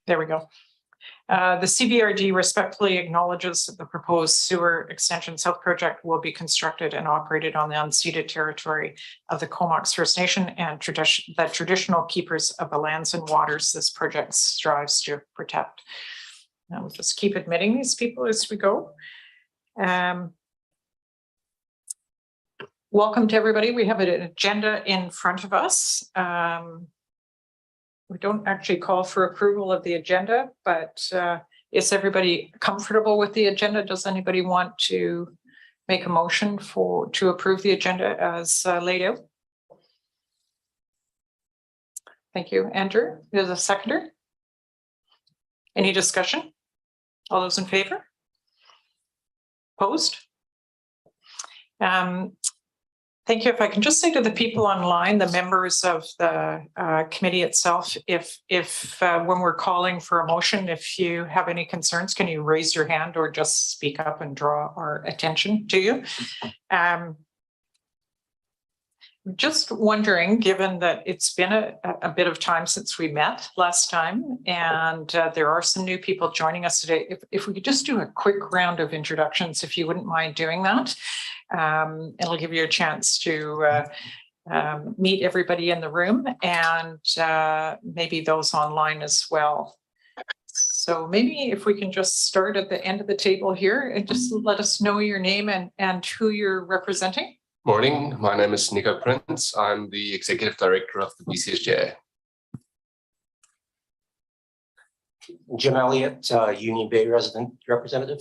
There we go. The CVRD respectfully acknowledges that the proposed sewer extension south project will be constructed and operated on the unceded territory of the Comox First Nation and the traditional keepers of the lands and waters this project strives to protect. Now we'll just keep admitting these people as we go. Welcome to everybody. We have an agenda in front of us. We don't actually call for approval of the agenda, but is everybody comfortable with the agenda? Does anybody want to make a motion to approve the agenda as laid out? Thank you, Andrew. There's a seconder. Any discussion? All those in favor? Opposed? Thank you. If I can just say to the people online, the members of the committee itself, if when we're calling for a motion, if you have any concerns, can you raise your hand or just speak up and draw our attention to you? Just wondering, given that it's been a bit of time since we met last time, and there are some new people joining us today, if we could just do a quick round of introductions, if you wouldn't mind doing that. It'll give you a chance to meet everybody in the room and maybe those online as well. So maybe if we can just start at the end of the table here and just let us know your name and who you're representing. Morning, my name is Nico Prince. I'm the Executive Director of the BCSJ. Jim Elliott, Union Bay resident representative.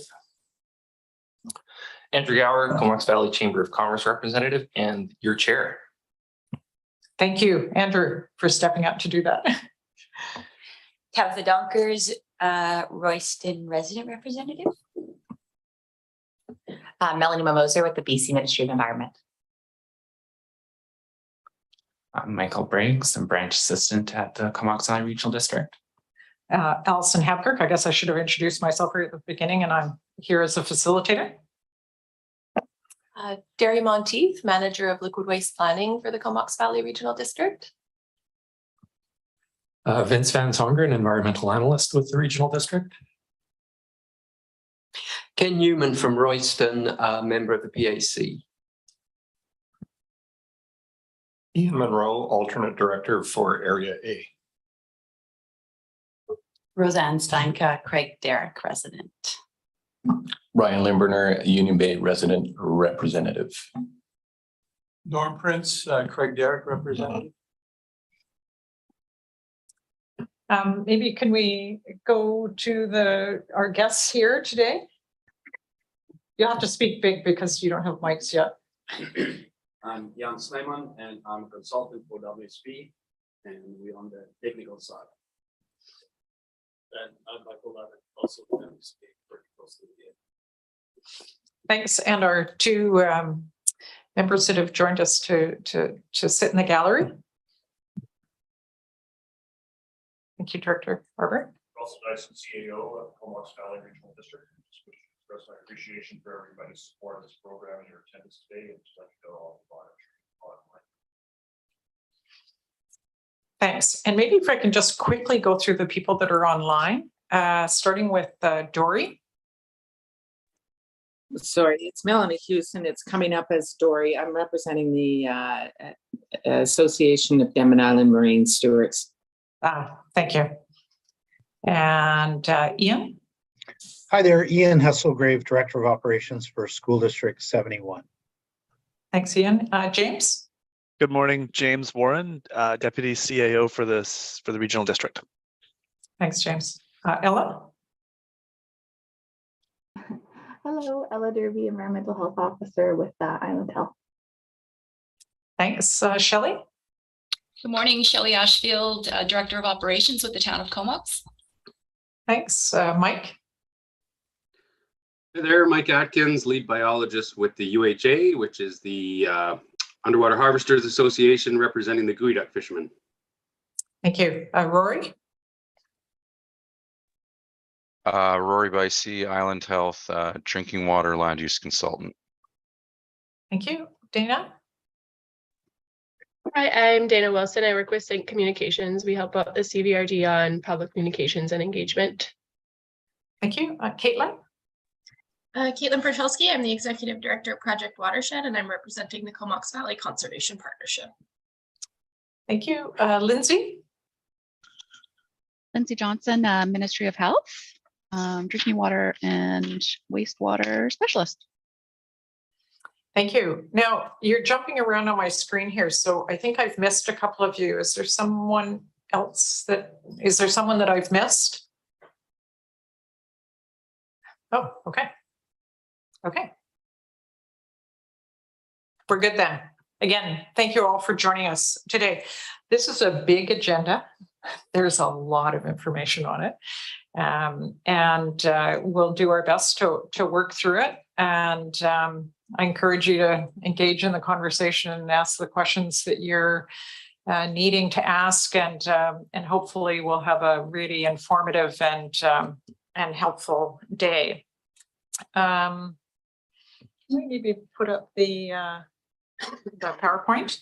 Andrew Gower, Comox Valley Chamber of Commerce representative and your chair. Thank you, Andrew, for stepping up to do that. Tabitha Donkers, Royston resident representative. Melanie Mimosa with the BC Ministry of Environment. I'm Michael Briggs, I'm branch assistant at the Comox Valley Regional District. Alison Habkirk, I guess I should have introduced myself right at the beginning, and I'm here as a facilitator. Derry Monteith, manager of liquid waste planning for the Comox Valley Regional District. Vince Van Tongeren, environmental analyst with the Regional District. Ken Newman from Royston, member of the PAC. Ian Monroe, alternate director for Area A. Roseanne Steinka, Craig Derrick, resident. Ryan Limburner, Union Bay resident representative. Norm Prince, Craig Derrick, representative. Maybe can we go to our guests here today? You'll have to speak big because you don't have mics yet. I'm Jan Snyman and I'm a consultant for WSP and we're on the technical side. And I'm Michael Levin, also for WSP, pretty close to the end. Thanks. And our two members that have joined us to sit in the gallery. Thank you, Director Barber. Also, Dyson, CAO of Comox Valley Regional District. Just wish to express my appreciation for everybody's support of this program and your attendance today, and just let you know all about it. Thanks. And maybe if I can just quickly go through the people that are online, starting with Dory. Sorry, it's Melanie Houston. It's coming up as Dory. I'm representing the Association of Denman Island Marine Stewards. Thank you. And Ian? Hi there, Ian Hesselgrave, Director of Operations for School District 71. Thanks, Ian. James? Good morning, James Warren, Deputy CAO for the Regional District. Thanks, James. Ella? Hello, Ella Derby, Environmental Health Officer with Island Health. Thanks. Shelley? Good morning, Shelley Ashfield, Director of Operations with the Town of Comox. Thanks. Mike? Hey there, Mike Atkins, lead biologist with the UHA, which is the Underwater Harvesters Association representing the geoduck fishermen. Thank you. Rory? Rory Bicey, Island Health, drinking water land use consultant. Thank you. Dana? Hi, I'm Dana Wilson. I work with Sync Communications. We help out the CVRD on public communications and engagement. Thank you. Caitlin? Caitlin Perchelski. I'm the Executive Director of Project Watershed, and I'm representing the Comox Valley Conservation Partnership. Thank you. Lindsay? Lindsay Johnson, Ministry of Health, drinking water and wastewater specialist. Thank you. Now, you're jumping around on my screen here, so I think I've missed a couple of you. Is there someone that I've missed? Oh, okay. Okay. We're good then. Again, thank you all for joining us today. This is a big agenda. There's a lot of information on it. We'll do our best to work through it. And I encourage you to engage in the conversation and ask the questions that you're needing to ask. And hopefully we'll have a really informative and helpful day. Maybe put up the PowerPoint.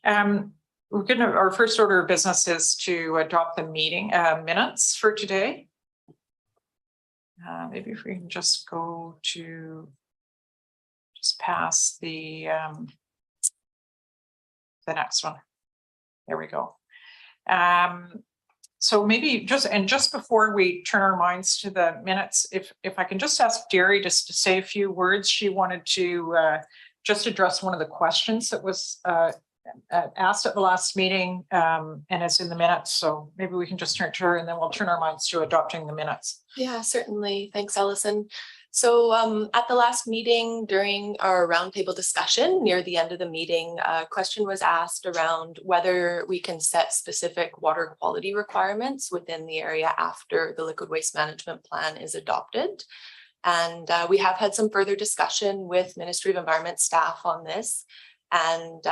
Our first order of business is to adopt the meeting minutes for today. Maybe if we can just go to pass the next one. There we go. So maybe just before we turn our minds to the minutes, if I can just ask Jerry just to say a few words. She wanted to just address one of the questions that was asked at the last meeting, and it's in the minutes. So maybe we can just turn to her, and then we'll turn our minds to adopting the minutes. Yeah, certainly. Thanks, Allison. So at the last meeting, during our roundtable discussion near the end of the meeting, a question was asked around whether we can set specific water quality requirements within the area after the liquid waste management plan is adopted. And we have had some further discussion with Ministry of Environment staff on this, and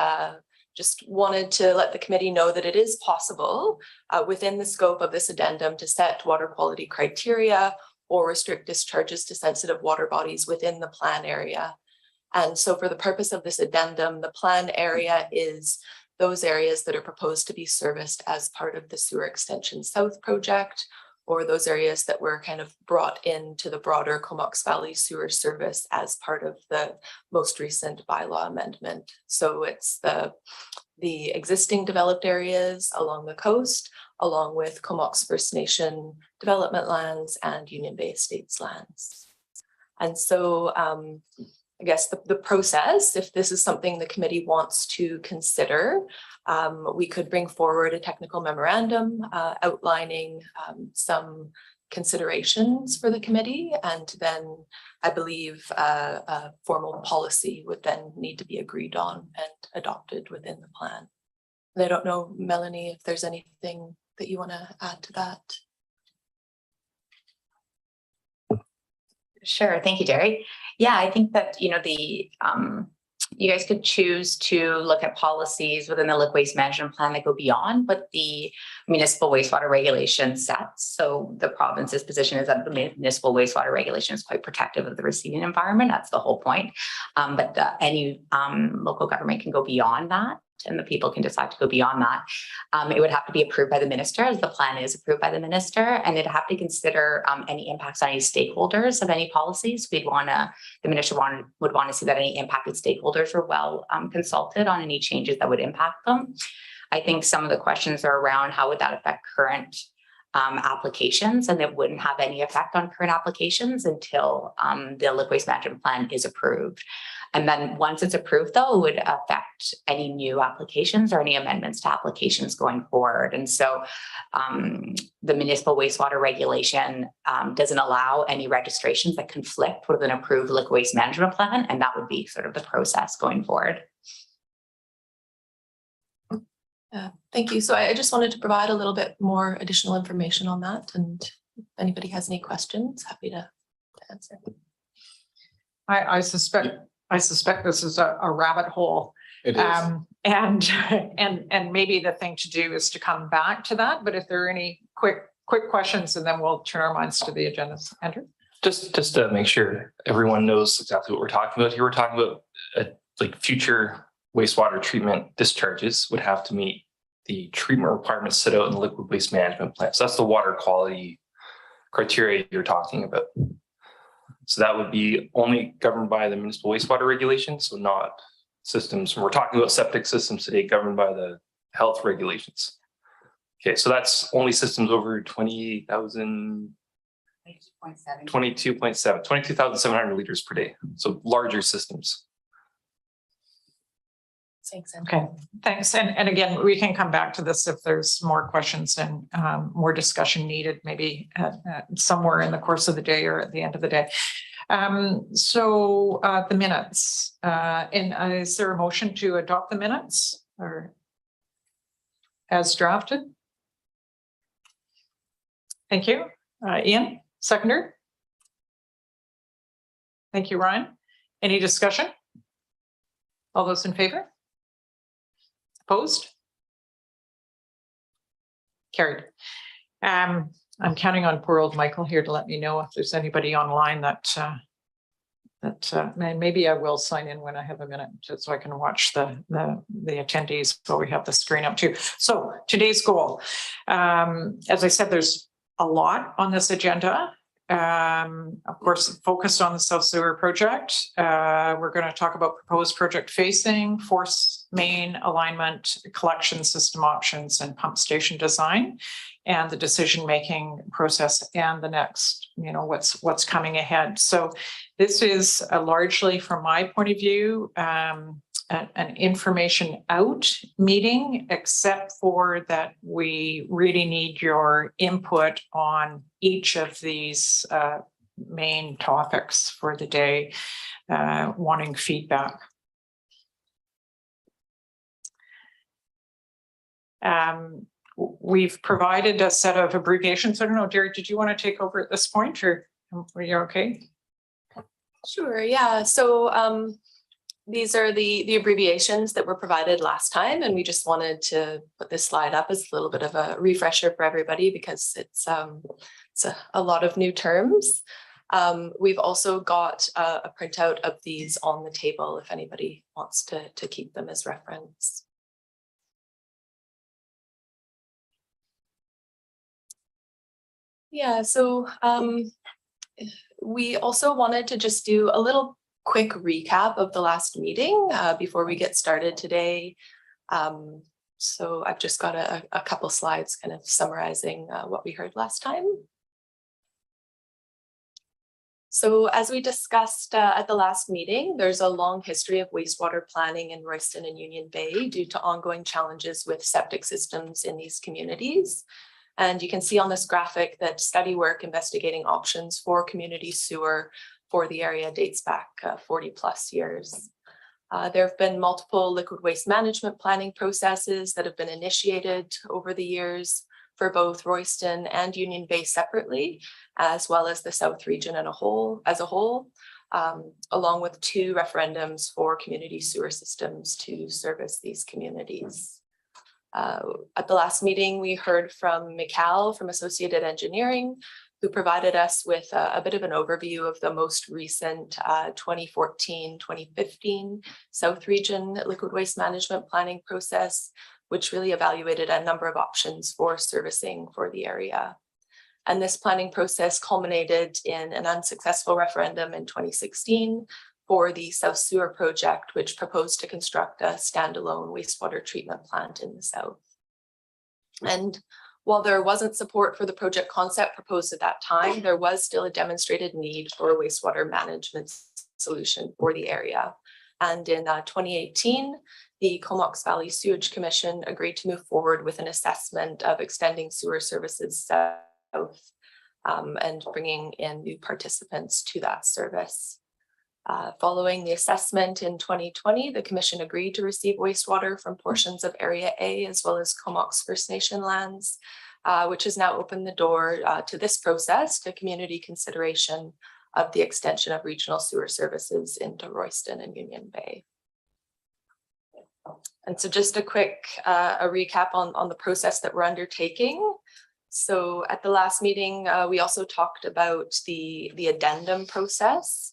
just wanted to let the committee know that it is possible within the scope of this addendum to set water quality criteria or restrict discharges to sensitive water bodies within the plan area. And so for the purpose of this addendum, the plan area is those areas that are proposed to be serviced as part of the Sewer Extension South project, or those areas that were kind of brought into the broader Comox Valley sewer service as part of the most recent bylaw amendment. So it's the existing developed areas along the coast, along with Comox First Nation development lands and Union Bay Estates lands. And so I guess the process, if this is something the committee wants to consider, we could bring forward a technical memorandum outlining some considerations for the committee, and then I believe a formal policy would then need to be agreed on and adopted within the plan. And I don't know, Melanie, if there's anything that you want to add to that. Sure. Thank you, Jerry. Yeah, I think that, you guys could choose to look at policies within the liquid waste management plan that go beyond what the municipal wastewater regulation sets. So the province's position is that the municipal wastewater regulation is quite protective of the receiving environment. That's the whole point. But any local government can go beyond that, and the people can decide to go beyond that. It would have to be approved by the minister, as the plan is approved by the minister, and it'd have to consider any impacts on any stakeholders of any policies. The minister would want to see that any impacted stakeholders are well consulted on any changes that would impact them. I think some of the questions are around how would that affect current applications, and it wouldn't have any effect on current applications until the liquid waste management plan is approved. And then once it's approved, though, it would affect any new applications or any amendments to applications going forward. And so the municipal wastewater regulation doesn't allow any registrations that conflict with an approved liquid waste management plan, and that would be sort of the process going forward. Thank you. So I just wanted to provide a little bit more additional information on that. And if anybody has any questions, happy to answer. I suspect this is a rabbit hole. It is. And maybe the thing to do is to come back to that. But if there are any quick questions, and then we'll turn our minds to the agenda. Andrew? Just to make sure everyone knows exactly what we're talking about here. We're talking about like future wastewater treatment discharges would have to meet the treatment requirements set out in the liquid waste management plan. So that's the water quality criteria you're talking about. So that would be only governed by the municipal wastewater regulations, so not systems. When we're talking about septic systems today, governed by the health regulations. Okay, so that's only systems over 20,000. 22,700 liters per day. So larger systems. Thanks. Okay, thanks. And again, we can come back to this if there's more questions and more discussion needed, maybe somewhere in the course of the day or at the end of the day. So the minutes, and is there a motion to adopt the minutes or as drafted? Thank you. Ian, seconder. Thank you, Ryan. Any discussion? All those in favor? Opposed? Carried. I'm counting on poor old Michael here to let me know if there's anybody online that maybe I will sign in when I have a minute just so I can watch the attendees while we have the screen up too. So today's goal, as I said, there's a lot on this agenda. Of course, focused on the South Sewer project. We're going to talk about proposed project facing, force main alignment, collection system options, and pump station design, and the decision-making process and the next, what's coming ahead. So this is largely, from my point of view, an information out meeting, except for that we really need your input on each of these main topics for the day, wanting feedback. We've provided a set of abbreviations. I don't know, Derek, did you want to take over at this point, or are you okay? Sure, yeah. So these are the abbreviations that were provided last time, and we just wanted to put this slide up as a little bit of a refresher for everybody because it's a lot of new terms. We've also got a printout of these on the table if anybody wants to keep them as reference. Yeah, so we also wanted to just do a little quick recap of the last meeting before we get started today. So I've just got a couple slides kind of summarizing what we heard last time. So as we discussed at the last meeting, there's a long history of wastewater planning in Royston and Union Bay due to ongoing challenges with septic systems in these communities. And you can see on this graphic that study work investigating options for community sewer for the area dates back 40 plus years. There have been multiple liquid waste management planning processes that have been initiated over the years for both Royston and Union Bay separately, as well as the South region as a whole, along with 2 referendums for community sewer systems to service these communities. At the last meeting, we heard from Mikal from Associated Engineering, who provided us with a bit of an overview of the most recent 2014-2015 South Region liquid waste management planning process, which really evaluated a number of options for servicing for the area. And this planning process culminated in an unsuccessful referendum in 2016 for the South Sewer project, which proposed to construct a standalone wastewater treatment plant in the south. And while there wasn't support for the project concept proposed at that time, there was still a demonstrated need for a wastewater management solution for the area. And in 2018, the Comox Valley Sewage Commission agreed to move forward with an assessment of extending sewer services south and bringing in new participants to that service. Following the assessment in 2020, the Commission agreed to receive wastewater from portions of Area A as well as Comox First Nation lands, which has now opened the door to this process to community consideration of the extension of regional sewer services into Royston and Union Bay. And so just a quick a recap on the process that we're undertaking. So at the last meeting, we also talked about the addendum process.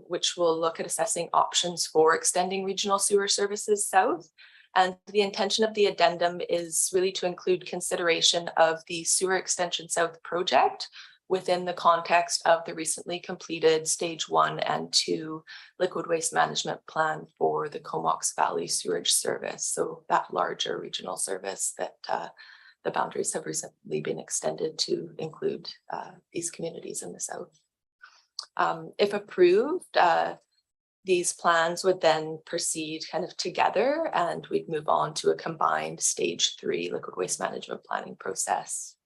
which will look at assessing options for extending regional sewer services south. And the intention of the addendum is really to include consideration of the Sewer Extension South project within the context of the recently completed stage 1 and 2 liquid waste management plan for the Comox Valley Sewerage Service. So that larger regional service that the boundaries have recently been extended to include these communities in the south. If approved, these plans would then proceed kind of together and we'd move on to a combined stage 3 liquid waste management planning process.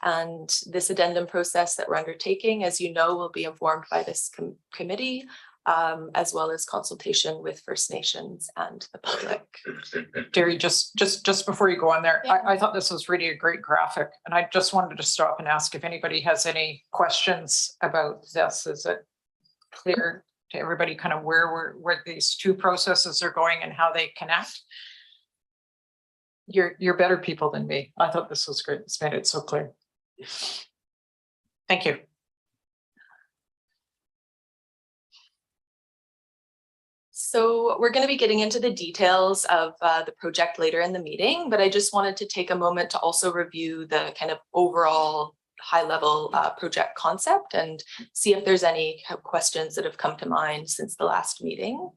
And this addendum process that we're undertaking, as you know, will be informed by this committee, as well as consultation with First Nations and the public. Derry, just before you go on there, I thought this was really a great graphic, and I just wanted to stop and ask if anybody has any questions about this. Is it clear to everybody kind of where these two processes are going and how they connect? You're better people than me. I thought this was great. It's made it so clear. Thank you. So we're going to be getting into the details of the project later in the meeting, but I just wanted to take a moment to also review the kind of overall high-level project concept and see if there's any questions that have come to mind since the last meeting.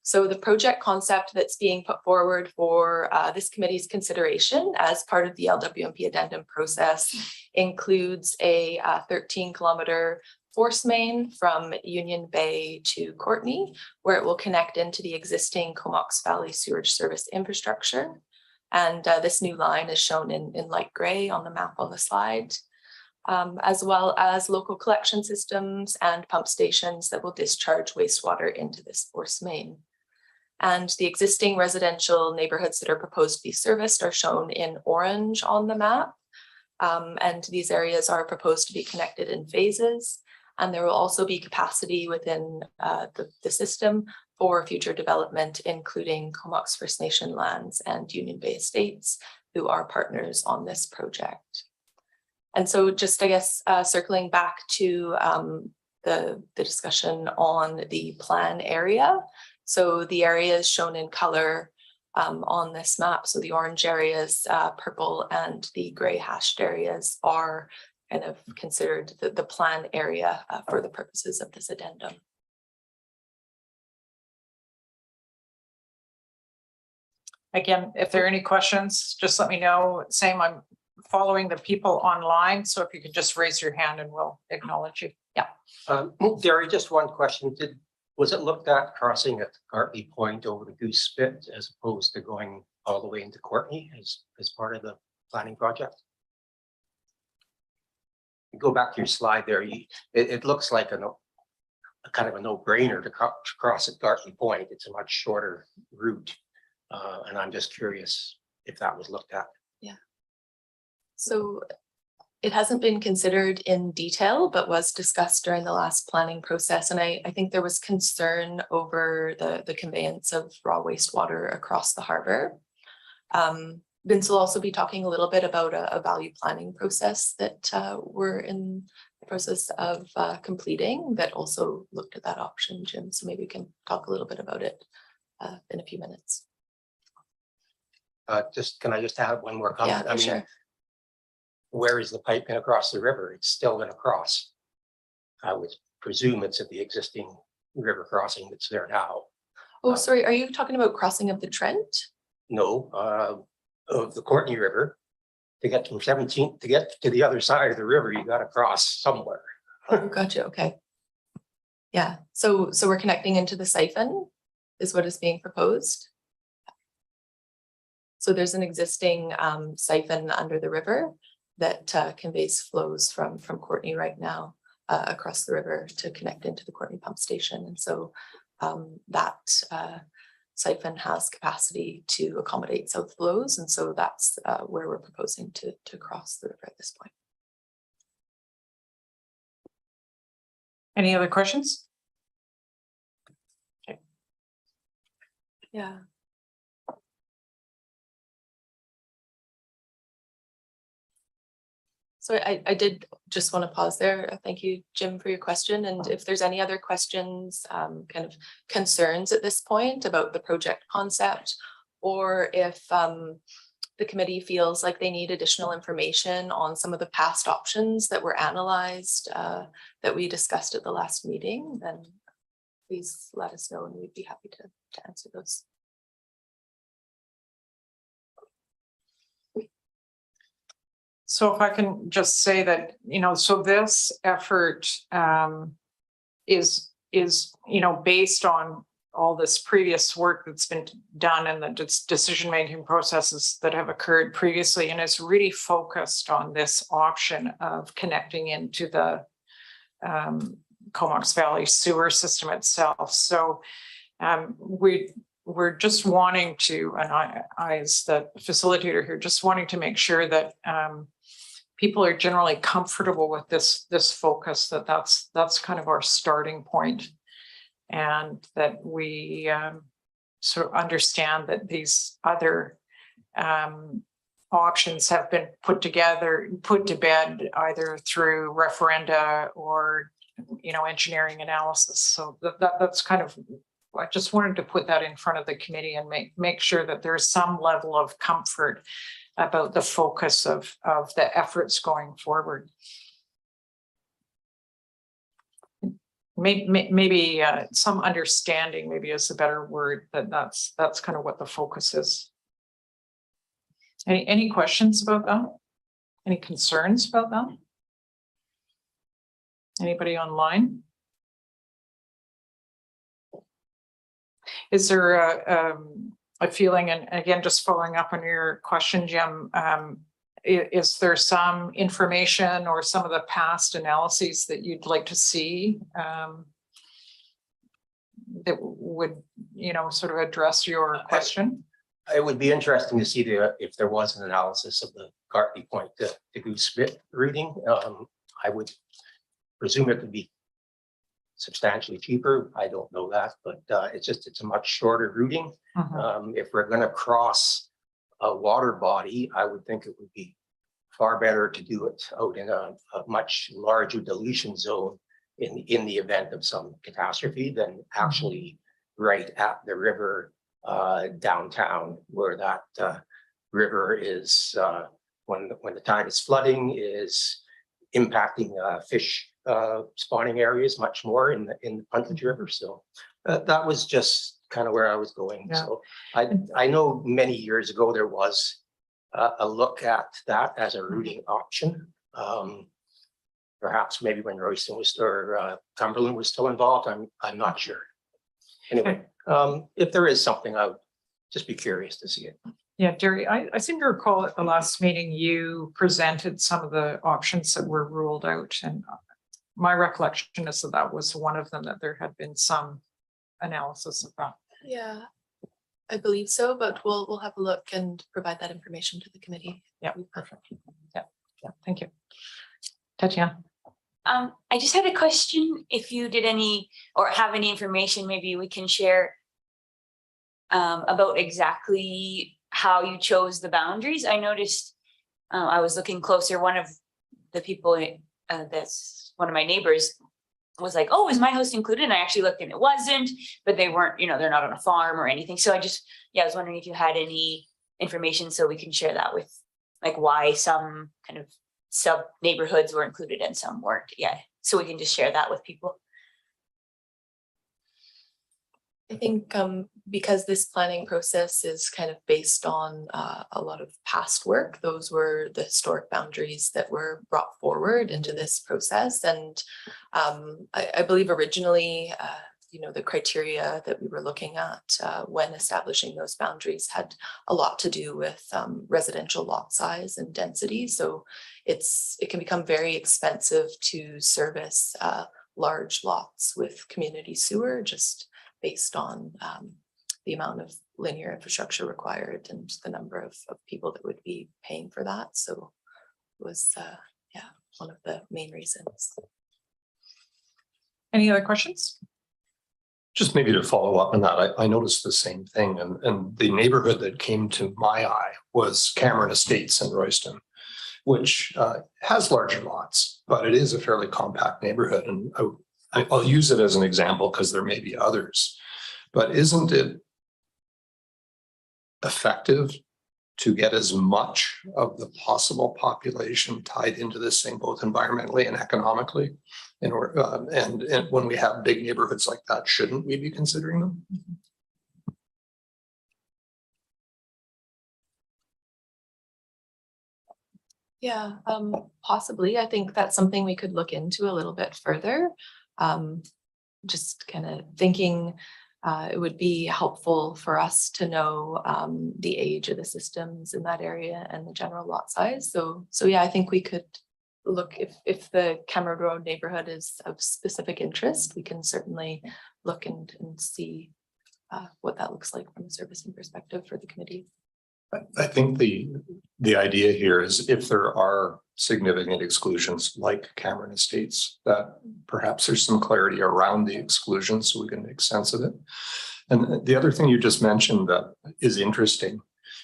So the project concept that's being put forward for this committee's consideration as part of the LWMP addendum process includes a 13-kilometer force main from Union Bay to Courtney, where it will connect into the existing Comox Valley Sewerage Service infrastructure. And this new line is shown in light gray on the map on the slide, as well as local collection systems and pump stations that will discharge wastewater into this force main. And the existing residential neighborhoods that are proposed to be serviced are shown in orange on the map. And these areas are proposed to be connected in phases. And there will also be capacity within the system for future development, including Comox First Nation lands and Union Bay Estates, who are partners on this project. And so just, I guess, circling back to the discussion on the plan area. So the areas shown in color on this map, so the orange areas, purple, and the gray hashed areas are kind of considered the plan area for the purposes of this addendum. Again, if there are any questions, just let me know. Same, I'm following the people online, so if you could just raise your hand and we'll acknowledge you. Yeah. Derry, just one question. Was it looked at crossing at Gartley Point over the Goose Spit as opposed to going all the way into Courtney as part of the planning project? Go back to your slide there. It looks like a kind of a no-brainer to cross at Gartley Point. It's a much shorter route. And I'm just curious if that was looked at. Yeah. So it hasn't been considered in detail, but was discussed during the last planning process. And I think there was concern over the conveyance of raw wastewater across the harbor. Vince will also be talking a little bit about a value planning process that we're in the process of completing that also looked at that option, Jim. So maybe we can talk a little bit about it in a few minutes. Can I just add one more comment? Yeah, sure. Where is the pipe going to cross the river? It's still going to cross. I would presume it's at the existing river crossing that's there now. Oh, sorry. Are you talking about crossing of the Trent? No, of the Courtney River. To get from 17th, to get to the other side of the river, you got to cross somewhere. Oh, gotcha. Okay. Yeah. So we're connecting into the siphon is what is being proposed. So there's an existing siphon under the river that conveys flows from Courtney right now across the river to connect into the Courtney pump station. And so that siphon has capacity to accommodate south flows. And so that's where we're proposing to cross the river at this point. Any other questions? Okay. Yeah. So I did just want to pause there. Thank you, Jim, for your question. And if there's any other questions, kind of concerns at this point about the project concept, or if the committee feels like they need additional information on some of the past options that were analyzed that we discussed at the last meeting, then please let us know and we'd be happy to answer those. So if I can just say that, so this effort is, based on all this previous work that's been done and the decision-making processes that have occurred previously, and it's really focused on this option of connecting into the Comox Valley sewer system itself. So we're just wanting to, and I as the facilitator here, just wanting to make sure that people are generally comfortable with this focus, that's kind of our starting point, and that we sort of understand that these other options have been put to bed either through referenda or engineering analysis. So that's kind of, I just wanted to put that in front of the committee and make sure that there's some level of comfort about the focus of the efforts going forward. Maybe some understanding maybe is a better word, that's kind of what the focus is. Any questions about that? Any concerns about that? Anybody online? Is there a feeling, and again, just following up on your question, Jim, is there some information or some of the past analyses that you'd like to see that would, sort of address your question? It would be interesting to see if there was an analysis of the Gartley Point to Goose Spit routing. I would presume it would be substantially cheaper. I don't know that, but it's a much shorter routing. If we're going to cross a water body, I would think it would be far better to do it out in a much larger deletion zone in the event of some catastrophe than actually right at the river downtown, where that river is when the tide is flooding, is impacting fish spawning areas much more in the Puntledge River. So that was just kind of where I was going. Yeah. So I know many years ago there was a look at that as a routing option. Perhaps maybe when Royston was or Cumberland was still involved. I'm not sure. Anyway, if there is something, I would just be curious to see it. Yeah, Derry, I seem to recall at the last meeting you presented some of the options that were ruled out, and my recollection is that was one of them, that there had been some analysis of that. Yeah, I believe so, but we'll have a look and provide that information to the committee. Yeah, perfect. Yeah, thank you. Tatiana. I just had a question. If you did any or have any information, maybe we can share about exactly how you chose the boundaries. I noticed I was looking closer. One of the people that's one of my neighbors was like, "Oh, is my house included?" And I actually looked and it wasn't, but they weren't, they're not on a farm or anything. So I was wondering if you had any information so we can share that with, like, why some kind of sub neighborhoods were included and some weren't. Yeah, so we can just share that with people. I think because this planning process is kind of based on a lot of past work, those were the historic boundaries that were brought forward into this process. And I believe originally, the criteria that we were looking at when establishing those boundaries had a lot to do with residential lot size and density. So it can become very expensive to service large lots with community sewer, just based on the amount of linear infrastructure required and the number of people that would be paying for that. So it was, one of the main reasons. Any other questions? Just maybe to follow up on that, I noticed the same thing, and the neighborhood that came to my eye was Cameron Estates in Royston. which has larger lots, but it is a fairly compact neighborhood. And I'll use it as an example because there may be others, but isn't it effective to get as much of the possible population tied into this thing, both environmentally and economically? And when we have big neighborhoods like that, shouldn't we be considering them? Yeah, possibly. I think that's something we could look into a little bit further. Just kind of thinking it would be helpful for us to know the age of the systems in that area and the general lot size. So yeah, I think we could look if the Cameron Road neighborhood is of specific interest, we can certainly look and see what that looks like from a servicing perspective for the committee. I think the idea here is if there are significant exclusions like Cameron Estates, that perhaps there's some clarity around the exclusion so we can make sense of it. And the other thing you just mentioned that is interesting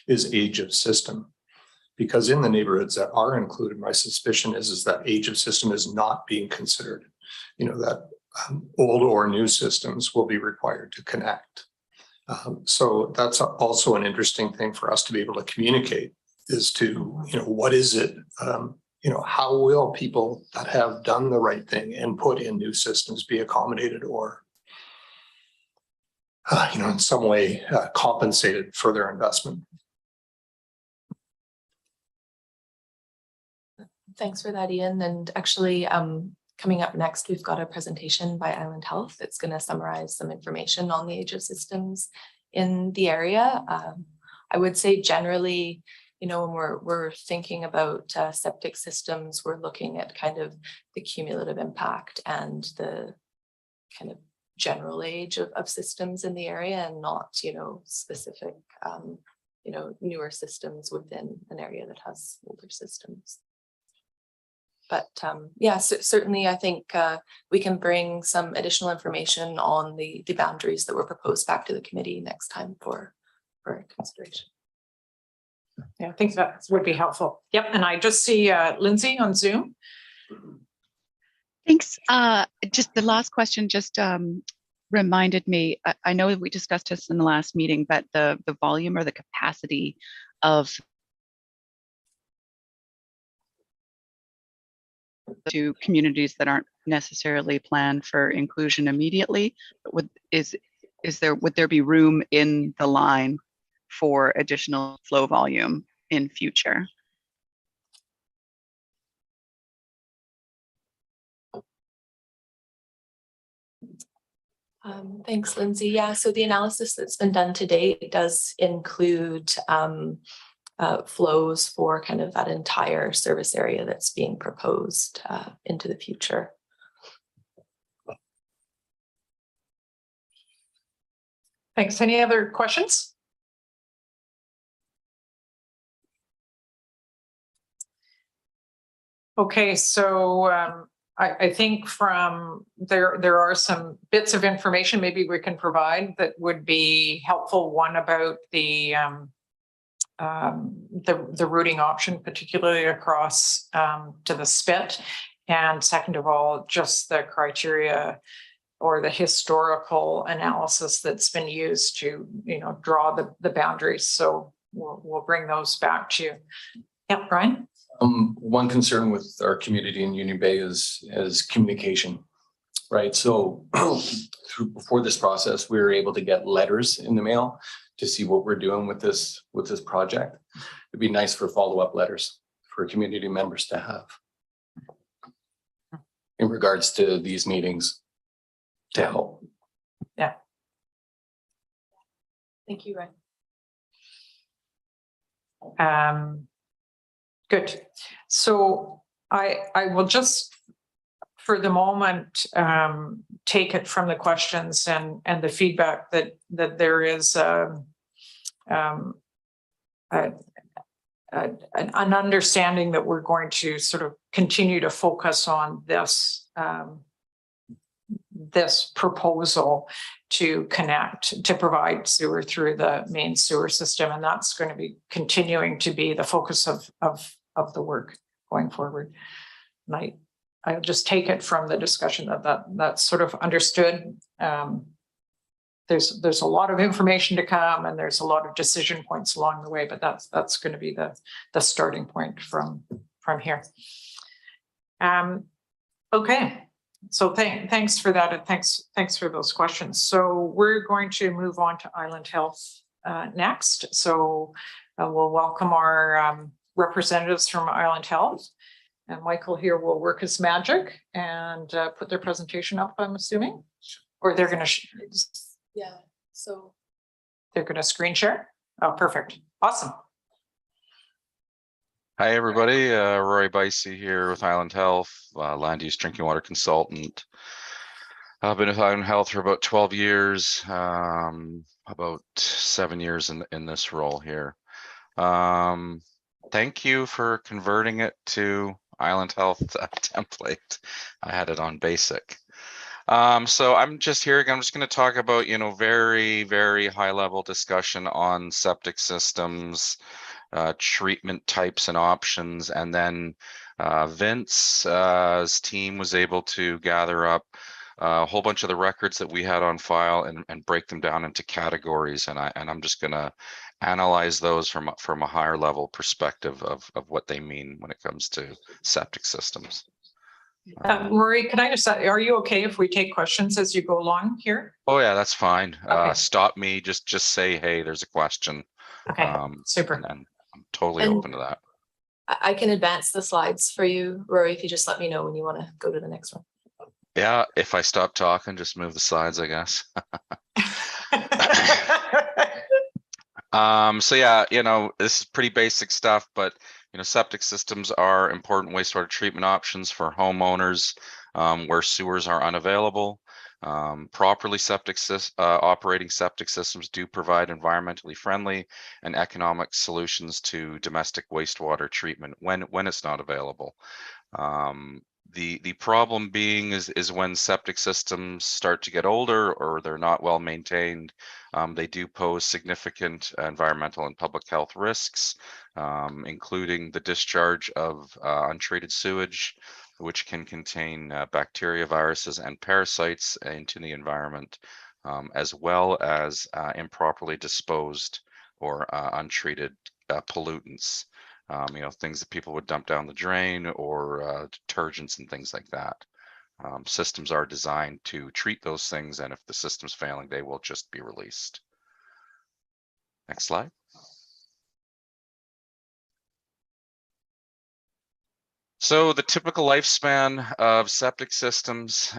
is age of system. Because in the neighborhoods that are included, my suspicion is that age of system is not being considered. You know, that old or new systems will be required to connect. So that's also an interesting thing for us to be able to communicate is to, you know, what is it, you know, how will people that have done the right thing and put in new systems be accommodated or, you know, in some way compensated for their investment? Thanks for that, Ian. And actually, coming up next, we've got a presentation by Island Health that's going to summarize some information on the age of systems in the area. I would say generally, you know, when we're thinking about septic systems, we're looking at kind of the cumulative impact and the kind of general age of systems in the area and not, you know, specific, you know, newer systems within an area that has older systems. But yeah, certainly I think we can bring some additional information on the boundaries that were proposed back to the committee next time for consideration. Yeah, I think that would be helpful. Yep, and I just see Lindsay on Zoom. Thanks. Just the last question just reminded me, I know we discussed this in the last meeting, but the volume or the capacity of to communities that aren't necessarily planned for inclusion immediately, but would there be room in the line for additional flow volume in future? Thanks, Lindsay. Yeah, so the analysis that's been done to date does include flows for kind of that entire service area that's being proposed into the future. Thanks. Any other questions? Okay, so I think from there are some bits of information maybe we can provide that would be helpful. One about the routing option, particularly across to the spit, and second of all, just the criteria or the historical analysis that's been used to, you know, draw the boundaries. So we'll bring those back to you. Yeah, Brian. One concern with our community in Union Bay is communication, right? So before this process, we were able to get letters in the mail to see what we're doing with this project. It'd be nice for follow-up letters for community members to have in regards to these meetings to help. Yeah. Thank you, Ryan. Good. So I will just, for the moment, take it from the questions and the feedback that there is an understanding that we're going to sort of continue to focus on this this proposal to connect, to provide sewer through the main sewer system, and that's going to be continuing to be the focus of the work. going forward. And I'll just take it from the discussion that's sort of understood. There's a lot of information to come, and there's a lot of decision points along the way, but that's going to be the starting point from here. Okay, so thanks for that, and thanks for those questions. So we're going to move on to Island Health next. So we'll welcome our representatives from Island Health, and Michael here will work his magic and put their presentation up, I'm assuming, or they're going to. Yeah, so. They're going to screen share. Oh, perfect. Awesome. Hi, everybody. Rory Bicey here with Island Health, land use drinking water consultant. I've been with Island Health for about 12 years, about 7 years in this role here. Thank you for converting it to Island Health template. I had it on basic. So I'm just here. I'm just going to talk about, very, very high level discussion on septic systems, treatment types and options. And then Vince's team was able to gather up a whole bunch of the records that we had on file and break them down into categories. And I'm just going to analyze those from a higher level perspective of what they mean when it comes to septic systems. Rory, can I just, are you okay if we take questions as you go along here? Oh yeah, that's fine. Okay. Stop me, just say, hey, there's a question. Okay, super. And I'm totally open to that. I can advance the slides for you, Rory, if you just let me know when you want to go to the next one. Yeah, if I stop talking, just move the slides, I guess. So yeah, this is pretty basic stuff, but septic systems are important wastewater treatment options for homeowners where sewers are unavailable. Properly operating septic systems do provide environmentally friendly and economic solutions to domestic wastewater treatment when it's not available. The problem being is when septic systems start to get older or they're not well maintained, they do pose significant environmental and public health risks, including the discharge of untreated sewage, which can contain bacteria, viruses, and parasites into the environment, as well as improperly disposed or untreated pollutants. Things that people would dump down the drain or detergents and things like that. Systems are designed to treat those things, and if the system's failing, they will just be released. Next slide. So the typical lifespan of septic systems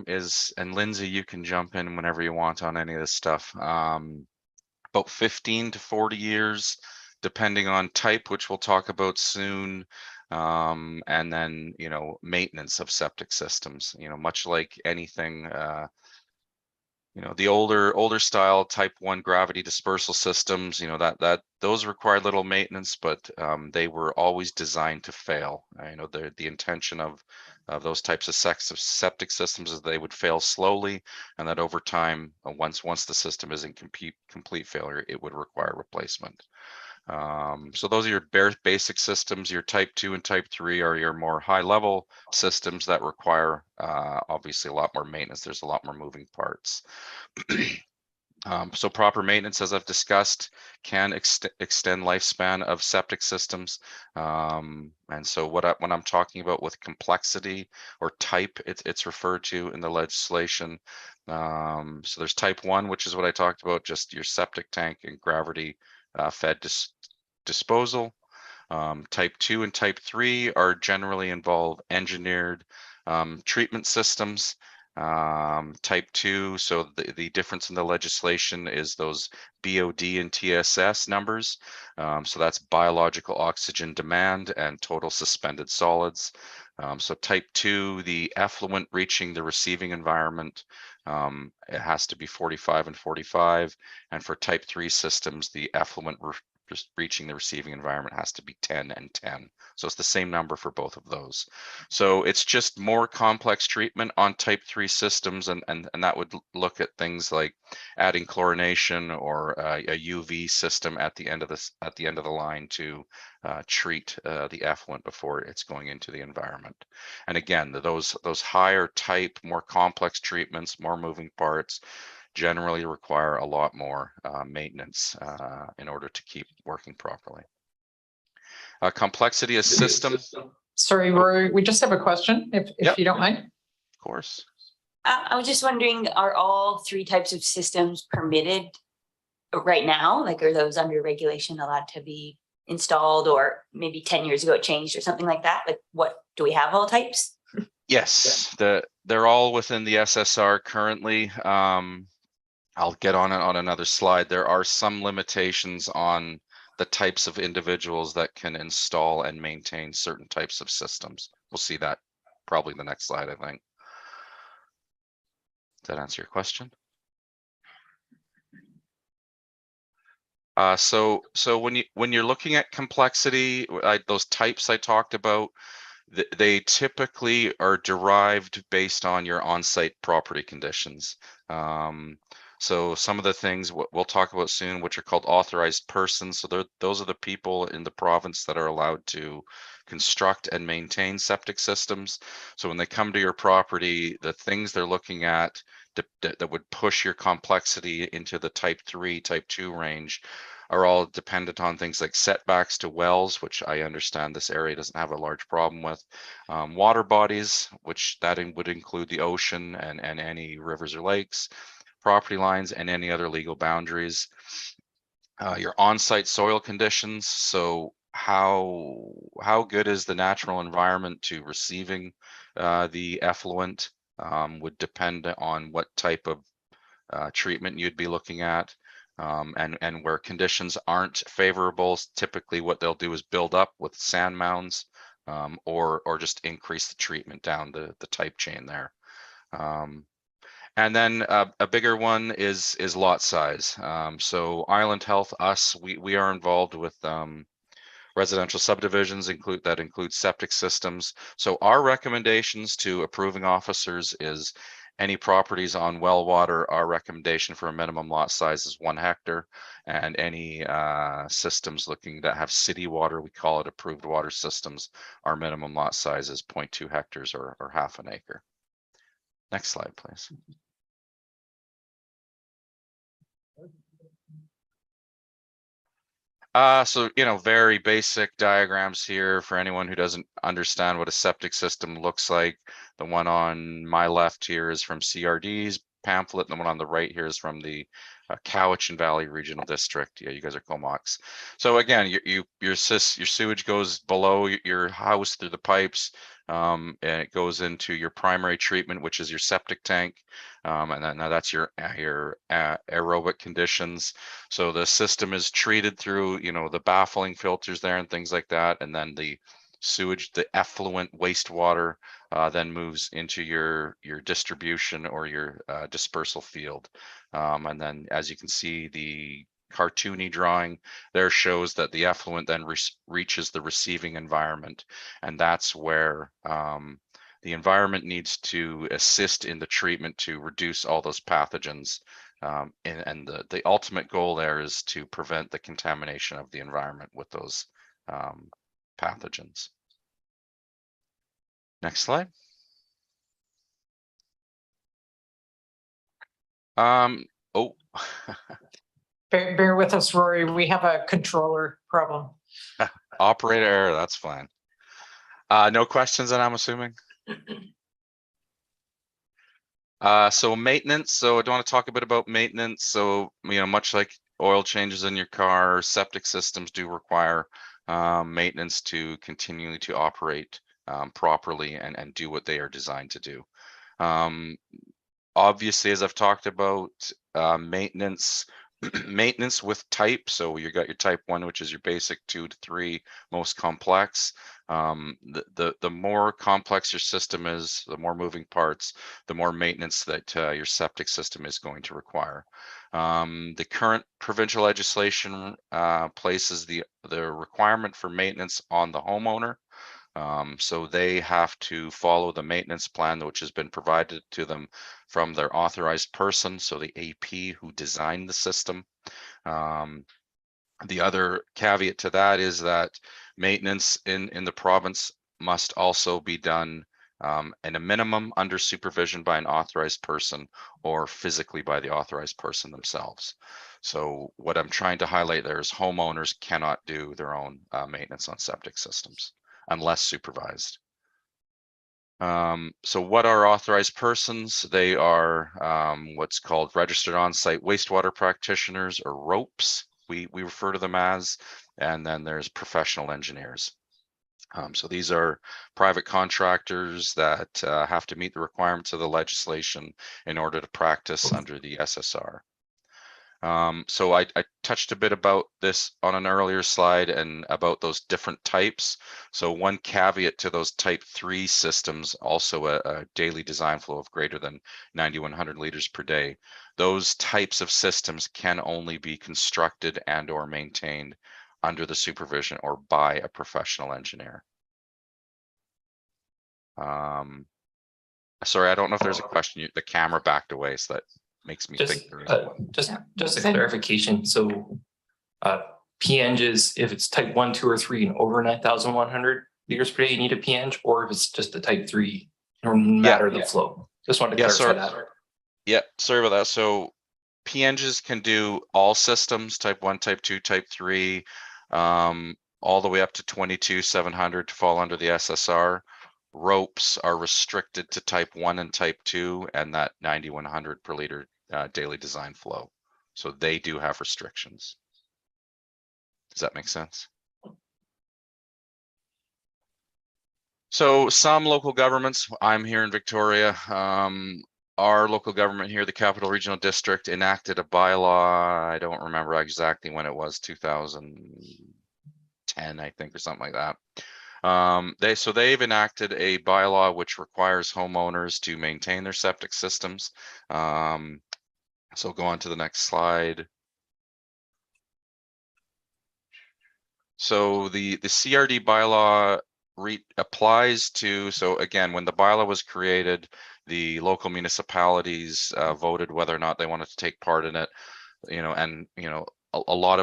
is, and Lindsay, you can jump in whenever you want on any of this stuff, about 15 to 40 years. Depending on type, which we'll talk about soon, and then maintenance of septic systems. Much like anything, the older style type 1 gravity dispersal systems, that those require little maintenance, but they were always designed to fail. The intention of those types of septic systems is they would fail slowly, and that over time, once the system is in complete failure, it would require replacement. So those are your basic systems. Your type 2 and type 3 are your more high level systems that require obviously a lot more maintenance. There's a lot more moving parts. So proper maintenance, as I've discussed, can extend lifespan of septic systems. And so when I'm talking about with complexity or type, it's referred to in the legislation. So there's type 1, which is what I talked about, just your septic tank and gravity fed disposal. Type 2 and type 3 are generally involve engineered treatment systems. Type 2, so the difference in the legislation is those BOD and TSS numbers. So that's biological oxygen demand and total suspended solids. So type 2, the effluent reaching the receiving environment, it has to be 45 and 45. And for type 3 systems, the effluent reaching the receiving environment has to be 10 and 10. So it's the same number for both of those. So it's just more complex treatment on type 3 systems, and that would look at things like adding chlorination or a UV system at the end of the line to treat the effluent before it's going into the environment. And again, those higher type, more complex treatments, more moving parts, generally require a lot more maintenance in order to keep working properly. Complexity of system. Sorry, Rory, we just have a question, if you don't mind. Of course. I was just wondering, are all 3 types of systems permitted right now? Like, are those under regulation allowed to be installed, or maybe 10 years ago it changed or something like that? Like, what, do we have all types? Yes, they're all within the SSR currently. I'll get on it on another slide. There are some limitations on the types of individuals that can install and maintain certain types of systems. We'll see that probably the next slide, I think. Does that answer your question? So when you're looking at complexity, those types I talked about, they typically are derived based on your on-site property conditions. So some of the things we'll talk about soon, which are called authorized persons. So those are the people in the province that are allowed to construct and maintain septic systems. So when they come to your property, the things they're looking at that would push your complexity into the type 3, type 2 range are all dependent on things like setbacks to wells, which I understand this area doesn't have a large problem with. Water bodies, which that would include the ocean and any rivers or lakes, property lines, and any other legal boundaries. Your on-site soil conditions, so how good is the natural environment to receiving the effluent would depend on what type of treatment you'd be looking at. And where conditions aren't favorable, typically what they'll do is build up with sand mounds or just increase the treatment down the type chain there. And then a bigger one is lot size. So Island Health, we are involved with residential subdivisions that include septic systems. So our recommendations to approving officers is any properties on well water, our recommendation for a minimum lot size is 1 hectare, and any systems looking that have city water, we call it approved water systems, our minimum lot size is 0.2 hectares or half an acre. Next slide, please. So, very basic diagrams here for anyone who doesn't understand what a septic system looks like. The one on my left here is from CRD's pamphlet, and the one on the right here is from the Cowichan Valley Regional District. Yeah, you guys are Comox. So again, your sewage goes below your house through the pipes, and it goes into your primary treatment, which is your septic tank. And then now that's your aerobic conditions. So the system is treated through, the baffling filters there and things like that. And then the sewage, the effluent wastewater, then moves into your distribution or your dispersal field. And then as you can see, the cartoony drawing there shows that the effluent then reaches the receiving environment. And that's where the environment needs to assist in the treatment to reduce all those pathogens. And the ultimate goal there is to prevent the contamination of the environment with those pathogens. Next slide. Oh. Bear with us, Rory. We have a controller problem. Operator error, that's fine. No questions, and I'm assuming. So maintenance. So I do want to talk a bit about maintenance. So, much like oil changes in your car, septic systems do require maintenance to continually to operate properly and do what they are designed to do. Obviously, as I've talked about, maintenance maintenance with type. So you got your type 1, which is your basic, 2 to 3 most complex. The more complex your system is, the more moving parts, the more maintenance that your septic system is going to require. The current provincial legislation places the requirement for maintenance on the homeowner. So they have to follow the maintenance plan which has been provided to them from their authorized person, so the AP who designed the system. The other caveat to that is that maintenance in the province must also be done in a minimum under supervision by an authorized person or physically by the authorized person themselves. So what I'm trying to highlight there is homeowners cannot do their own maintenance on septic systems unless supervised. So what are authorized persons? They are what's called registered on-site wastewater practitioners, or ROPes, we refer to them as, and then there's professional engineers. So these are private contractors that have to meet the requirements of the legislation in order to practice under the SSR. So I touched a bit about this on an earlier slide and about those different types. So one caveat to those type 3 systems, also a daily design flow of greater than 9,100 liters per day. Those types of systems can only be constructed and or maintained under the supervision or by a professional engineer. Sorry, I don't know if there's a question. The camera backed away, so that makes me think there is. Just a clarification. So PNGs, if it's type 1, 2, or 3 and over 9,100 liters per day, you need a PNG, or if it's just a type 3, no matter the flow. Just wanted to clarify that. Yeah, sorry about that. So PNGs can do all systems, type 1, type 2, type 3, all the way up to 22,700 to fall under the SSR. ROPes are restricted to type 1 and type 2 and that 9,100 per liter daily design flow. So they do have restrictions. Does that make sense? So some local governments, I'm here in Victoria, our local government here, the Capital Regional District, enacted a bylaw. I don't remember exactly when it was, 2010, I think, or something like that. They've enacted a bylaw which requires homeowners to maintain their septic systems. So go on to the next slide. So the CRD bylaw applies to, so again, when the bylaw was created, the local municipalities voted whether or not they wanted to take part in it, and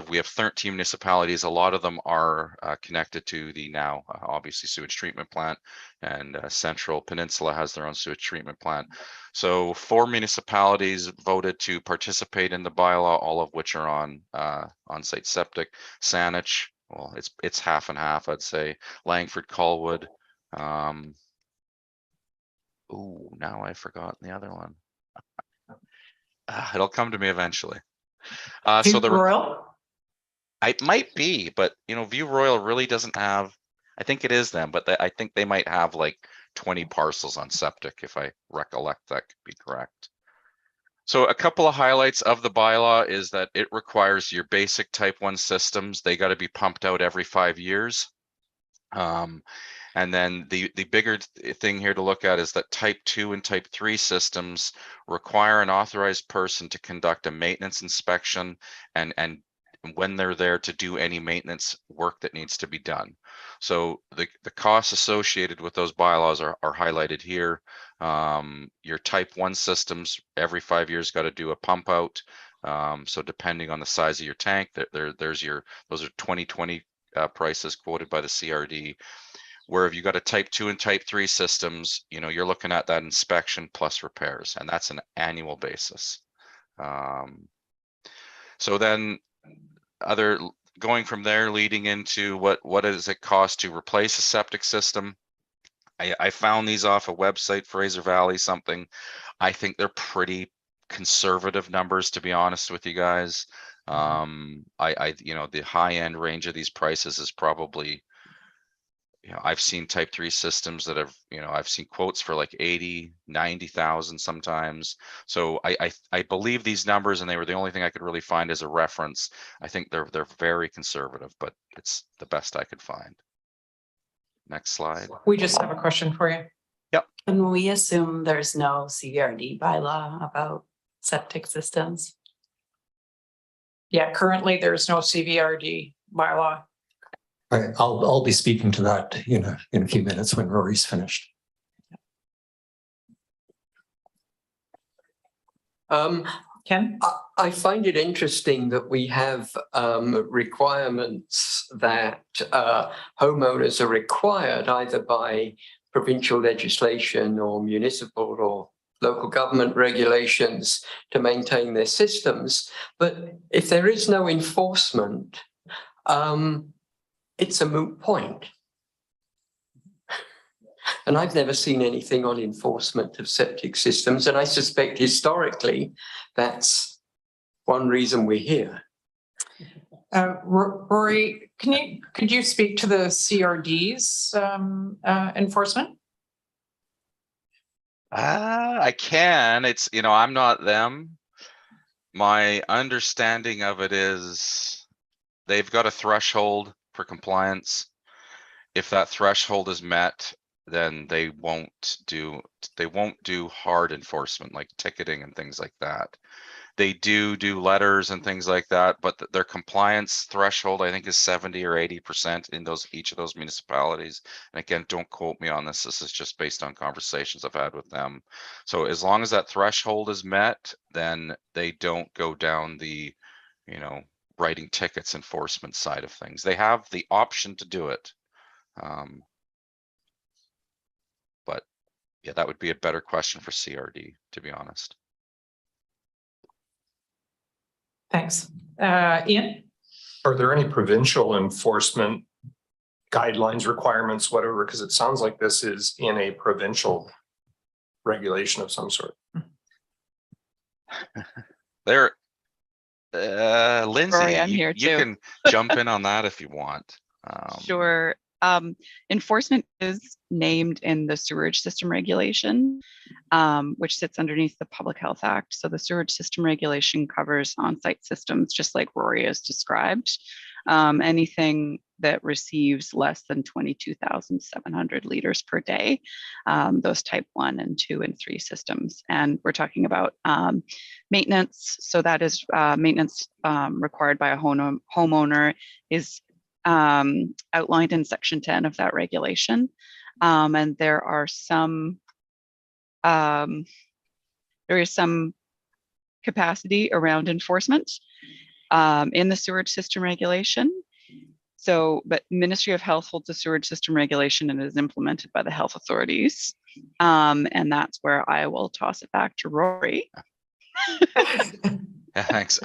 we have 13 municipalities. A lot of them are connected to the now obviously sewage treatment plant, and Central Peninsula has their own sewage treatment plant. So 4 municipalities voted to participate in the bylaw, all of which are on on-site septic. Saanich, well, it's half and half, I'd say. Langford, Colwood. Now I've forgotten the other one. It'll come to me eventually. So Royal? It might be, but View Royal really doesn't have. I think it is them, but I think they might have like 20 parcels on septic, if I recollect that could be correct. So a couple of highlights of the bylaw is that it requires your basic type 1 systems. They got to be pumped out every 5 years. And then the bigger thing here to look at is that type 2 and type 3 systems require an authorized person to conduct a maintenance inspection and when they're there to do any maintenance work that needs to be done. So the costs associated with those bylaws are highlighted here. Your type 1 systems every 5 years got to do a pump out. So depending on the size of your tank, those are 2020 prices quoted by the CRD. Where if you got a type 2 and type 3 systems, you're looking at that inspection plus repairs, and that's an annual basis. So then going from there, leading into what does it cost to replace a septic system? I found these off a website, Fraser Valley something. I think they're pretty conservative numbers, to be honest with you guys. The high end range of these prices is probably you know, I've seen type 3 systems that have, you know, I've seen quotes for like 80, 90,000 sometimes. So I believe these numbers, and they were the only thing I could really find as a reference. I think they're very conservative, but it's the best I could find. Next slide. We just have a question for you. Yep. And we assume there's no CVRD bylaw about septic systems. Yeah, currently there's no CVRD bylaw. I'll be speaking to that in a few minutes when Rory's finished. Ken? I find it interesting that we have requirements that homeowners are required either by provincial legislation or municipal or local government regulations to maintain their systems. But if there is no enforcement, it's a moot point. And I've never seen anything on enforcement of septic systems. And I suspect historically, that's one reason we're here. Rory, could you speak to the CRD's enforcement? I can. It's, you know, I'm not them. My understanding of it is they've got a threshold for compliance. If that threshold is met, then they won't do hard enforcement like ticketing and things like that. They do letters and things like that, but their compliance threshold, I think, is 70 or 80% in each of those municipalities. And again, don't quote me on this. This is just based on conversations I've had with them. So as long as that threshold is met, then they don't go down the, you know, writing tickets enforcement side of things. They have the option to do it. But yeah, that would be a better question for CRD, to be honest. Thanks. Ian? Are there any provincial enforcement guidelines, requirements, whatever? Because it sounds like this is in a provincial regulation of some sort. There, Lindsay, Rory, I'm here you too. can jump in on that if you want. Sure. Enforcement is named in the sewage system regulation, which sits underneath the Public Health Act. So the sewage system regulation covers on-site systems, just like Rory has described. Anything that receives less than 22,700 liters per day, those type 1 and 2 and 3 systems. And we're talking about maintenance. So that is maintenance required by a homeowner is outlined in section 10 of that regulation. And there are some, there is some capacity around enforcement in the sewage system regulation. So, but Ministry of Health holds a sewage system regulation and is implemented by the health authorities. And that's where I will toss it back to Rory. Yeah, thanks.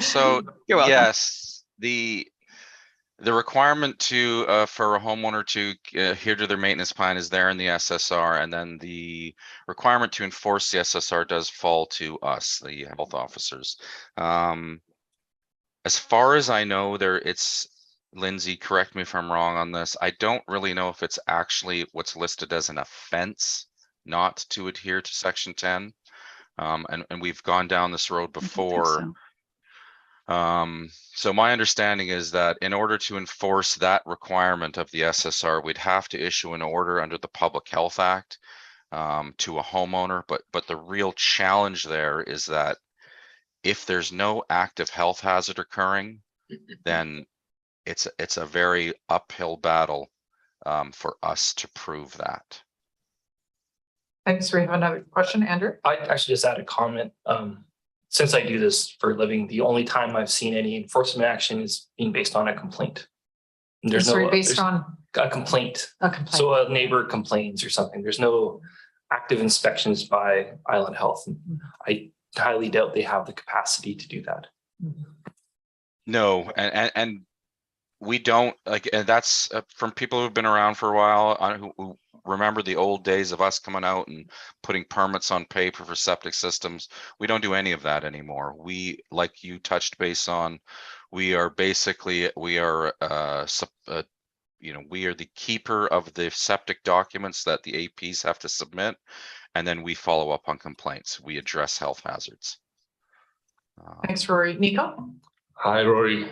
So yes, the requirement to for a homeowner to adhere to their maintenance plan is there in the SSR, and then the requirement to enforce the SSR does fall to us, the health officers. As far as I know, it's Lindsay, correct me if I'm wrong on this. I don't really know if it's actually what's listed as an offense not to adhere to section 10. And we've gone down this road before. So my understanding is that in order to enforce that requirement of the SSR, we'd have to issue an order under the Public Health Act to a homeowner. But the real challenge there is that if there's no active health hazard occurring, then it's a very uphill battle for us to prove that. Thanks. We have another question, Andrew. I actually just add a comment. Since I do this for a living, the only time I've seen any enforcement action is being based on a complaint. There's based on a complaint. A complaint. So a neighbor complains or something. There's no active inspections by Island Health. I highly doubt they have the capacity to do that. No, and we don't like, and that's from people who've been around for a while who remember the old days of us coming out and putting permits on paper for septic systems. We don't do any of that anymore. We, like you touched base on, we are we are the keeper of the septic documents that the APs have to submit, and then we follow up on complaints. We address health hazards. Thanks, Rory. Nico? Hi, Rory.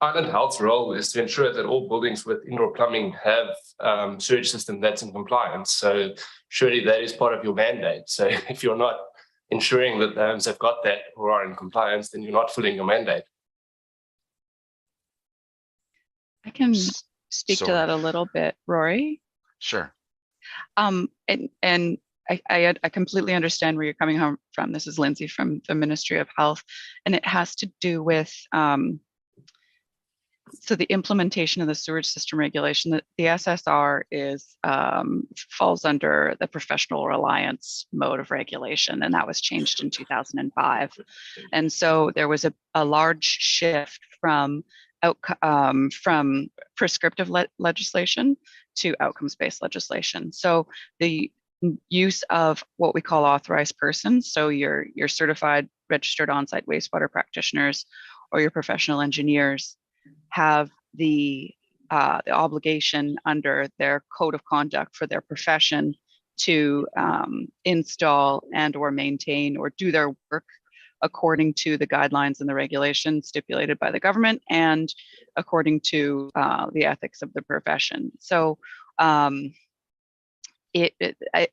Island Health's role is to ensure that all buildings with indoor plumbing have sewage system that's in compliance. So surely that is part of your mandate. So if you're not ensuring that the homes have got that or are in compliance, then you're not fulfilling your mandate. I can speak to that a little bit, Rory. Sure. And I completely understand where you're coming from. This is Lindsay from the Ministry of Health, and it has to do with so the implementation of the sewage system regulation. The SSR is falls under the professional reliance mode of regulation, and that was changed in 2005. And so there was a large shift from prescriptive legislation to outcomes-based legislation. So the use of what we call authorized persons, so your certified registered on-site wastewater practitioners or your professional engineers, have the obligation under their code of conduct for their profession to install and or maintain or do their work according to the guidelines and the regulations stipulated by the government and according to the ethics of the profession. So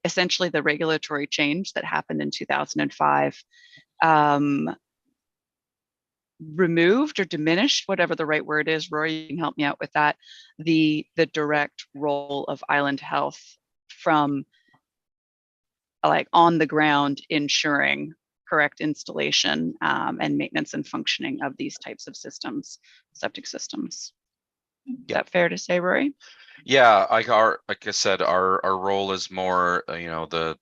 essentially the regulatory change that happened in 2005 removed or diminished, whatever the right word is, Rory, you can help me out with that, the direct role of Island Health from like on the ground ensuring correct installation and maintenance and functioning of these types of systems, septic systems. Is that fair to say, Rory? Yeah, like I said, our role is more, the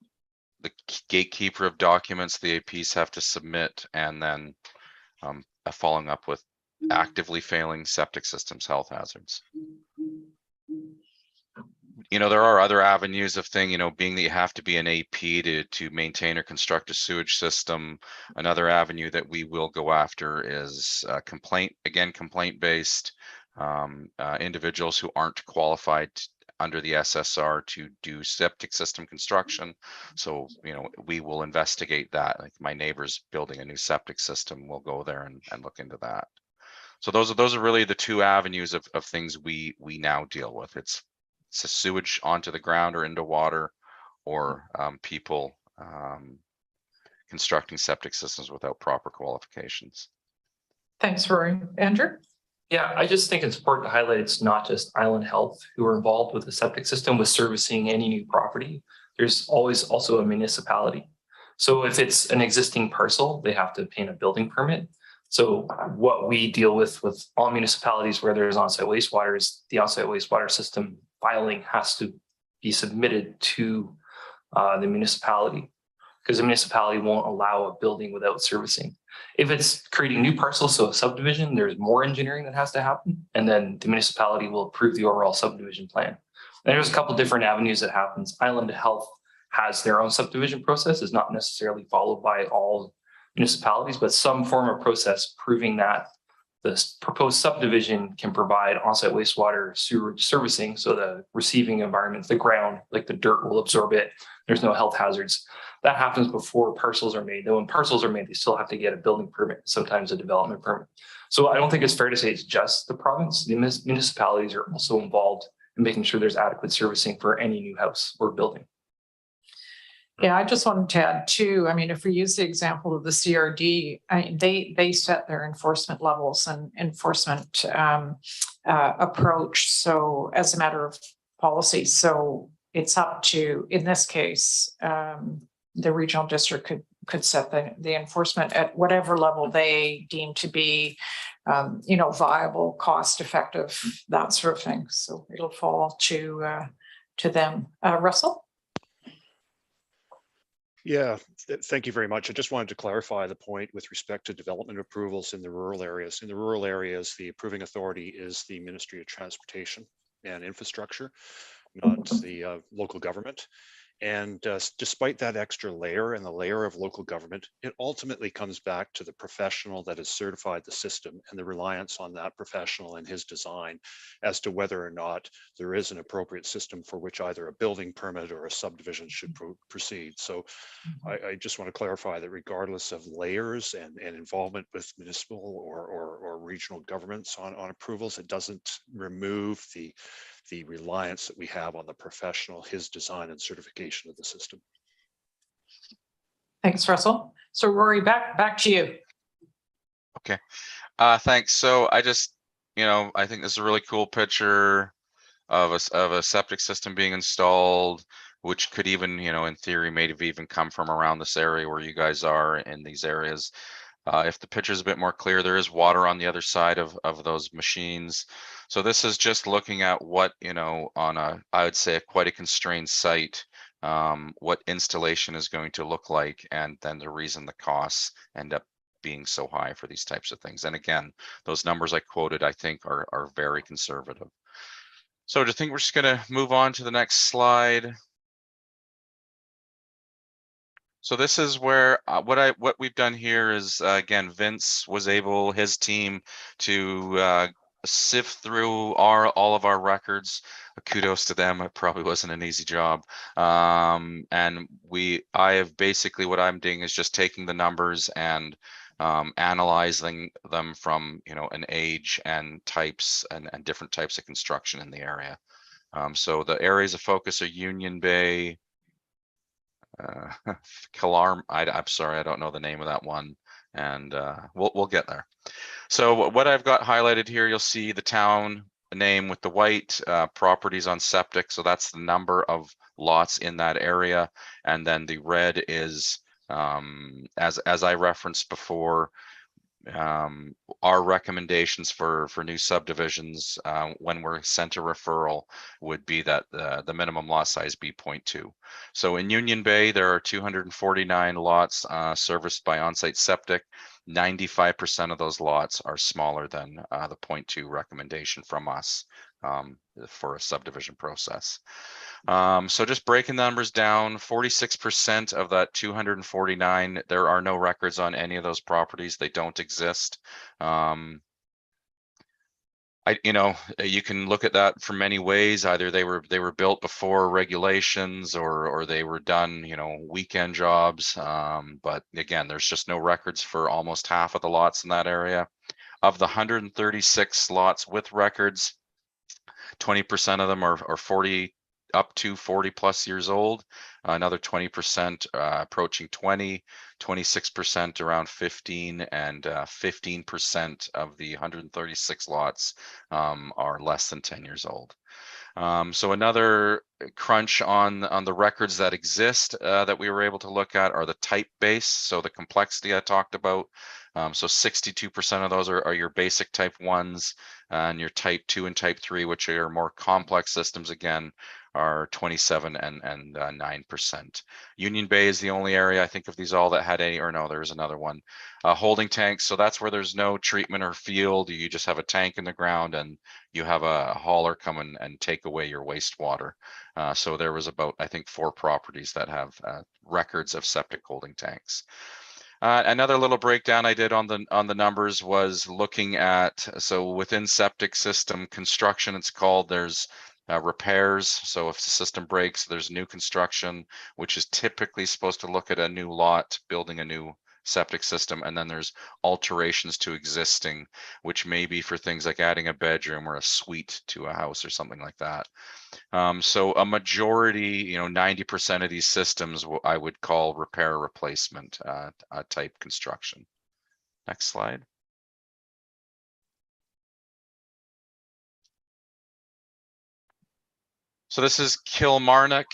gatekeeper of documents the APs have to submit, and then following up with actively failing septic systems health hazards. There are other avenues of being that you have to be an AP to maintain or construct a sewage system. Another avenue that we will go after is complaint based, individuals who aren't qualified under the SSR to do septic system construction. So, we will investigate that. Like my neighbor's building a new septic system, we'll go there and look into that. So those are really the two avenues of things we now deal with. It's sewage onto the ground or into water, or people constructing septic systems without proper qualifications. Thanks, Rory. Andrew? Yeah, I just think it's important to highlight it's not just Island Health who are involved with the septic system with servicing any new property. There's always also a municipality. So if it's an existing parcel, they have to obtain a building permit. So what we deal with all municipalities where there's on-site wastewater is the on-site wastewater system filing has to be submitted to the municipality, because the municipality won't allow a building without servicing. If it's creating new parcels, so a subdivision, there's more engineering that has to happen, and then the municipality will approve the overall subdivision plan. And there's a couple different avenues that happens. Island Health has their own subdivision process, is not necessarily followed by all municipalities, but some form of process proving that this proposed subdivision can provide on-site wastewater sewage servicing, so the receiving environment, the ground, like the dirt will absorb it. There's no health hazards. That happens before parcels are made. Though when parcels are made, they still have to get a building permit, sometimes a development permit. So I don't think it's fair to say it's just the province. The municipalities are also involved in making sure there's adequate servicing for any new house or building. Yeah, I just wanted to add too, if we use the example of the CRD, they set their enforcement levels and enforcement approach. So as a matter of policy, so it's up to, in this case, the regional district could set the enforcement at whatever level they deem to be, viable, cost effective, that sort of thing. So it'll fall to them. Russell? Yeah, thank you very much. I just wanted to clarify the point with respect to development approvals in the rural areas. In the rural areas, the approving authority is the Ministry of Transportation and Infrastructure, not the local government. And despite that extra layer and the layer of local government, it ultimately comes back to the professional that has certified the system and the reliance on that professional and his design as to whether or not there is an appropriate system for which either a building permit or a subdivision should proceed. So I just want to clarify that regardless of layers and involvement with municipal or regional governments on approvals, it doesn't remove the reliance that we have on the professional, his design and certification of the system. Thanks, Russell. So Rory, back to you. Okay, thanks. So I just, I think this is a really cool picture of a septic system being installed, which could even, in theory, maybe even come from around this area where you guys are in these areas. If the picture is a bit more clear, there is water on the other side of those machines. So this is just looking at what, on I would say quite a constrained site, what installation is going to look like, and then the reason the costs end up being so high for these types of things. And again, those numbers I quoted, I think are very conservative. So I think we're just going to move on to the next slide. So this is where what we've done here is again, Vince was able, his team, to sift through all of our records. Kudos to them. It probably wasn't an easy job. And I have basically, what I'm doing is just taking the numbers and analyzing them from an age and types and different types of construction in the area. So the areas of focus are Union Bay, Killarm. I'm sorry, I don't know the name of that one, and we'll get there. So what I've got highlighted here, you'll see the town name with the white, properties on septic. So that's the number of lots in that area, and then the red is, as I referenced before, our recommendations for new subdivisions when we're sent a referral would be that the minimum lot size be 0.2. So in Union Bay, there are 249 lots serviced by on-site septic. 95% of those lots are smaller than the 0.2 recommendation from us for a subdivision process. So just breaking the numbers down, 46% of that 249, there are no records on any of those properties. They don't exist. You can look at that from many ways. Either they were built before regulations, or they were done, weekend jobs. But again, there's just no records for almost half of the lots in that area. Of the 136 lots with records, 20% of them are 40 up to 40 plus years old, another 20% approaching 20, 26% around 15, and 15% of the 136 lots are less than 10 years old. So another crunch on the records that exist that we were able to look at are the type base, so the complexity I talked about. So 62% of those are your basic type 1s, and your type 2 and type 3, which are more complex systems, again, are 27 and 9%. Union Bay is the only area, I think, of these all that had any, or no, there's another one. Holding tanks, so that's where there's no treatment or field. You just have a tank in the ground and you have a hauler come and take away your wastewater. So there was about, I think, 4 properties that have records of septic holding tanks. Another little breakdown I did on the numbers was looking at, so within septic system construction, it's called, there's repairs. So if the system breaks, there's new construction, which is typically supposed to look at a new lot, building a new septic system. And then there's alterations to existing, which may be for things like adding a bedroom or a suite to a house or something like that. So a majority, 90% of these systems I would call repair replacement type construction. Next slide. So this is Kilmarnock.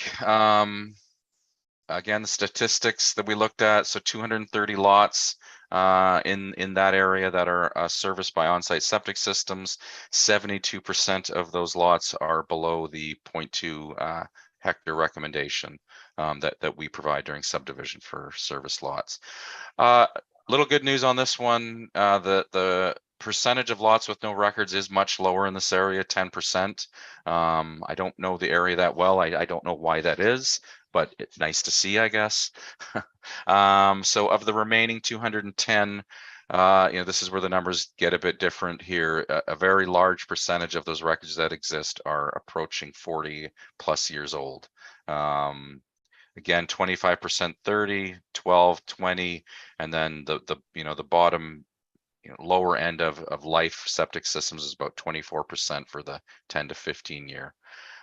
Again, the statistics that we looked at, so 230 lots in that area that are serviced by on-site septic systems. 72% of those lots are below the 0.2 hectare recommendation that we provide during subdivision for service lots. Little good news on this one, the percentage of lots with no records is much lower in this area, 10%. I don't know the area that well. I don't know why that is. but it's nice to see, I guess. So of the remaining 210, this is where the numbers get a bit different here. A very large percentage of those records that exist are approaching 40 plus years old. Again, 25%, 30, 12, 20, and then the bottom lower end of life septic systems is about 24% for the 10 to 15 year.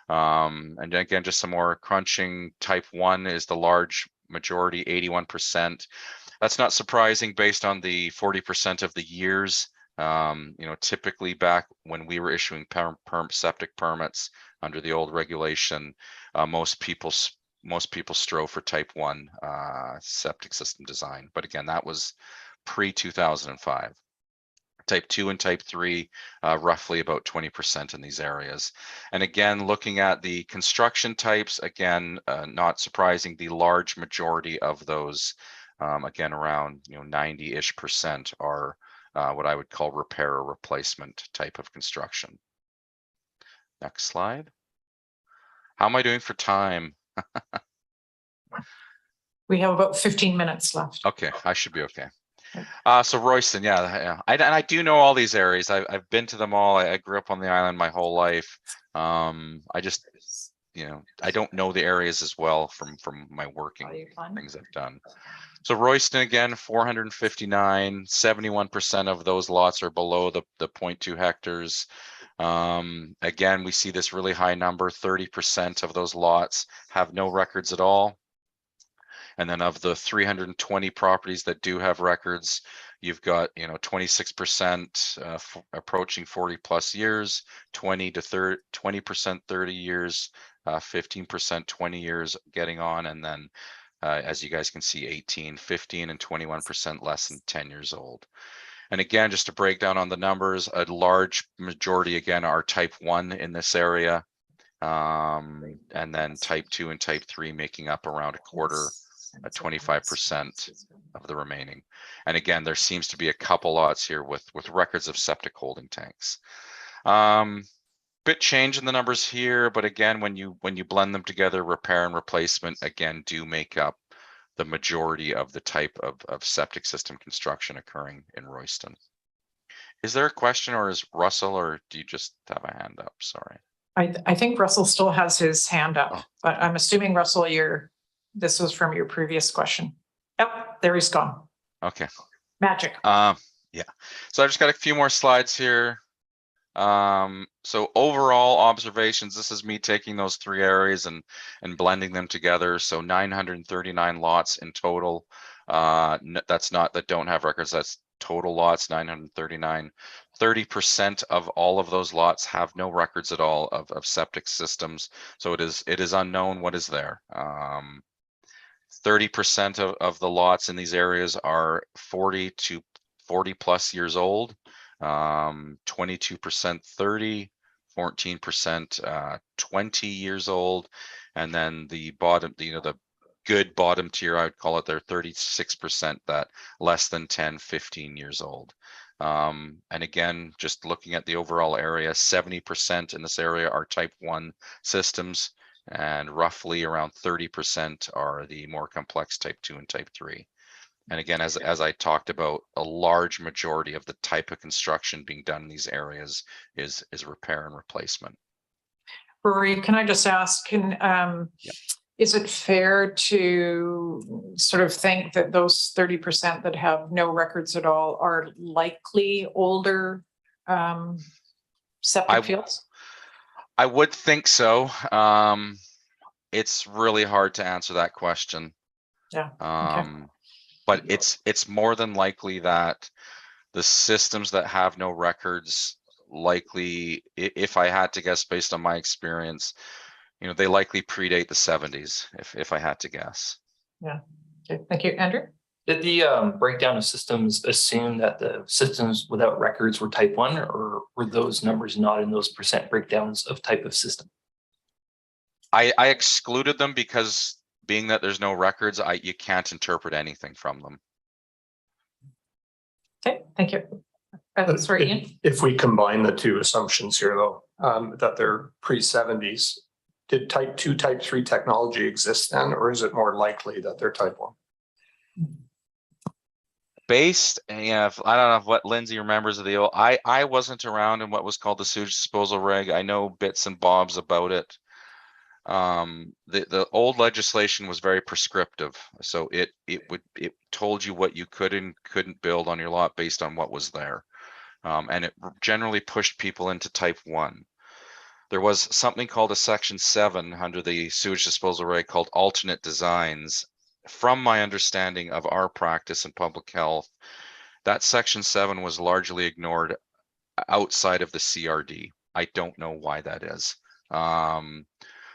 And again, just some more crunching. Type 1 is the large majority, 81%. That's not surprising based on the 40% of the years. Typically back when we were issuing septic permits under the old regulation, most people strove for type 1 septic system design. But again, that was pre-2005. Type 2 and type 3, roughly about 20% in these areas. And again, looking at the construction types, again, not surprising, the large majority of those, again, around 90-ish% are what I would call repair or replacement type of construction. Next slide. How am I doing for time? We have about 15 minutes left. Okay, I should be okay. So Royston, yeah. I do know all these areas. I've been to them all. I grew up on the island my whole life. I just, I don't know the areas as well from my working things I've done. So Royston, again, 459, 71% of those lots are below the 0.2 hectares. Again, we see this really high number, 30% of those lots have no records at all. And then of the 320 properties that do have records, you've got 26% approaching 40 plus years, 20% 30 years, 15% 20 years getting on, and then as you guys can see, 18, 15, and 21% less than 10 years old. And again, just to break down on the numbers, a large majority again are type 1 in this area, and then type 2 and type 3 making up around a quarter. 25% of the remaining. And again, there seems to be a couple lots here with records of septic holding tanks. Bit change in the numbers here, but again, when you blend them together, repair and replacement again do make up the majority of the type of septic system construction occurring in Royston. Is there a question, or is Russell, or do you just have a hand up? Sorry. I think Russell still has his hand up, but I'm assuming, Russell, this was from your previous question. Yep, there he's gone. Okay. Magic. Yeah. So I just got a few more slides here. So overall observations, this is me taking those 3 areas and blending them together. So 939 lots in total. That's not that don't have records, that's total lots, 939. 30% of all of those lots have no records at all of septic systems. So it is unknown what is there. 30% of the lots in these areas are 40 to 40 plus years old, 22% 30, 14% 20 years old, and then the bottom, the good bottom tier, I would call it, they're 36% that less than 10, 15 years old. And again, just looking at the overall area, 70% in this area are type 1 systems, and roughly around 30% are the more complex type 2 and type 3. And again, as I talked about, a large majority of the type of construction being done in these areas is repair and replacement. Rory, can I just ask, is it fair to sort of think that those 30% that have no records at all are likely older septic fields? I would think so. It's really hard to answer that question. Yeah. Okay. But it's more than likely that the systems that have no records likely, if I had to guess based on my experience, they likely predate the 70s, if I had to guess. Yeah. Okay. Thank you. Andrew? Did the breakdown of systems assume that the systems without records were type 1, or were those numbers not in those percent breakdowns of type of system? I excluded them because being that there's no records, you can't interpret anything from them. Okay, thank you. Sorry, Ian? If we combine the 2 assumptions here, though, that they're pre-70s, did type 2, type 3 technology exist then, or is it more likely that they're type 1? Based, yeah, I don't know what Lindsay remembers of the old, I wasn't around in what was called the sewage disposal reg. I know bits and bobs about it. The old legislation was very prescriptive, so it told you what you could and couldn't build on your lot based on what was there, and it generally pushed people into type 1. There was something called a section 7 under the sewage disposal reg called alternate designs. From my understanding of our practice in public health, that section 7 was largely ignored outside of the CRD. I don't know why that is.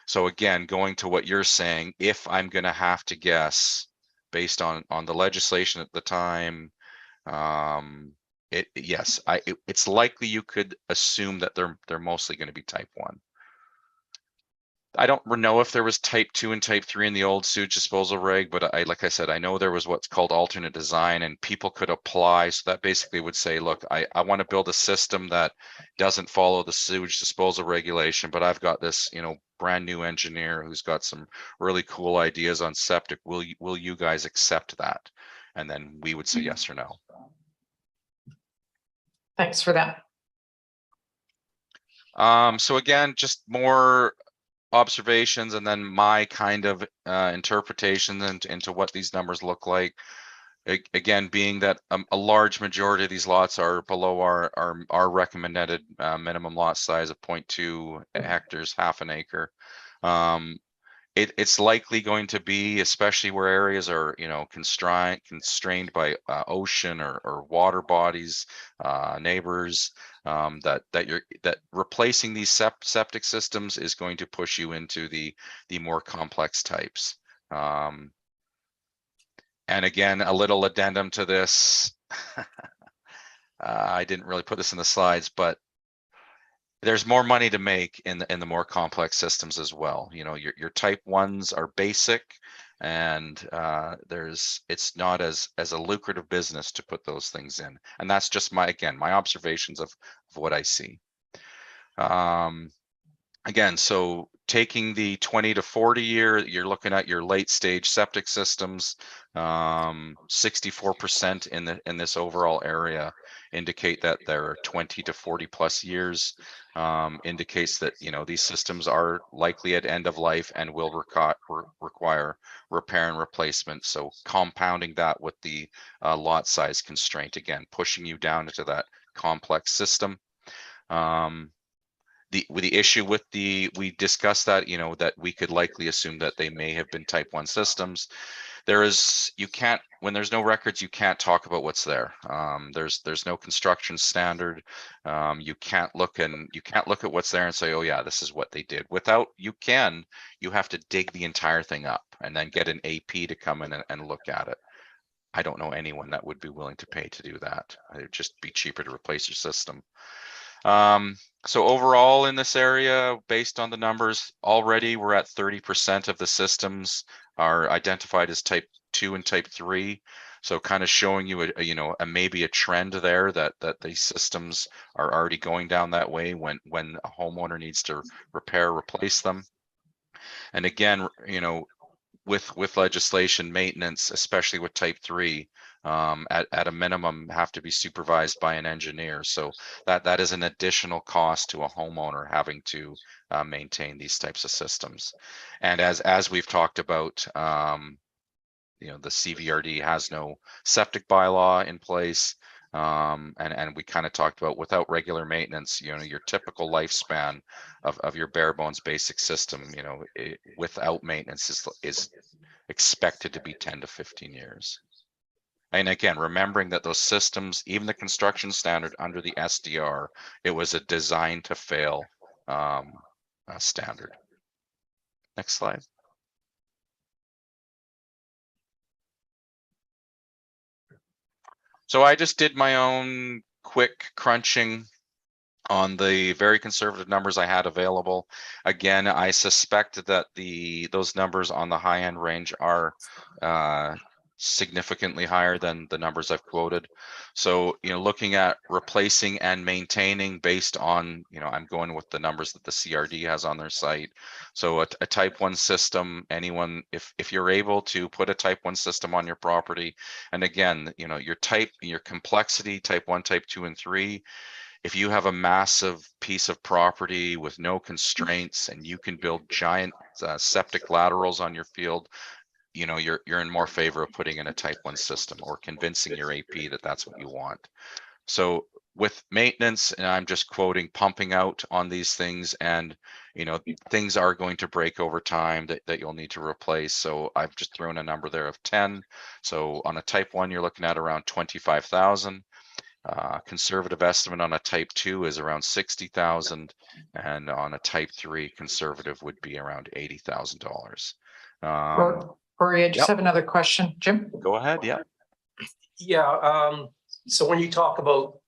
So again, going to what you're saying, if I'm going to have to guess based on the legislation at the time, yes, it's likely you could assume that they're mostly going to be type 1. I don't know if there was type 2 and type 3 in the old sewage disposal reg, but like I said, I know there was what's called alternate design, and people could apply. So that basically would say, look, I want to build a system that doesn't follow the sewage disposal regulation, but I've got this, brand new engineer who's got some really cool ideas on septic. Will you guys accept that? And then we would say yes or no. Thanks for that. So again, just more observations and then my kind of interpretation into what these numbers look like. Again, being that a large majority of these lots are below our recommended minimum lot size of 0.2 hectares, half an acre. It's likely going to be, especially where areas are, constrained by ocean or water bodies, neighbors, that replacing these septic systems is going to push you into the more complex types. And again, a little addendum to this. I didn't really put this in the slides, but there's more money to make in the more complex systems as well. Your type 1s are basic, and it's not as a lucrative business to put those things in. And that's just my observations of what I see. Again, so taking the 20 to 40 year, you're looking at your late stage septic systems. 64% in this overall area indicate that they're 20 to 40 plus years. Indicates that these systems are likely at end of life and will require repair and replacement. So compounding that with the lot size constraint, again pushing you down into that complex system. The issue with we discussed that that we could likely assume that they may have been type 1 systems. When there's no records, you can't talk about what's there. There's no construction standard. You can't look at what's there and say, oh yeah, this is what they did. You have to dig the entire thing up and then get an AP to come in and look at it. I don't know anyone that would be willing to pay to do that. It'd just be cheaper to replace your system. So overall in this area, based on the numbers, already we're at 30% of the systems are identified as type 2 and type 3. So kind of showing you maybe a trend there that these systems are already going down that way when a homeowner needs to replace them. And again, with legislation, maintenance, especially with type 3, at a minimum have to be supervised by an engineer. So that is an additional cost to a homeowner having to maintain these types of systems. And as we've talked about, the CVRD has no septic bylaw in place. And we kind of talked about without regular maintenance, your typical lifespan of your bare bones basic system, without maintenance is expected to be 10 to 15 years. And again, remembering that those systems, even the construction standard under the SDR, it was a design to fail standard. Next slide. So I just did my own quick crunching on the very conservative numbers I had available. Again, I suspect that those numbers on the high end range are significantly higher than the numbers I've quoted. So, looking at replacing and maintaining based on, I'm going with the numbers that the CRD has on their site. So a type 1 system, anyone, if you're able to put a type 1 system on your property, and again, your complexity, type 1, type 2, and 3, if you have a massive piece of property with no constraints and you can build giant septic laterals on your field, you're in more favor of putting in a type 1 system or convincing your AP that that's what you want. So with maintenance, and I'm just quoting, pumping out on these things, and things are going to break over time that you'll need to replace. So I've just thrown a number there of 10. So on a type 1, you're looking at around 25,000. Conservative estimate on a type 2 is around 60,000, and on a type 3, conservative would be around $80,000. Rory, I just have another question. Jim? Go ahead. Yeah. Yeah. So when you talk about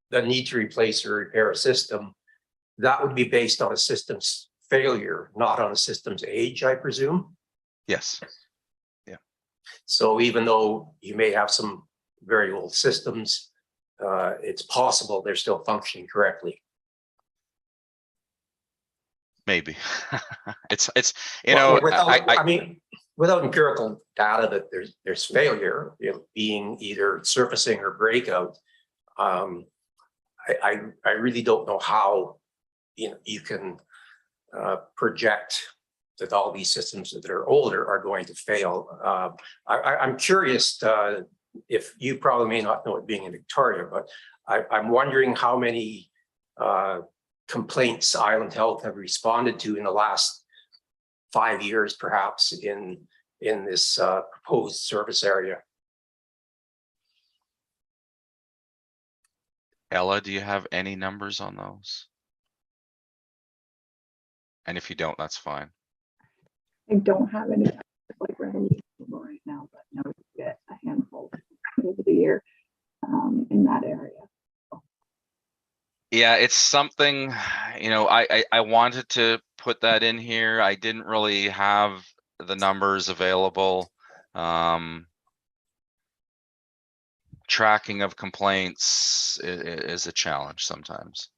the need to replace or repair a system, that would be based on a system's failure, not on a system's age, I presume? Yes. Yeah. So even though you may have some very old systems, it's possible they're still functioning correctly. Maybe. it's without empirical data that there's failure, being either surfacing or breakout, I really don't know how you can project that all these systems that are older are going to fail. I'm curious if you probably may not know it being in Victoria, but I'm wondering how many complaints Island Health have responded to in the last 5 years, perhaps in this proposed service area. Ella, do you have any numbers on those? And if you don't, that's fine. I don't have any like revenue right now, but no, we get a handful over the year in that area. Yeah, it's something, I wanted to put that in here. I didn't really have the numbers available. Tracking of complaints is a challenge sometimes.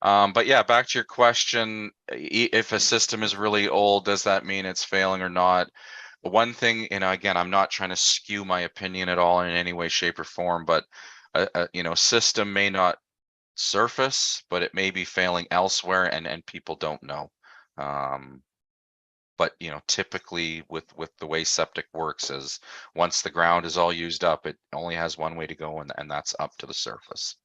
But yeah, back to your question, if a system is really old, does that mean it's failing or not? One thing, again, I'm not trying to skew my opinion at all in any way, shape, or form, but a system may not surface, but it may be failing elsewhere, and people don't know. But typically with the way septic works is once the ground is all used up, it only has one way to go, and that's up to the surface.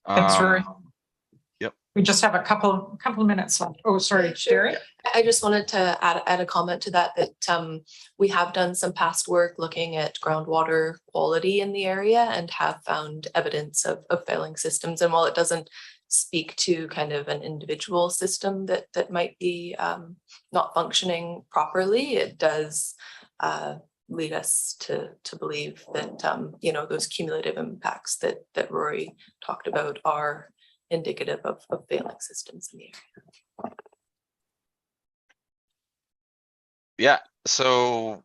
Thanks, Rory. Yep. We just have a couple of minutes left. Oh, sorry, Sherry. I just wanted to add a comment to that we have done some past work looking at groundwater quality in the area and have found evidence of failing systems. And while it doesn't speak to kind of an individual system that might be not functioning properly, it does lead us to believe that those cumulative impacts that Rory talked about are indicative of failing systems in the area. Yeah, so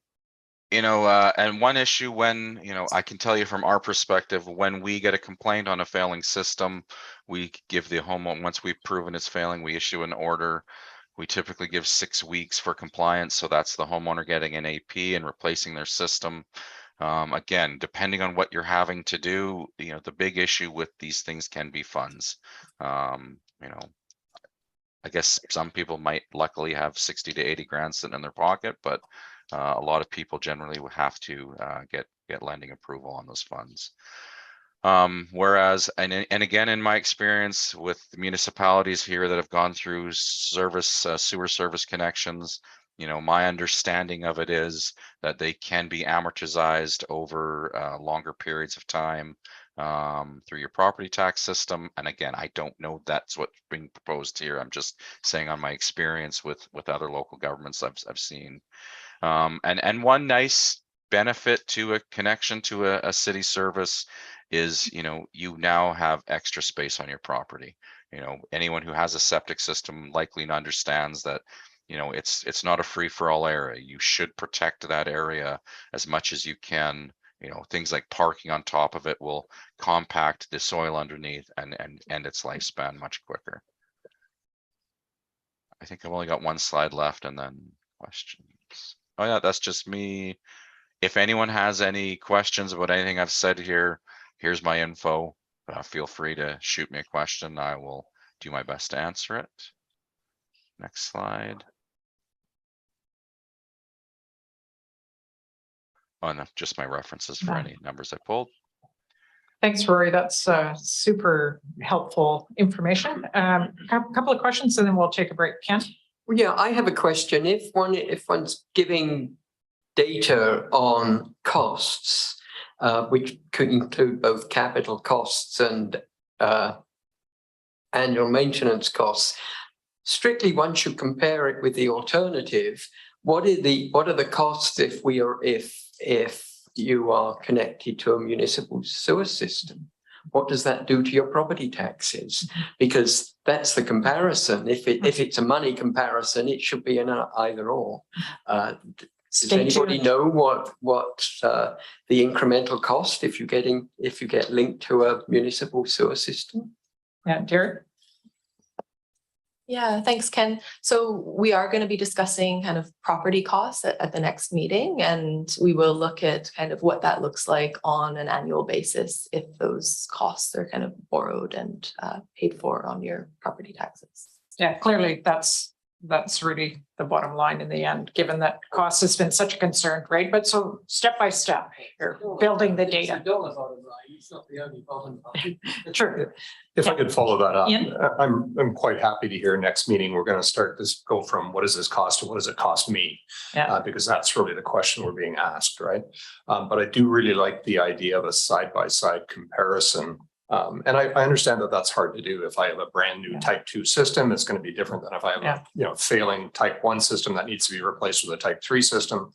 and one issue when I can tell you from our perspective, when we get a complaint on a failing system, we give the homeowner, once we've proven it's failing, we issue an order. We typically give 6 weeks for compliance, so that's the homeowner getting an AP and replacing their system. Again, depending on what you're having to do, the big issue with these things can be funds. I guess some people might luckily have 60 to 80 grand sitting in their pocket, but a lot of people generally will have to get lending approval on those funds. Whereas, and again, in my experience with the municipalities here that have gone through sewer service connections, my understanding of it is that they can be amortized over longer periods of time through your property tax system. And again, I don't know that's what's being proposed here. I'm just saying on my experience with other local governments I've seen. And one nice benefit to a connection to a city service is, you now have extra space on your property. Anyone who has a septic system likely understands that you know, it's not a free for all area. You should protect that area as much as you can. You know, things like parking on top of it will compact the soil underneath and end its lifespan much quicker. I think I've only got one slide left and then questions. Oh yeah, that's just me. If anyone has any questions about anything I've said here, here's my info. Feel free to shoot me a question. I will do my best to answer it. Next slide. Oh, no, just my references for any numbers I pulled. Thanks, Rory. That's super helpful information. A couple of questions and then we'll take a break. Ken? Yeah, I have a question. If one's giving data on costs, which could include both capital costs and annual maintenance costs, strictly one should compare it with the alternative. What are the costs if you are connected to a municipal sewer system? What does that do to your property taxes? Because that's the comparison. If it's a money comparison, it should be an either or. Does anybody know what the incremental cost if you get linked to a municipal sewer system? Yeah, Derek? Yeah, thanks, Ken. So we are going to be discussing kind of property costs at the next meeting, and we will look at kind of what that looks like on an annual basis if those costs are kind of borrowed and paid for on your property taxes. Yeah, clearly that's really the bottom line in the end, given that cost has been such a concern, right? But so step by step, you're building the data. Sure. If I could follow that up, Ian? I'm quite happy to hear next meeting, we're going to start this, go from what does this cost to what does it cost me? Yeah. Because that's really the question we're being asked, right? But I do really like the idea of a side-by-side comparison. And I understand that that's hard to do. If I have a brand new type 2 system, it's going to be different than if I have a failing type 1 system that needs to be replaced with a type 3 system.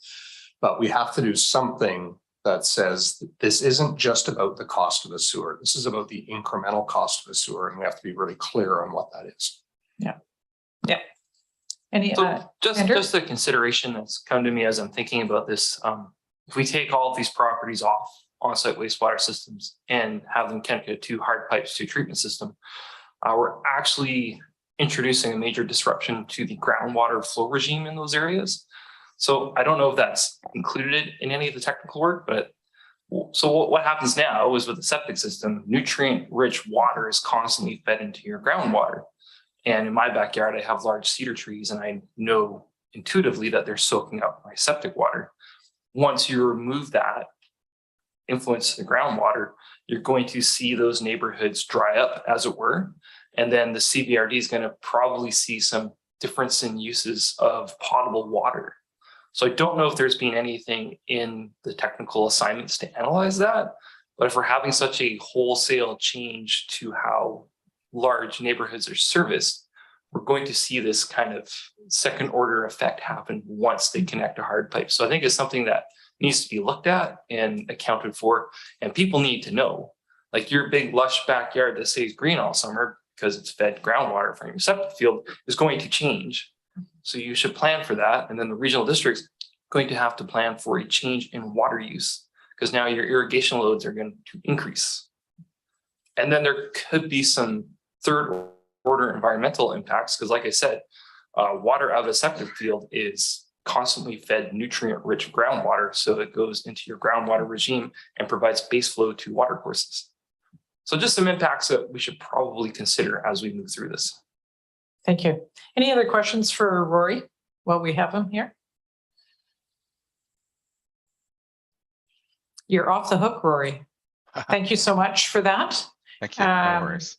But we have to do something that says that this isn't just about the cost of the sewer. This is about the incremental cost of the sewer, and we have to be really clear on what that is. Yeah. Yeah. Any just a consideration that's come to me as I'm thinking about this. If we take all of these properties off on-site wastewater systems and have them connected to hard pipes to a treatment system, we're actually introducing a major disruption to the groundwater flow regime in those areas. So I don't know if that's included in any of the technical work, but so what happens now is with the septic system, nutrient-rich water is constantly fed into your groundwater. And in my backyard, I have large cedar trees, and I know intuitively that they're soaking up my septic water. Once you remove that influence to the groundwater, you're going to see those neighborhoods dry up, as it were. And then the CVRD is going to probably see some difference in uses of potable water. So I don't know if there's been anything in the technical assignments to analyze that, but if we're having such a wholesale change to how large neighborhoods are serviced, we're going to see this kind of second order effect happen once they connect to hard pipes. So I think it's something that needs to be looked at and accounted for, and people need to know, like your big lush backyard that stays green all summer because it's fed groundwater from your septic field is going to change. So you should plan for that. And then the regional district's going to have to plan for a change in water use because now your irrigation loads are going to increase. And then there could be some third order environmental impacts because like I said, water out of a septic field is constantly fed nutrient-rich groundwater. So it goes into your groundwater regime and provides base flow to water courses. So just some impacts that we should probably consider as we move through this. Thank you. Any other questions for Rory while we have him here? You're off the hook, Rory. Thank you so much for that. Thank you. No worries.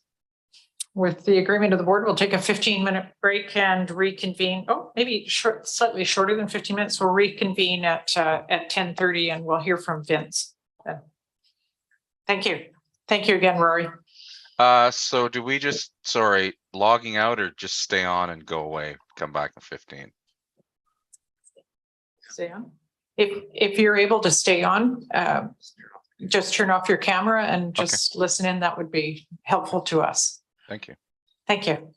With the agreement of the board, we'll take a 15-minute break and reconvene. Oh, maybe slightly shorter than 15 minutes. We'll reconvene at 10:30 and we'll hear from Vince. Thank you. Thank you again, Rory. So do we just, logging out or just stay on and go away, come back in 15? Stay on. If you're able to stay on, just turn off your camera and just listen in. That would be helpful to us. Thank you. Thank you.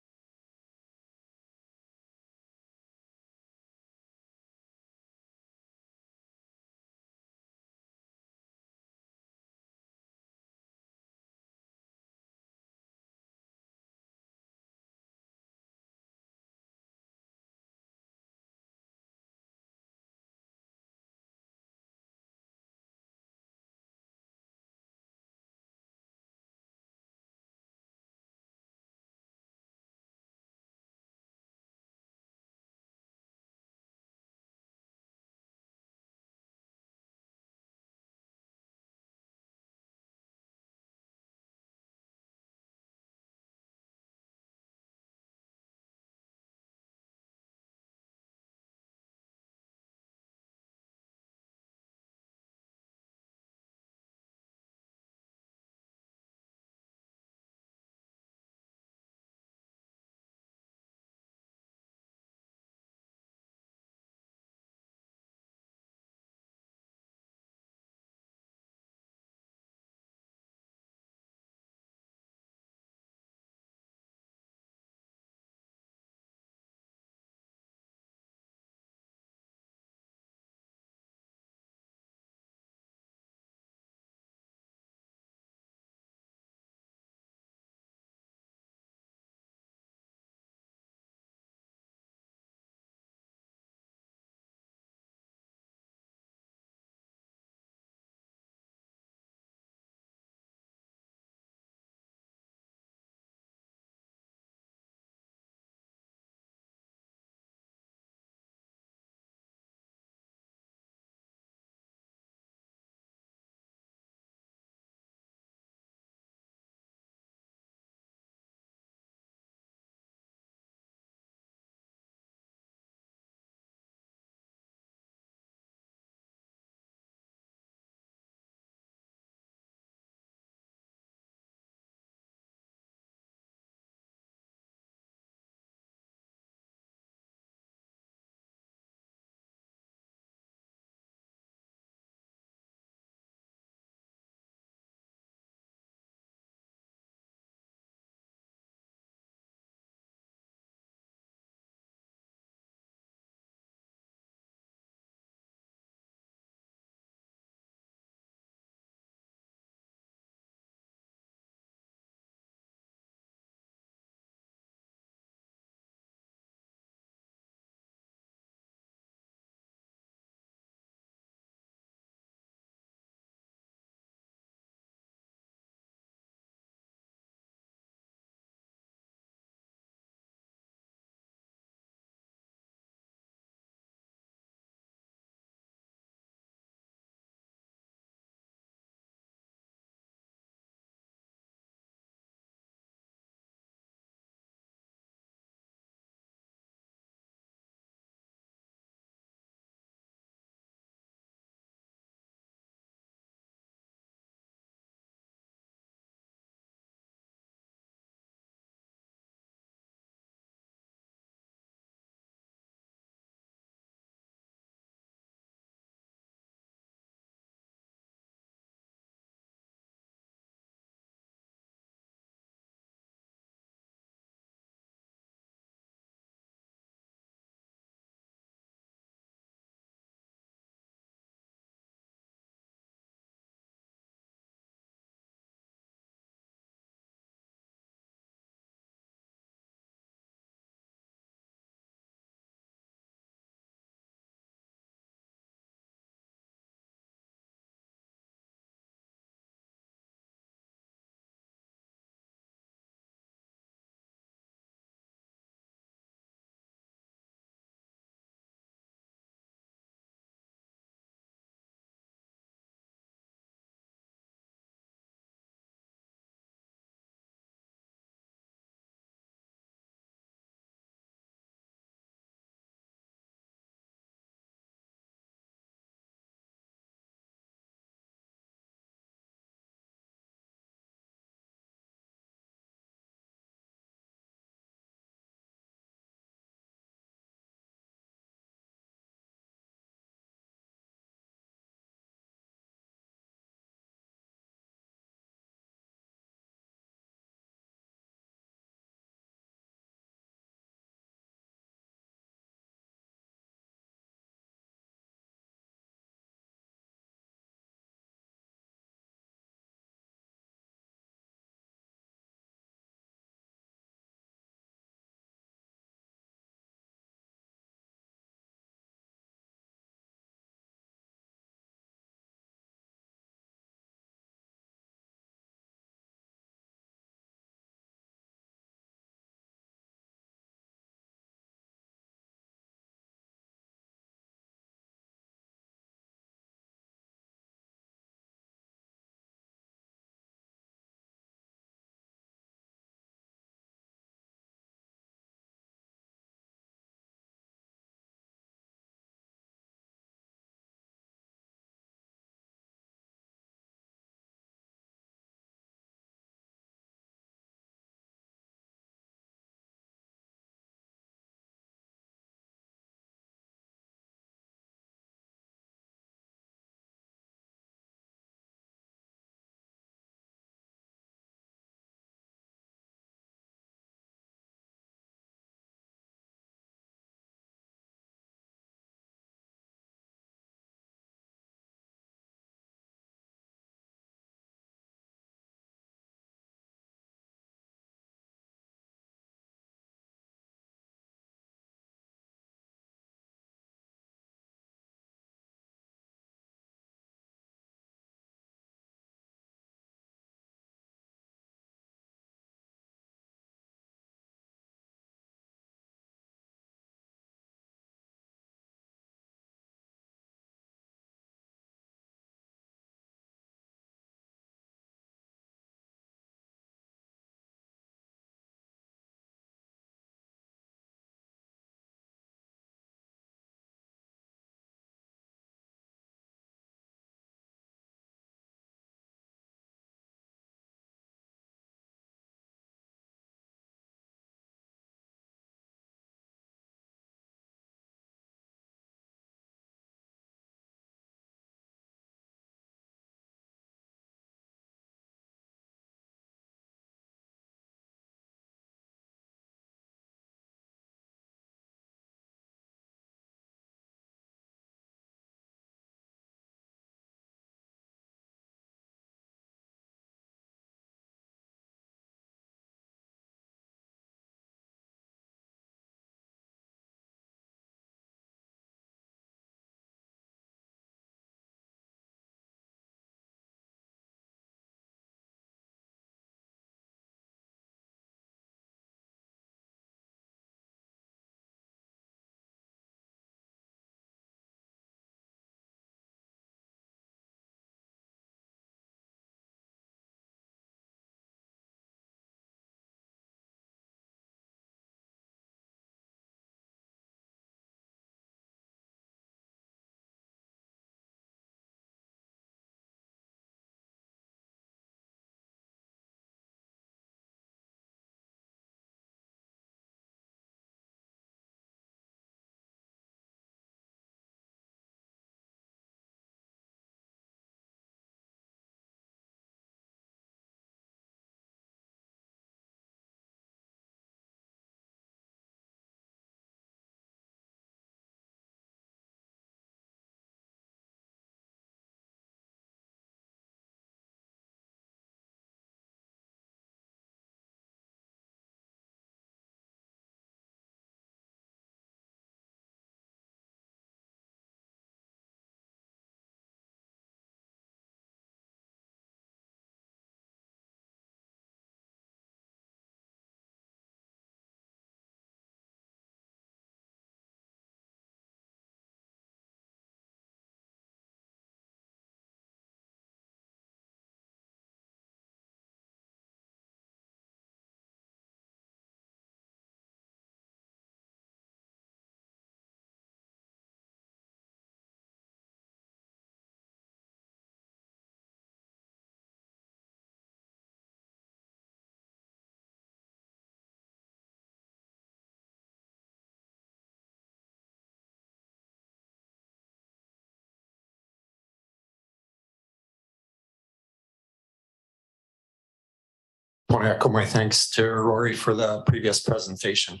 want to echo my thanks to Rory for the previous presentation.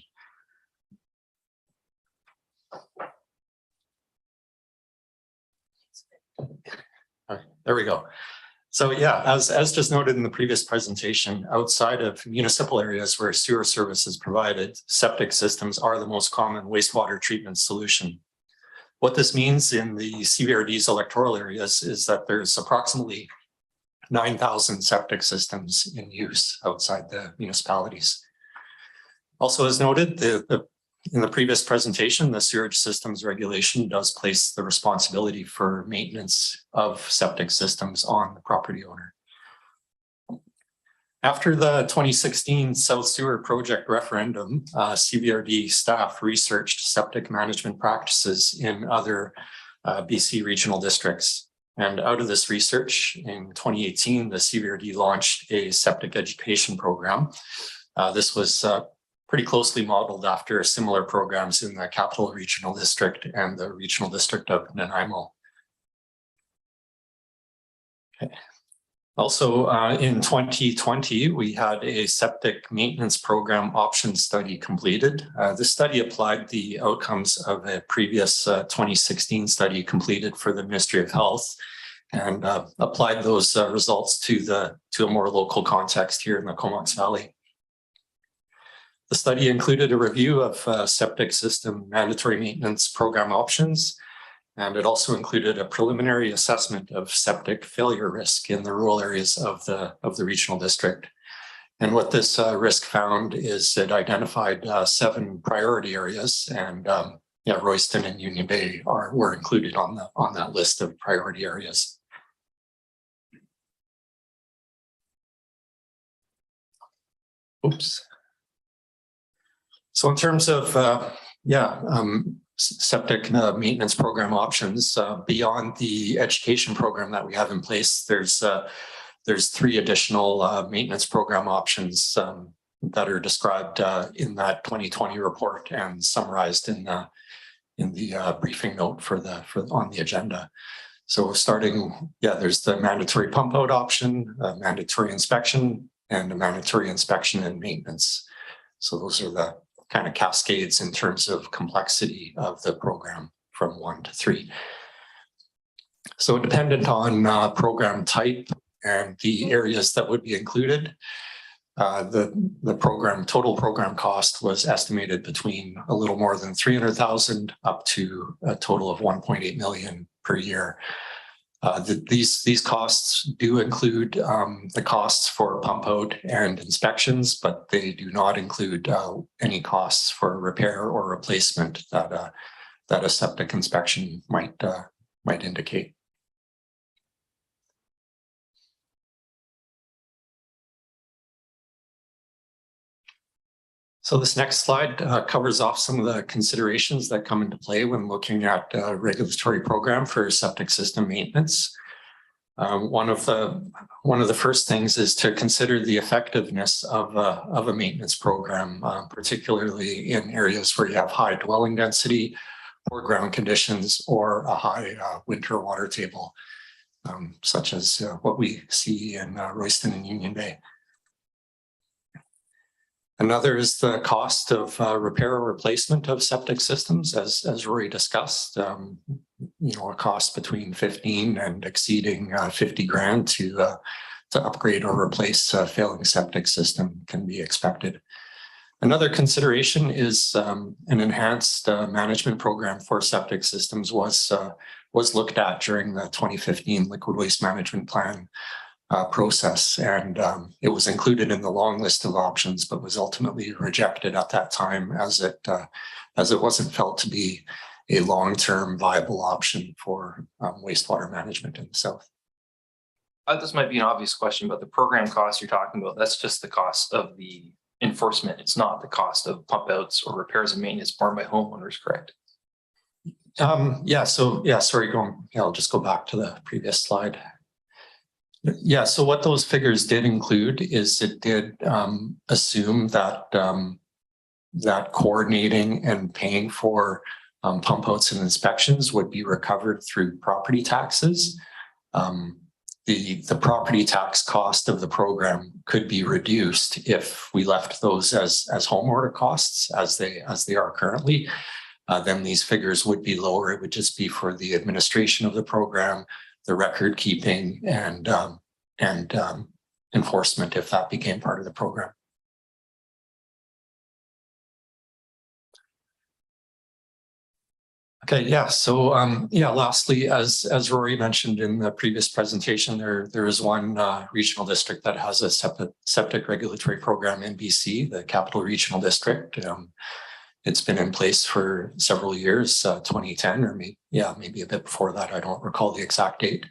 All right, there we go. So yeah, as just noted in the previous presentation, outside of municipal areas where sewer service is provided, septic systems are the most common wastewater treatment solution. What this means in the CVRD's electoral areas is that there's approximately 9,000 septic systems in use outside the municipalities. Also, as noted, in the previous presentation, the sewage systems regulation does place the responsibility for maintenance of septic systems on the property owner. After the 2016 South Sewer Project referendum, CVRD staff researched septic management practices in other BC regional districts. And out of this research, in 2018, the CVRD launched a septic education program. This was pretty closely modeled after similar programs in the Capital Regional District and the Regional District of Nanaimo. Okay. Also, in 2020, we had a septic maintenance program option study completed. This study applied the outcomes of a previous 2016 study completed for the Ministry of Health and applied those results to a more local context here in the Comox Valley. The study included a review of septic system mandatory maintenance program options, and it also included a preliminary assessment of septic failure risk in the rural areas of the regional district. And what this risk found is it identified 7 priority areas, and Royston and Union Bay were included on that list of priority areas. Oops. So in terms of septic maintenance program options, beyond the education program that we have in place, there's 3 additional maintenance program options that are described in that 2020 report and summarized in the briefing note on the agenda. So starting, there's the mandatory pump out option, mandatory inspection, and a mandatory inspection and maintenance. So those are the kind of cascades in terms of complexity of the program from 1 to 3. So dependent on program type and the areas that would be included, the total program cost was estimated between a little more than 300,000 up to a total of 1.8 million per year. These costs do include the costs for pump out and inspections, but they do not include any costs for repair or replacement that a septic inspection might indicate. So this next slide covers off some of the considerations that come into play when looking at a regulatory program for septic system maintenance. One of the first things is to consider the effectiveness of a maintenance program, particularly in areas where you have high dwelling density, poor ground conditions, or a high winter water table, such as what we see in Royston and Union Bay. Another is the cost of repair or replacement of septic systems, as Rory discussed. A cost between 15 and exceeding 50 grand to upgrade or replace a failing septic system can be expected. Another consideration is an enhanced management program for septic systems was looked at during the 2015 Liquid Waste Management Plan process, and it was included in the long list of options, but was ultimately rejected at that time as it wasn't felt to be a long-term viable option for wastewater management in the south. This might be an obvious question, but the program costs you're talking about, that's just the cost of the enforcement. It's not the cost of pump outs or repairs and maintenance borne by homeowners, correct? I'll just go back to the previous slide. Yeah, so what those figures did include is it did assume that that coordinating and paying for pump outs and inspections would be recovered through property taxes. the property tax cost of the program could be reduced if we left those as homeowner costs as they are currently. Then these figures would be lower. It would just be for the administration of the program, the record keeping, and enforcement if that became part of the program. Okay, yeah. So lastly, as Rory mentioned in the previous presentation, there is one regional district that has a septic regulatory program in BC, the Capital Regional District. It's been in place for several years, 2010 or maybe a bit before that. I don't recall the exact date.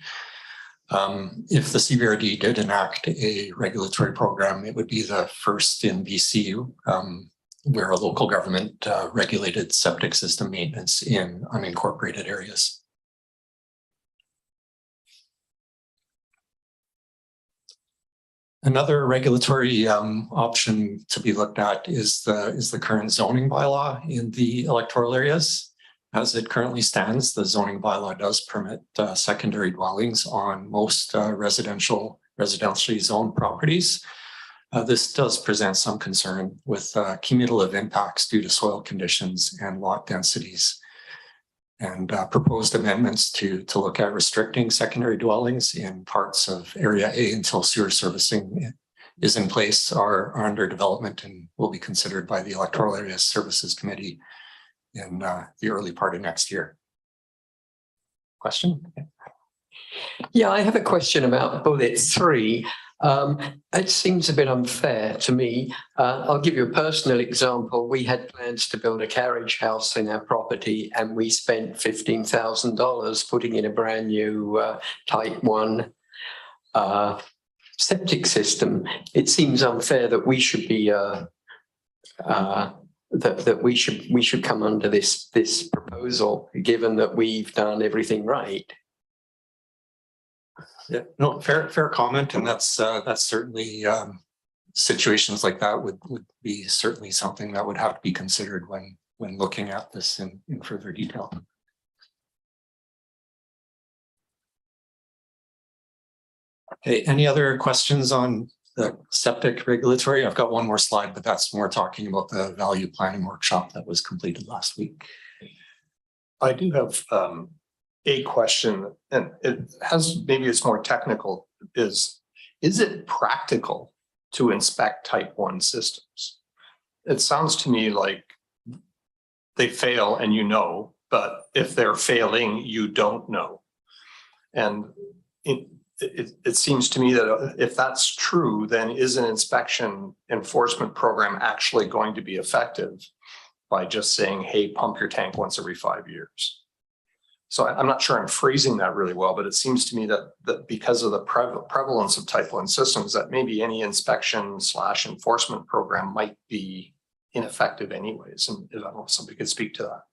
If the CBRD did enact a regulatory program, it would be the first in BC where a local government regulated septic system maintenance in unincorporated areas. Another regulatory option to be looked at is the current zoning bylaw in the electoral areas. As it currently stands, the zoning bylaw does permit secondary dwellings on most residentially zoned properties. This does present some concern with cumulative impacts due to soil conditions and lot densities. And proposed amendments to look at restricting secondary dwellings in parts of Area A until sewer servicing is in place are under development and will be considered by the Electoral Area Services Committee in the early part of next year. Question? Yeah, I have a question about bullet 3. It seems a bit unfair to me. I'll give you a personal example. We had plans to build a carriage house in our property and we spent $15,000 putting in a brand new type 1 septic system. It seems unfair that we should be that we should come under this proposal, given that we've done everything right. Yeah, no, fair comment, and that's certainly situations like that would be certainly something that would have to be considered when looking at this in further detail. Okay, any other questions on the septic regulatory? I've got one more slide, but that's more talking about the value planning workshop that was completed last week. I do have a question, and maybe it's more technical, is it practical to inspect type 1 systems? It sounds to me like they fail and you know, but if they're failing, you don't know. And it seems to me that if that's true, then is an inspection enforcement program actually going to be effective by just saying, hey, pump your tank once every 5 years? So I'm not sure I'm phrasing that really well, but it seems to me that because of the prevalence of type 1 systems, that maybe any inspection/enforcement program might be ineffective anyways. And I don't know if somebody could speak to that.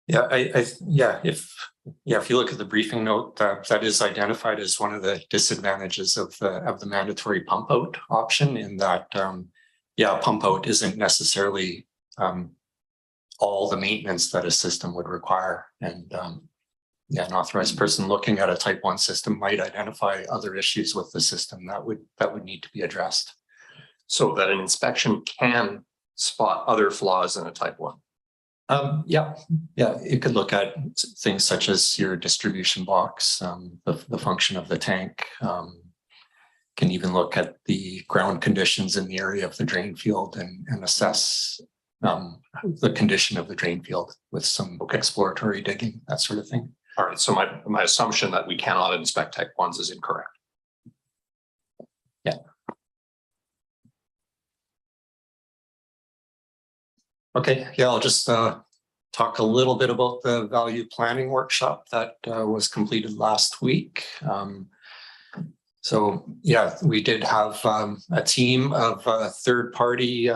Yeah, if you look at the briefing note, that is identified as one of the disadvantages of the mandatory pump out option, in that pump out isn't necessarily all the maintenance that a system would require. And an authorized person looking at a type 1 system might identify other issues with the system that would need to be addressed. So that an inspection can spot other flaws in a type 1. It could look at things such as your distribution box, the function of the tank, can even look at the ground conditions in the area of the drain field and assess the condition of the drain field with some exploratory digging, that sort of thing. All right, so my assumption that we cannot inspect type 1s is incorrect. Yeah. Okay, I'll just talk a little bit about the value planning workshop that was completed last week. We did have a team of third-party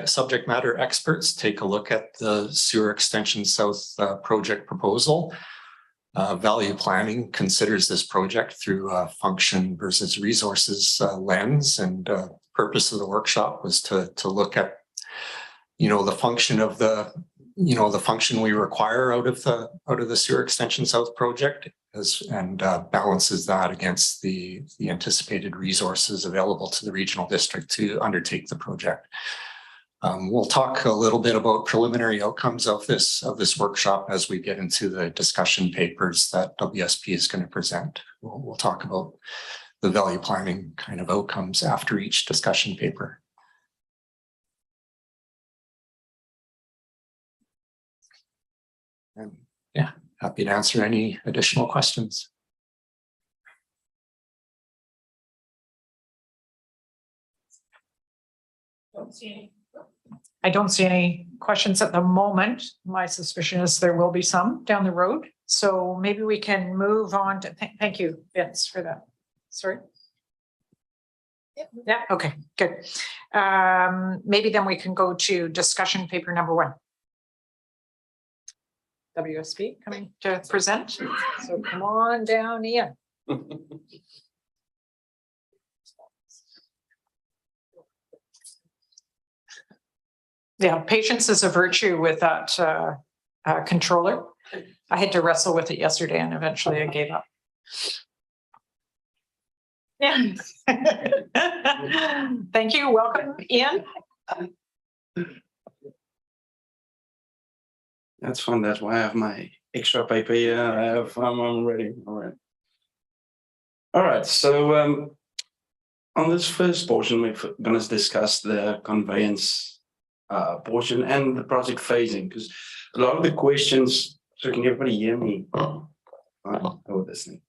subject matter experts take a look at the Sewer Extension South project proposal. Value planning considers this project through a function versus resources lens, and purpose of the workshop was to look at the function of the the function we require out of the sewer extension south project and balances that against the anticipated resources available to the regional district to undertake the project. We'll talk a little bit about preliminary outcomes of this workshop as we get into the discussion papers that WSP is going to present. We'll talk about the value planning kind of outcomes after each discussion paper. And yeah, happy to answer any additional questions. I don't see any questions at the moment. My suspicion is there will be some down the road. So maybe we can move on to, thank you, Vince, for that. Sorry. Yep. Yeah, okay, good. Maybe then we can go to discussion paper number 1. WSP coming to present. So come on down, Ian. Yeah, patience is a virtue with that controller. I had to wrestle with it yesterday and eventually I gave up. Yeah. Thank you. Welcome, Ian. That's fun. That's why I have my extra paper here. I'm ready. All right. All right. So on this first portion, we're going to discuss the conveyance portion and the project phasing, because a lot of the questions. So can everybody hear me? Over this thing.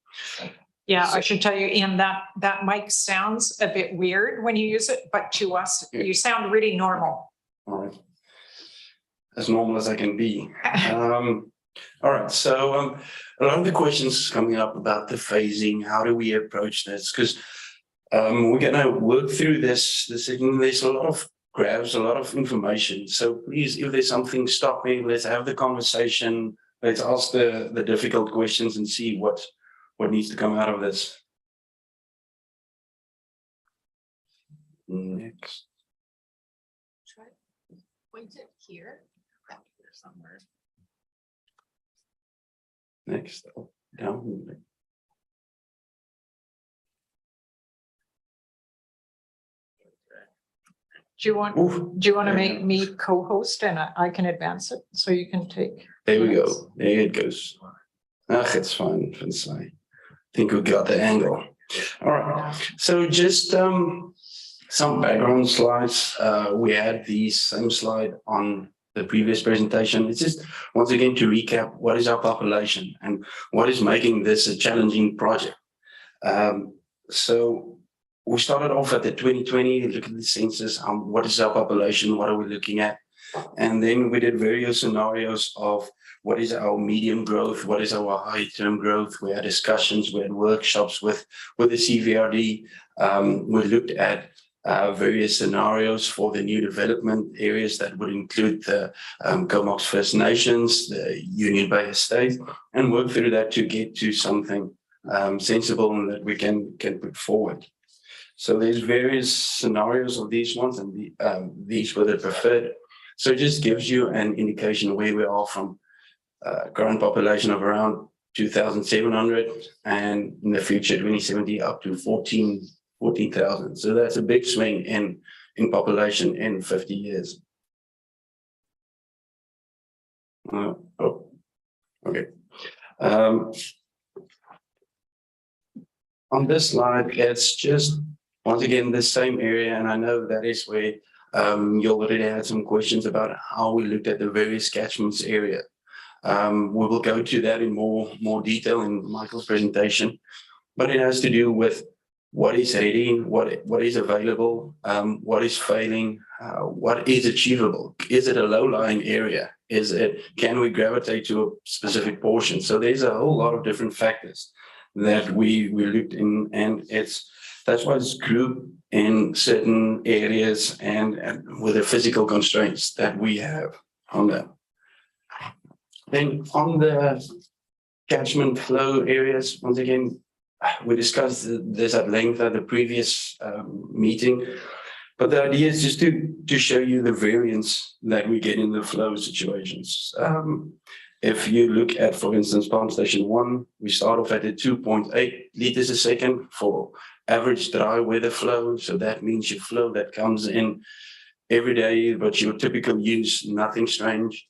Yeah, I should tell you, Ian, that mic sounds a bit weird when you use it, but to us, you sound really normal. All right. As normal as I can be. All right, so a lot of the questions coming up about the phasing, how do we approach this? Because we're going to work through this. There's a lot of graphs, a lot of information. So please, if there's something, stop me. Let's have the conversation. Let's ask the difficult questions and see what needs to come out of this. Next. Try point it here. Somewhere. Next, down. Do you want to make me co-host and I can advance it so you can take? There we go. There it goes. It's fine. I think we got the angle. All right. So just some background slides. We had the same slide on the previous presentation. It's just, once again, to recap, what is our population and what is making this a challenging project? So we started off at the 2020, look at the census, what is our population, what are we looking at? And then we did various scenarios of what is our medium growth, what is our high-term growth. We had discussions, we had workshops with the CVRD. We looked at various scenarios for the new development areas that would include the Comox First Nations, the Union Bay Estate, and work through that to get to something sensible and that we can put forward. So there's various scenarios of these ones, and these were the preferred. So it just gives you an indication of where we are from current population of around 2,700, and in the future 2070 up to 14,000. So that's a big swing in population in 50 years. Okay. On this slide, it's just once again the same area, and I know that is where you already had some questions about how we looked at the various catchments area. We will go to that in more detail in Michael's presentation, but it has to do with what is ready, what is available, what is failing, what is achievable. Is it a low-lying area? Can we gravitate to a specific portion? So there's a whole lot of different factors that we looked in, and that's why it's grouped in certain areas and with the physical constraints that we have on that. Then on the catchment flow areas, once again, we discussed this at length at the previous meeting. But the idea is just to show you the variance that we get in the flow situations. If you look at, for instance, pump station 1, we start off at a 2.8 liters a second for average dry weather flow. So that means your flow that comes in every day, but your typical use, nothing strange.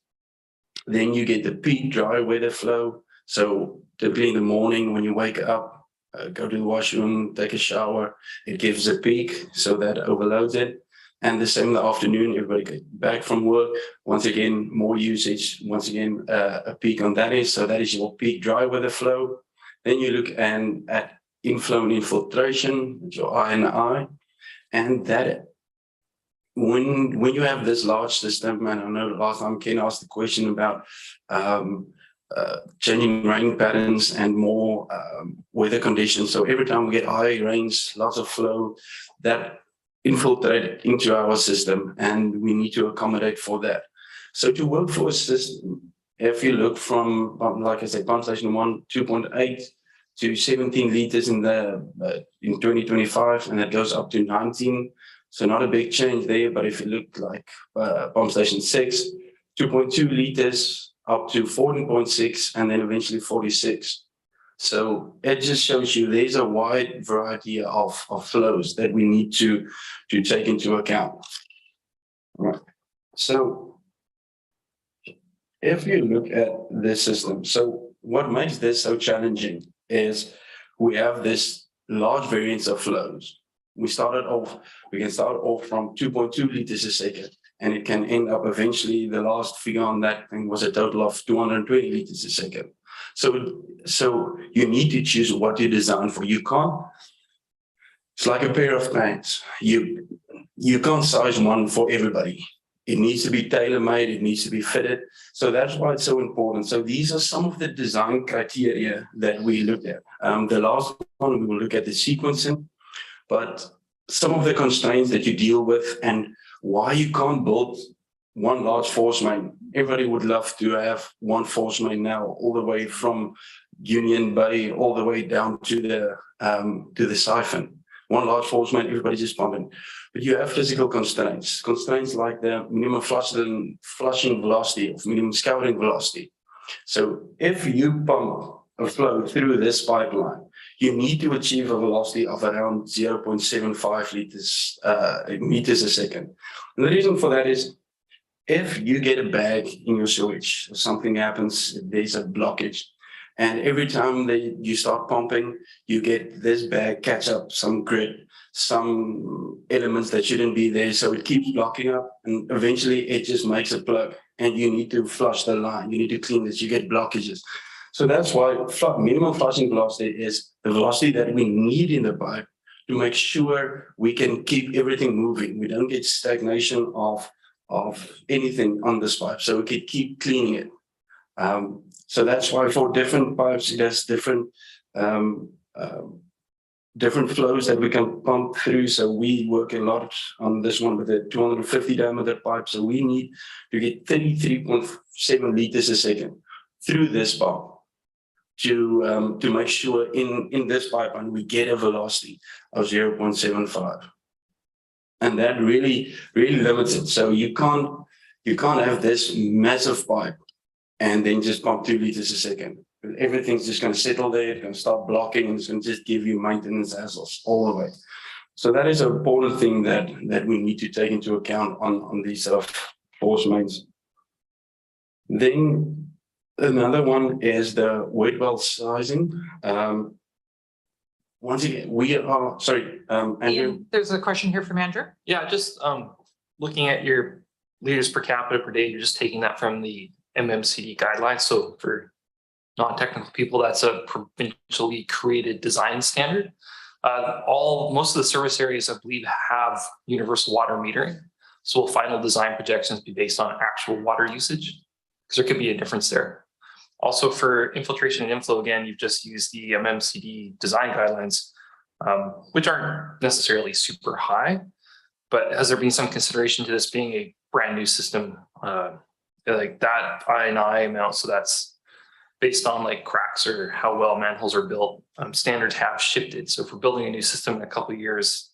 Then you get the peak dry weather flow. So typically in the morning when you wake up, go to the washroom, take a shower, it gives a peak, so that overloads it. And the same in the afternoon, everybody gets back from work. Once again, more usage, once again, a peak on that is, so that is your peak dry weather flow. Then you look at inflow and infiltration, your I, and that when you have this large system, and I know last time Ken asked the question about changing rain patterns and more weather conditions. So every time we get high rains, lots of flow, that infiltrate into our system, and we need to accommodate for that. So to work for a system, if you look from, like I said, pump station 1, 2.8 to 17 liters in 2025, and it goes up to 19. So not a big change there, but if you look like pump station 6, 2.2 liters up to 14.6, and then eventually 46. So it just shows you there's a wide variety of flows that we need to take into account. All right. So if you look at this system, so what makes this so challenging is we have this large variance of flows. We can start off from 2.2 liters a second, and it can end up eventually, the last figure on that thing was a total of 220 liters a second. So you need to choose what you design for. You can't, it's like a pair of pants. You can't size one for everybody. It needs to be tailor-made, it needs to be fitted. So that's why it's so important. So these are some of the design criteria that we looked at. The last one, we will look at the sequencing, but some of the constraints that you deal with and why you can't build one large force main. Everybody would love to have one force main now, all the way from Union Bay, all the way down to the siphon. One large force main, everybody's just pumping. But you have physical constraints like the minimum flushing velocity of minimum scouring velocity. So if you pump a flow through this pipeline, you need to achieve a velocity of around 0.75 meters a second. And the reason for that is if you get a bag in your sewage, something happens, there's a blockage, and every time that you start pumping, you get this bag catch up some grit, some elements that shouldn't be there, so it keeps blocking up, and eventually it just makes a plug, and you need to flush the line, you need to clean this, you get blockages. So that's why minimum flushing velocity is the velocity that we need in the pipe to make sure we can keep everything moving. We don't get stagnation of anything on this pipe, so we can keep cleaning it. So that's why for different pipes, it has different flows that we can pump through. So we work a lot on this one with a 250 diameter pipe. So we need to get 33.7 liters a second through this pump to make sure in this pipeline we get a velocity of 0.75. And that really limits it. So you can't have this massive pipe and then just pump 2 liters a second. Everything's just going to settle there, it's going to start blocking, and it's going to just give you maintenance hassles all the way. So that is an important thing that we need to take into account on these force mains. Then another one is the weight well sizing. Once again, we are, sorry, Andrew. Ian, there's a question here from Andrew. Yeah, just looking at your liters per capita per day, you're just taking that from the MMCD guidelines. So for non-technical people, that's a provincially created design standard. Most of the service areas, I believe, have universal water metering. So will final design projections be based on actual water usage? Because there could be a difference there. Also for infiltration and inflow, again, you've just used the MMCD design guidelines, which aren't necessarily super high, but has there been some consideration to this being a brand new system, like that I amount? So that's based on like cracks or how well manholes are built. Standards have shifted. So if we're building a new system in a couple of years,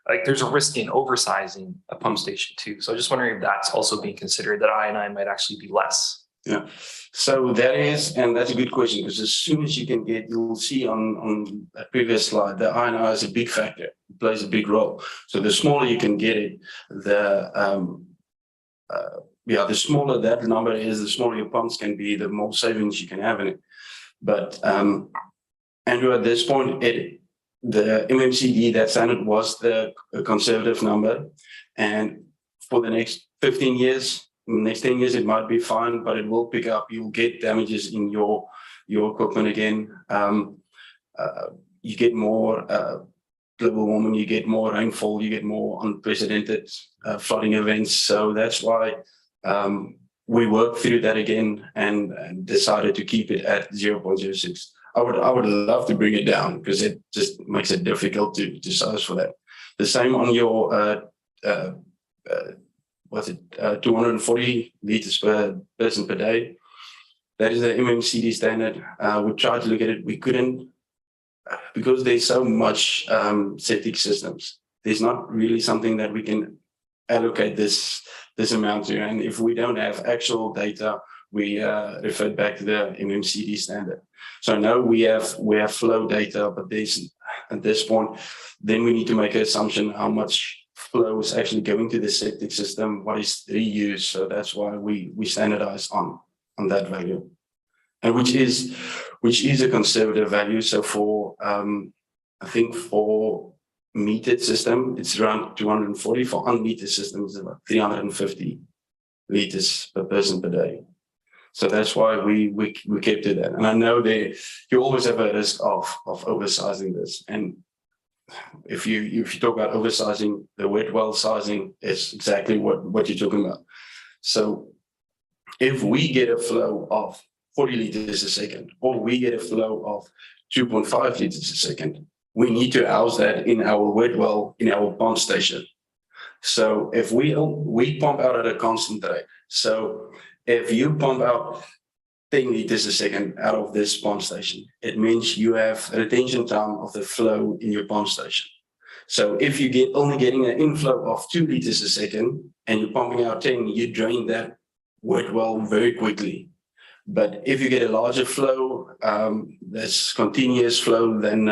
like there's a risk in oversizing a pump station too. So I'm just wondering if that's also being considered, that I&I might actually be less. Yeah, so that is, and that's a good question, because as soon as you can get, you'll see on a previous slide, the I&I is a big factor, it plays a big role. So the smaller you can get it, the smaller that number is, the smaller your pumps can be, the more savings you can have in it. But Andrew, at this point, the MMCD, that standard was the conservative number, and for the next 15 years, next 10 years, it might be fine, but it will pick up. You'll get damages in your equipment again. You get more global warming, you get more rainfall, you get more unprecedented flooding events. So that's why we worked through that again and decided to keep it at 0.06. I would love to bring it down because it just makes it difficult to size for that. The same on your 240 liters per person per day. That is the MMCD standard. We tried to look at it. We couldn't, because there's so much septic systems. There's not really something that we can allocate this amount to. And if we don't have actual data, we refer back to the MMCD standard. So now we have flow data, but there's at this point, then we need to make an assumption how much flow is actually going to the septic system, what is reused. So that's why we standardize on that value, and which is a conservative value. So for I think for metered system, it's around 240. For unmetered systems, it's about 350 liters per person per day. So that's why we kept it that. And I know you always have a risk of oversizing this. And if you talk about oversizing, the wet well sizing is exactly what you're talking about. So if we get a flow of 40 liters a second, or we get a flow of 2.5 liters a second, we need to house that in our wet well, in our pump station. So if we pump out at a constant rate. So if you pump out 10 liters a second out of this pump station, it means you have a retention time of the flow in your pump station. So if you only getting an inflow of 2 liters a second and you're pumping out 10, you drain that wet well very quickly. But if you get a larger flow, that's continuous flow, then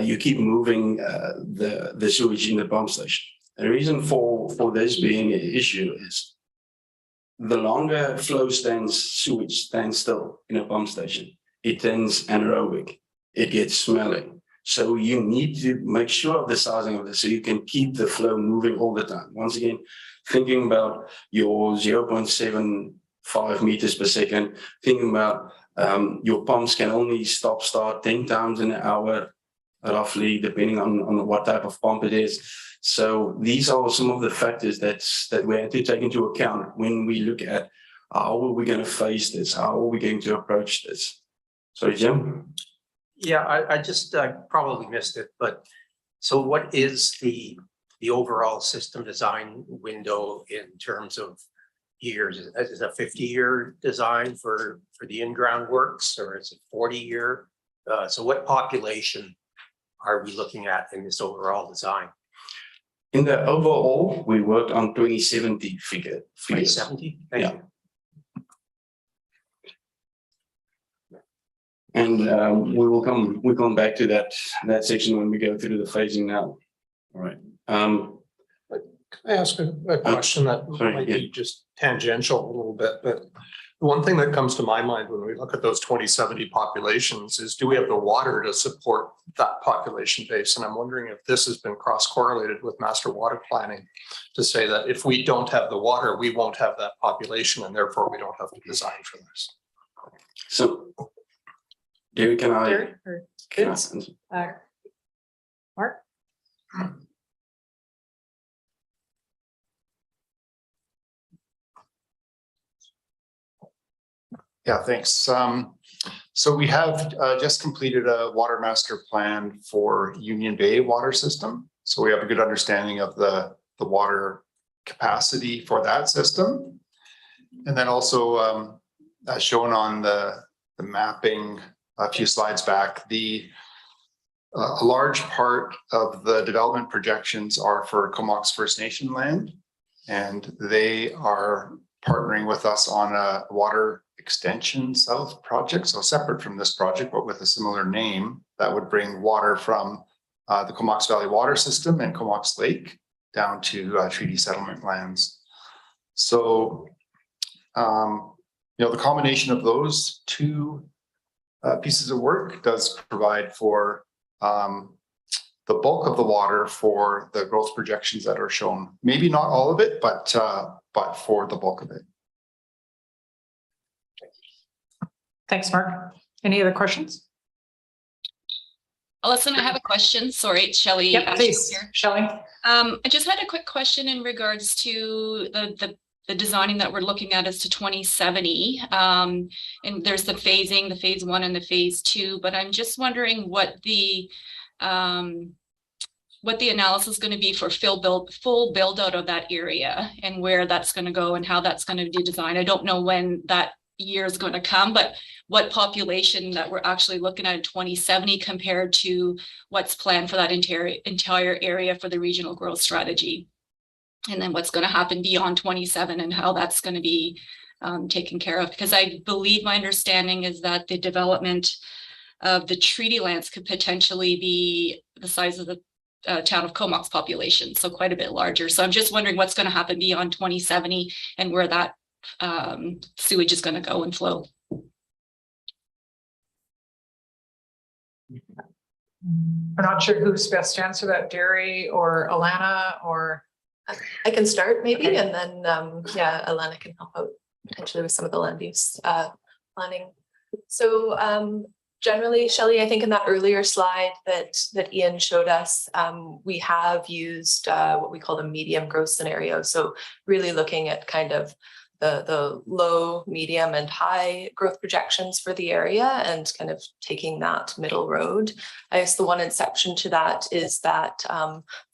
you keep moving the sewage in the pump station. The reason for this being an issue is the longer flow sewage stands still in a pump station, it turns anaerobic, it gets smelly. So you need to make sure of the sizing of this so you can keep the flow moving all the time. Once again, thinking about your 0.75 meters per second, thinking about your pumps can only start 10 times an hour, roughly, depending on what type of pump it is. So these are some of the factors that we have to take into account when we look at how are we going to face this, how are we going to approach this. Sorry, Jim? Yeah, I just probably missed it, but so what is the overall system design window in terms of years? Is it a 50-year design for the in-ground works, or is it 40-year? So what population are we looking at in this overall design? In the overall, we worked on 2070 figure. 2070? Thank you. And we'll come back to that section when we go through the phasing now. All right. Can I ask a question that might be just tangential a little bit, but the one thing that comes to my mind when we look at those 2070 populations is, do we have the water to support that population base? And I'm wondering if this has been cross-correlated with master water planning to say that if we don't have the water, we won't have that population, and therefore we don't have to design for this. So, David, can I? Derek or Vince? Mark? Yeah, thanks. So we have just completed a water master plan for Union Bay water system. So we have a good understanding of the water capacity for that system. And then also as shown on the mapping a few slides back, the A large part of the development projections are for Comox First Nation land, and they are partnering with us on a water extension south project, so separate from this project, but with a similar name that would bring water from the Comox Valley water system and Comox Lake down to treaty settlement lands. So, the combination of those two pieces of work does provide for the bulk of the water for the growth projections that are shown. Maybe not all of it, but for the bulk of it. Thanks, Mark. Any other questions? Alison, I have a question. Sorry, it's Shelley. Yep, please, Shelley. I just had a quick question in regards to the designing that we're looking at is to 2070. And there's the phasing, the phase 1 and the phase 2, but I'm just wondering what the analysis is going to be for full build out of that area and where that's going to go and how that's going to be designed. I don't know when that year is going to come, but what population that we're actually looking at in 2070 compared to what's planned for that entire area for the regional growth strategy. And then what's going to happen beyond 27 and how that's going to be taken care of. Because I believe my understanding is that the development of the treaty lands could potentially be the size of the town of Comox population, so quite a bit larger. So I'm just wondering what's going to happen beyond 2070 and where that sewage is going to go and flow. I'm not sure who's best to answer that, Derry or Alana, or I can start maybe, and then Alana can help out potentially with some of the land use planning. So generally, Shelley, I think in that earlier slide that Ian showed us, we have used what we call the medium growth scenario. So really looking at kind of the low, medium, and high growth projections for the area and kind of taking that middle road. I guess the one exception to that is that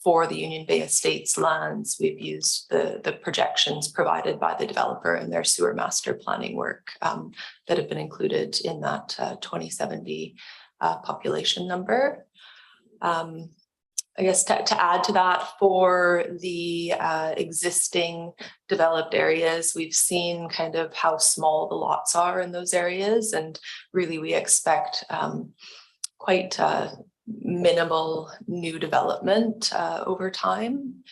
for the Union Bay Estates lands, we've used the projections provided by the developer in their sewer master planning work that have been included in that 2070 population number. I guess to add to that, for the existing developed areas, we've seen kind of how small the lots are in those areas, and really we expect quite minimal new development over time.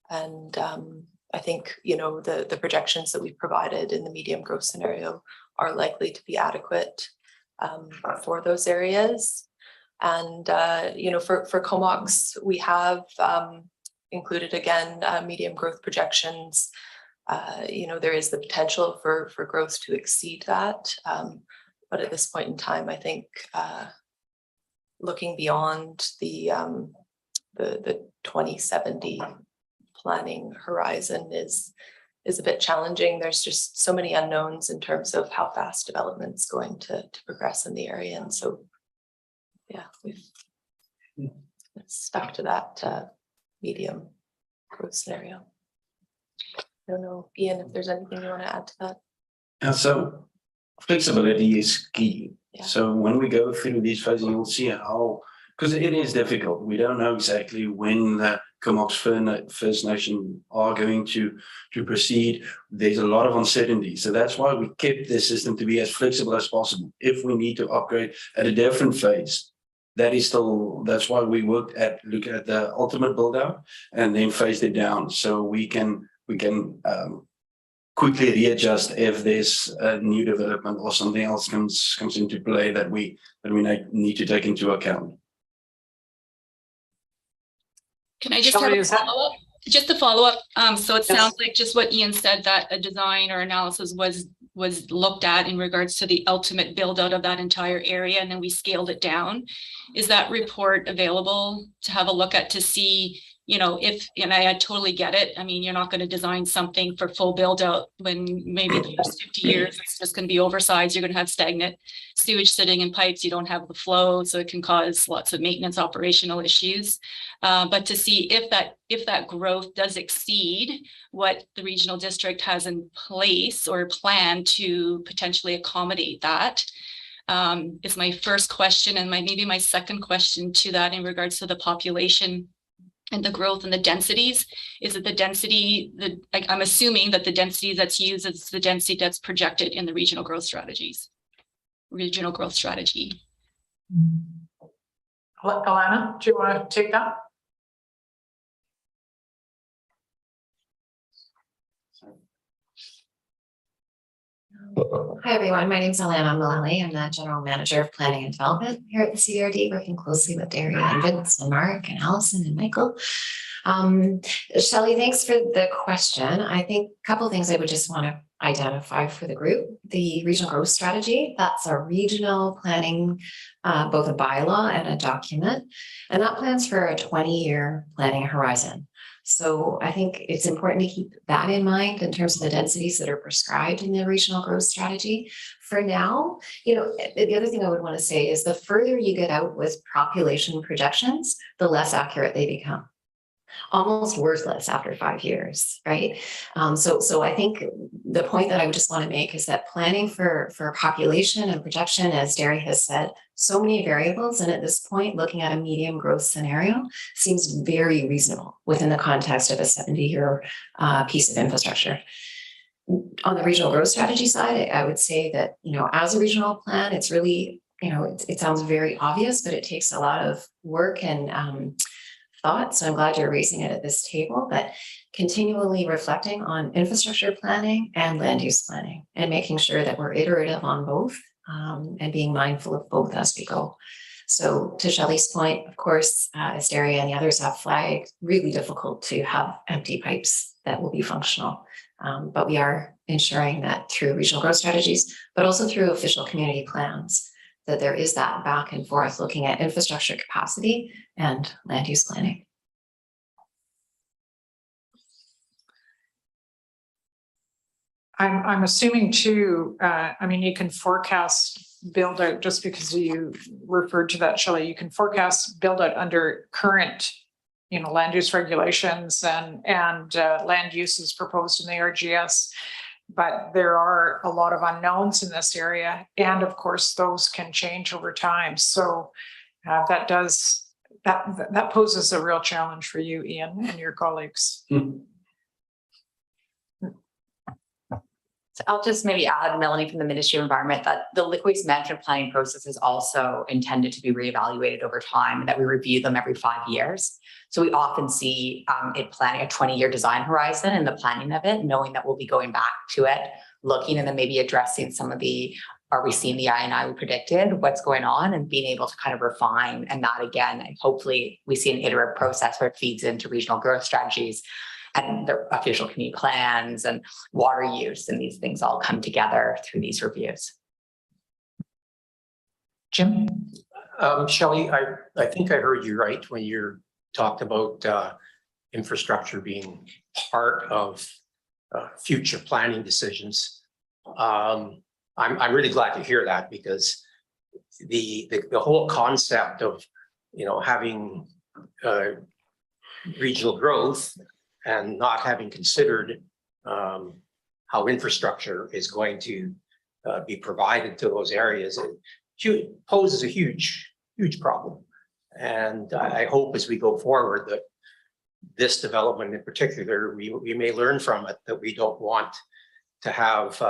And I think, the projections that we've provided in the medium growth scenario are likely to be adequate for those areas. And, for Comox, we have included, again, medium growth projections. There is the potential for growth to exceed that. But at this point in time, I think looking beyond the 2070 planning horizon is a bit challenging. There's just so many unknowns in terms of how fast development's going to progress in the area. And so we've stuck to that medium growth scenario. I don't know, Ian, if there's anything you want to add to that. And so flexibility is key. Yeah. So when we go through these phases, you'll see how, because it is difficult. We don't know exactly when the Comox First Nation are going to proceed. There's a lot of uncertainty. So that's why we kept this system to be as flexible as possible. If we need to upgrade at a different phase, that's why we look at the ultimate build out and then phase it down, so we can quickly readjust if there's a new development or something else comes into play that we need to take into account. Can I just have a follow-up? Just to follow up, so it sounds like just what Ian said, that a design or analysis was looked at in regards to the ultimate build out of that entire area, and then we scaled it down. Is that report available to have a look at to see, and I totally get it. I mean, you're not going to design something for full build out when maybe the first 50 years it's just going to be oversized. You're going to have stagnant sewage sitting in pipes. You don't have the flow, so it can cause lots of maintenance operational issues. But to see if that growth does exceed what the regional district has in place or plan to potentially accommodate that, is my first question, and maybe my second question to that in regards to the population and the growth and the densities. Is it the density I'm assuming that the density that's used is the density that's projected in the regional growth strategy. Alana, do you want to take that? Hi, everyone. My name is Alana Mullally. I'm the General Manager of Planning and Development here at the CRD, working closely with Daria and Vince and Mark and Allison and Michael. Shelley, thanks for the question. I think a couple of things I would just want to identify for the group. The regional growth strategy, that's a regional planning, both a bylaw and a document, and that plans for a 20-year planning horizon. So I think it's important to keep that in mind in terms of the densities that are prescribed in the regional growth strategy. For now, the other thing I would want to say is the further you get out with population projections, the less accurate they become. Almost worthless after 5 years, right? So I think the point that I would just want to make is that planning for population and projection, as Derry has said, so many variables, and at this point, looking at a medium growth scenario seems very reasonable within the context of a 70-year piece of infrastructure. On the regional growth strategy side, I would say that, as a regional plan, it's really, it sounds very obvious, but it takes a lot of work and thought. So I'm glad you're raising it at this table, but continually reflecting on infrastructure planning and land use planning and making sure that we're iterative on both and being mindful of both as we go. So to Shelley's point, of course, as Daria and the others have flagged, really difficult to have empty pipes that will be functional. But we are ensuring that through regional growth strategies, but also through official community plans, that there is that back and forth looking at infrastructure capacity and land use planning. I'm assuming too, you can forecast build out, just because you referred to that, Shelley, you can forecast build out under current, land use regulations and land uses proposed in the RGS. But there are a lot of unknowns in this area. And of course, those can change over time. So that poses a real challenge for you, Ian, and your colleagues. So I'll just maybe add, Melanie, from the Ministry of Environment, that the liquid waste management planning process is also intended to be reevaluated over time, and that we review them every 5 years. So we often see it planning a 20-year design horizon and the planning of it, knowing that we'll be going back to it, looking and then maybe addressing some of the, are we seeing the I&I we predicted, what's going on, and being able to kind of refine. And that again, and hopefully we see an iterative process where it feeds into regional growth strategies and the official community plans and water use, and these things all come together through these reviews. Jim? Shelley, I think I heard you right when you talked about infrastructure being part of future planning decisions. I'm really glad to hear that, because the whole concept of having regional growth and not having considered how infrastructure is going to be provided to those areas, it poses a huge problem. And I hope as we go forward that this development in particular, we may learn from it that we don't want to have,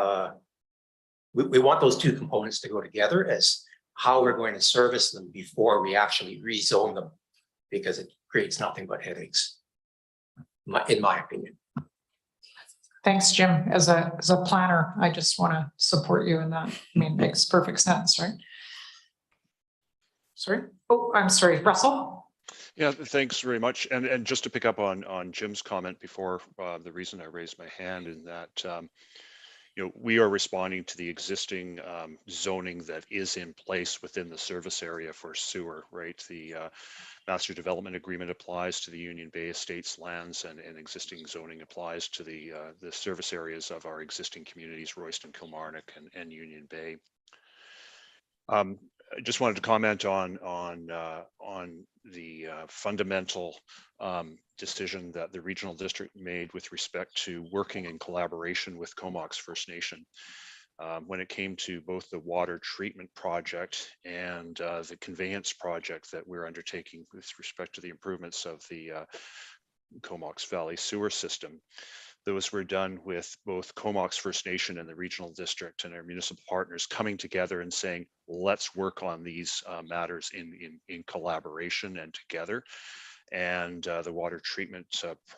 we want those two components to go together as how we're going to service them before we actually rezone them, because it creates nothing but headaches, in my opinion. Thanks, Jim. As a planner, I just want to support you in that. It makes perfect sense, right? Sorry. Oh, I'm sorry, Russell. Yeah, thanks very much. And just to pick up on Jim's comment before, the reason I raised my hand in that, we are responding to the existing zoning that is in place within the service area for sewer, right? The master development agreement applies to the Union Bay Estates lands, and existing zoning applies to the service areas of our existing communities, Royston, Kilmarnock, and Union Bay. I just wanted to comment on the fundamental decision that the regional district made with respect to working in collaboration with Comox First Nation. when it came to both the water treatment project and the conveyance project that we're undertaking with respect to the improvements of the Comox Valley sewer system. Those were done with both Comox First Nation and the regional district and our municipal partners coming together and saying, let's work on these matters in collaboration and together. And the water treatment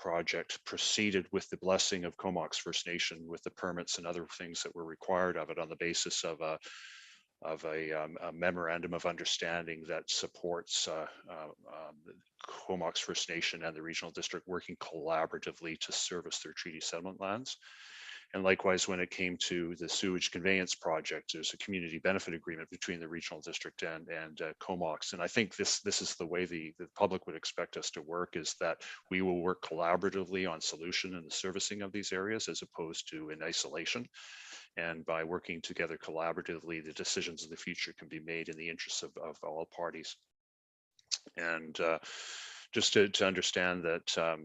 project proceeded with the blessing of Comox First Nation with the permits and other things that were required of it on the basis of a memorandum of understanding that supports Comox First Nation and the regional district working collaboratively to service their treaty settlement lands. And likewise, when it came to the sewage conveyance project, there's a community benefit agreement between the regional district and Comox. And I think this is the way the public would expect us to work, is that we will work collaboratively on solution and the servicing of these areas as opposed to in isolation. And by working together collaboratively, the decisions of the future can be made in the interests of all parties. And just to understand that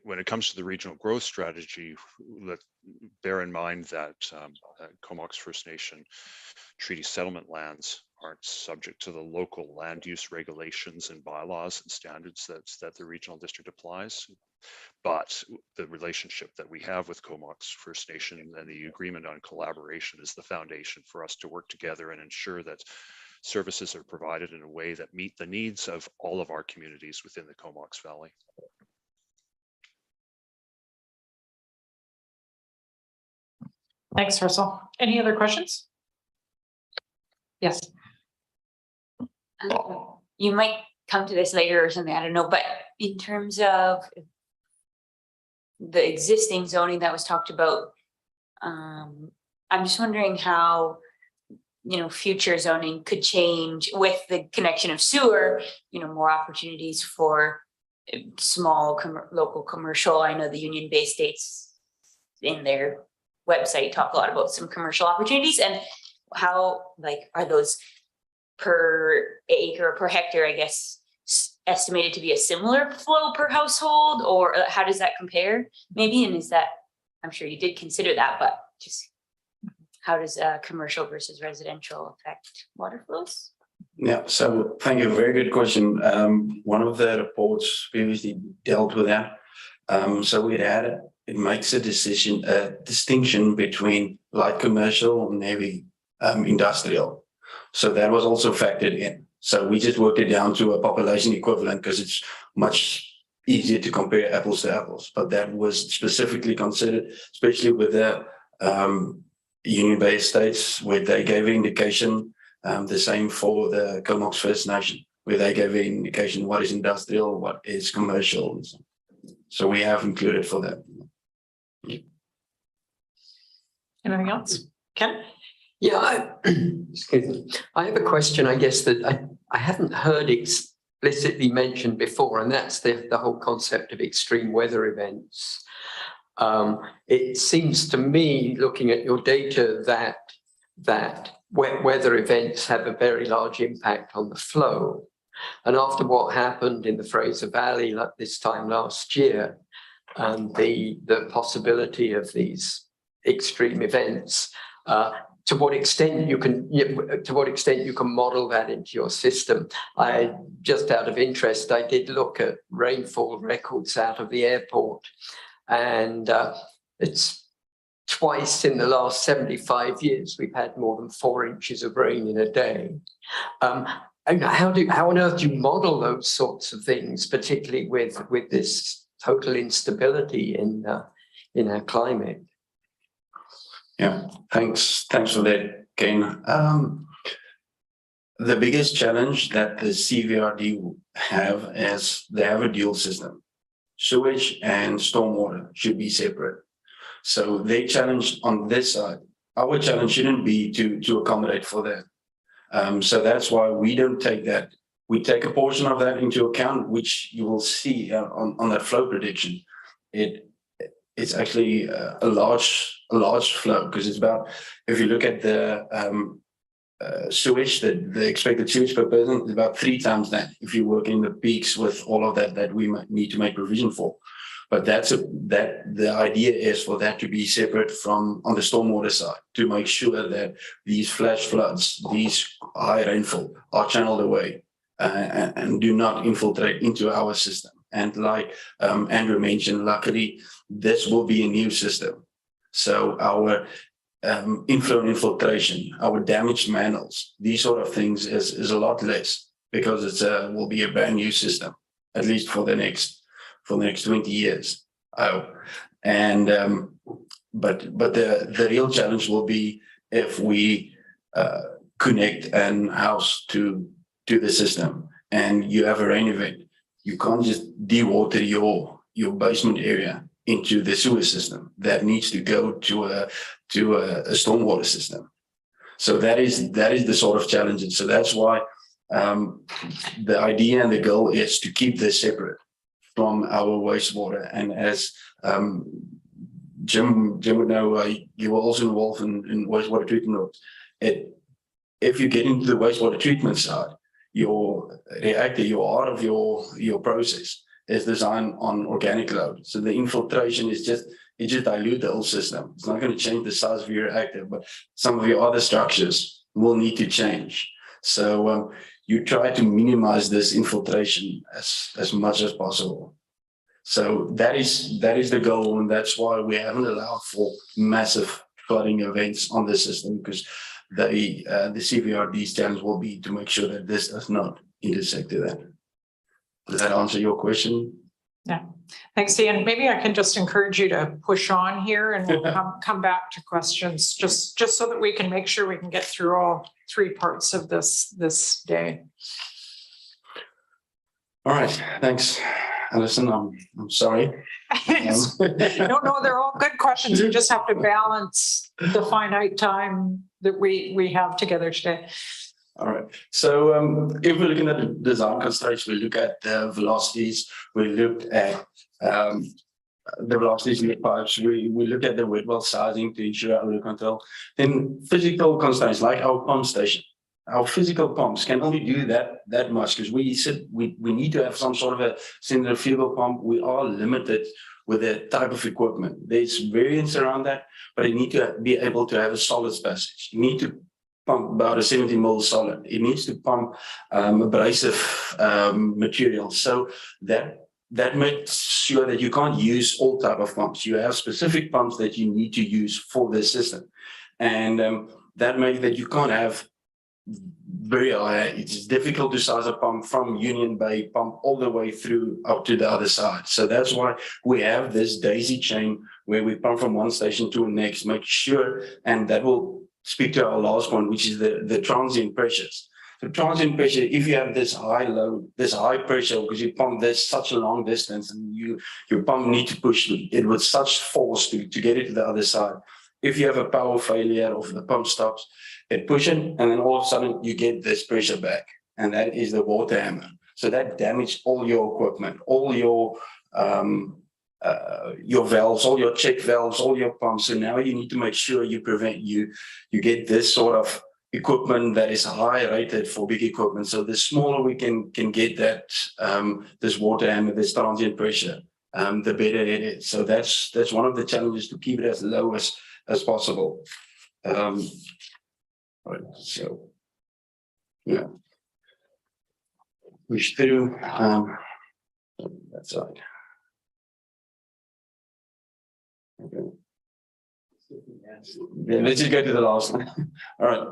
when it comes to the regional growth strategy, bear in mind that Comox First Nation treaty settlement lands aren't subject to the local land use regulations and bylaws and standards that the regional district applies. But the relationship that we have with Comox First Nation and the agreement on collaboration is the foundation for us to work together and ensure that services are provided in a way that meet the needs of all of our communities within the Comox Valley. Thanks, Russell. Any other questions? Yes. You might come to this later or something, I don't know, but in terms of the existing zoning that was talked about, I'm just wondering how, future zoning could change with the connection of sewer, more opportunities for small local commercial. I know the Union Bay states in their website talk a lot about some commercial opportunities, and how are those per acre, per hectare, I guess, estimated to be a similar flow per household, or how does that compare maybe? And is that, I'm sure you did consider that, but just how does commercial versus residential affect water flows? Yeah, so thank you. Very good question. One of the reports previously dealt with that. So it makes a distinction between light commercial and heavy industrial. So that was also factored in. So we just worked it down to a population equivalent because it's much easier to compare apples to apples. But that was specifically considered, especially with the Union Bay states, where they gave an indication, the same for the Comox First Nation, where they gave an indication what is industrial, what is commercial. So we have included for that. Anything else? Ken? Yeah, excuse me. I have a question, I guess, that I haven't heard explicitly mentioned before, and that's the whole concept of extreme weather events. It seems to me, looking at your data, that weather events have a very large impact on the flow. And after what happened in the Fraser Valley like this time last year, and the possibility of these extreme events, to what extent you can model that into your system. Just out of interest, I did look at rainfall records out of the airport, and it's twice in the last 75 years we've had more than 4 inches of rain in a day. And how on earth do you model those sorts of things, particularly with this total instability in our climate? Yeah, thanks for that, Ken. The biggest challenge that the CVRD have is they have a dual system. Sewage and stormwater should be separate. So they challenge on this side. Our challenge shouldn't be to accommodate for that. So that's why we don't take that. We take a portion of that into account, which you will see on that flow prediction. It's actually a large flow, because it's about, if you look at the sewage, the expected sewage per person is about 3 times that if you work in the peaks with all of that we might need to make provision for. But the idea is for that to be separate from on the stormwater side to make sure that these flash floods, these high rainfall are channeled away and do not infiltrate into our system. And like Andrew mentioned, luckily, this will be a new system. So our inflow and infiltration, our damaged manholes, these sort of things is a lot less because it's will be a brand new system, at least for the next 20 years. And but the real challenge will be if we connect an house to the system and you have a rain event, you can't just dewater your basement area into the sewer system. That needs to go to a stormwater system. So that is the sort of challenge. So that's why the idea and the goal is to keep this separate from our wastewater. And as Jim would know, you were also involved in wastewater treatment. If you get into the wastewater treatment side, your reactor, your heart of your process is designed on organic load. So the infiltration is just dilute the whole system. It's not going to change the size of your reactor, but some of your other structures will need to change. So you try to minimize this infiltration as much as possible. So that is the goal, and that's why we haven't allowed for massive flooding events on the system, because the CVRD's challenge will be to make sure that this does not intersect to that. Does that answer your question? Yeah, thanks, Ian. Maybe I can just encourage you to push on here, and we'll come back to questions just so that we can make sure we can get through all three parts of this day. All right, thanks, Alison. I'm sorry. No, they're all good questions. We just have to balance the finite time that we have together today. All right. So if we're looking at the design constraints, we look at the velocities, we looked at the velocities in the pipes, we look at the wet well sizing to ensure odor control. Then physical constraints like our pump station. Our physical pumps can only do that much because we need to have some sort of a centrifugal pump. We are limited with the type of equipment. There's variance around that, but you need to be able to have a solid passage. You need to pump about a 70 mil solid. It needs to pump abrasive material. So that makes sure that you can't use all type of pumps. You have specific pumps that you need to use for this system. And that makes that you can't have very high. It's difficult to size a pump from Union Bay pump all the way through up to the other side. So that's why we have this daisy chain where we pump from one station to the next, make sure, and that will speak to our last one, which is the transient pressures. So transient pressure, if you have this high load, this high pressure, because you pump this such a long distance and your pump need to push it with such force to get it to the other side. If you have a power failure or the pump stops, it pushes, and then all of a sudden you get this pressure back, and that is the water hammer. So that damages all your equipment, all your valves, all your check valves, all your pumps. So now you need to make sure you get this sort of equipment that is high rated for big equipment. So the smaller we can get that this water hammer, this transient pressure, the better it is. So that's one of the challenges, to keep it as low as possible. Right, so yeah, push through that side. Okay. Yeah, let's just go to the last one. All right.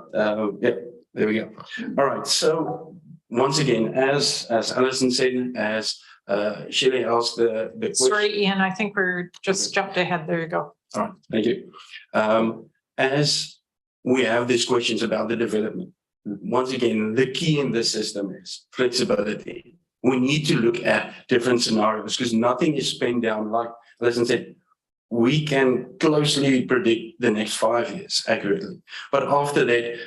Yeah, there we go. All right. So once again, as Alison said, as Shelley asked the question. Sorry, Ian, I think we're just jumped ahead. There you go. All right. Thank you. As we have these questions about the development, once again, the key in this system is flexibility. We need to look at different scenarios because nothing is pinned down. Like Alison said, we can closely predict the next 5 years accurately. But after that,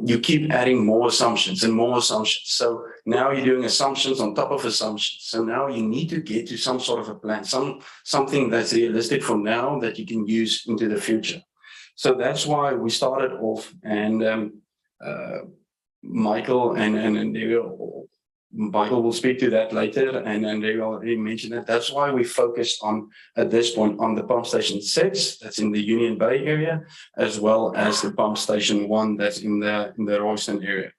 you keep adding more assumptions and more assumptions. So now you're doing assumptions on top of assumptions. So now you need to get to some sort of a plan, something that's realistic for now that you can use into the future. So that's why we started off, and Michael and they were Michael will speak to that later, and they already mentioned that. That's why we focused on, at this point, on the pump station 6 that's in the Union Bay area, as well as the pump station 1 that's in the Royston area.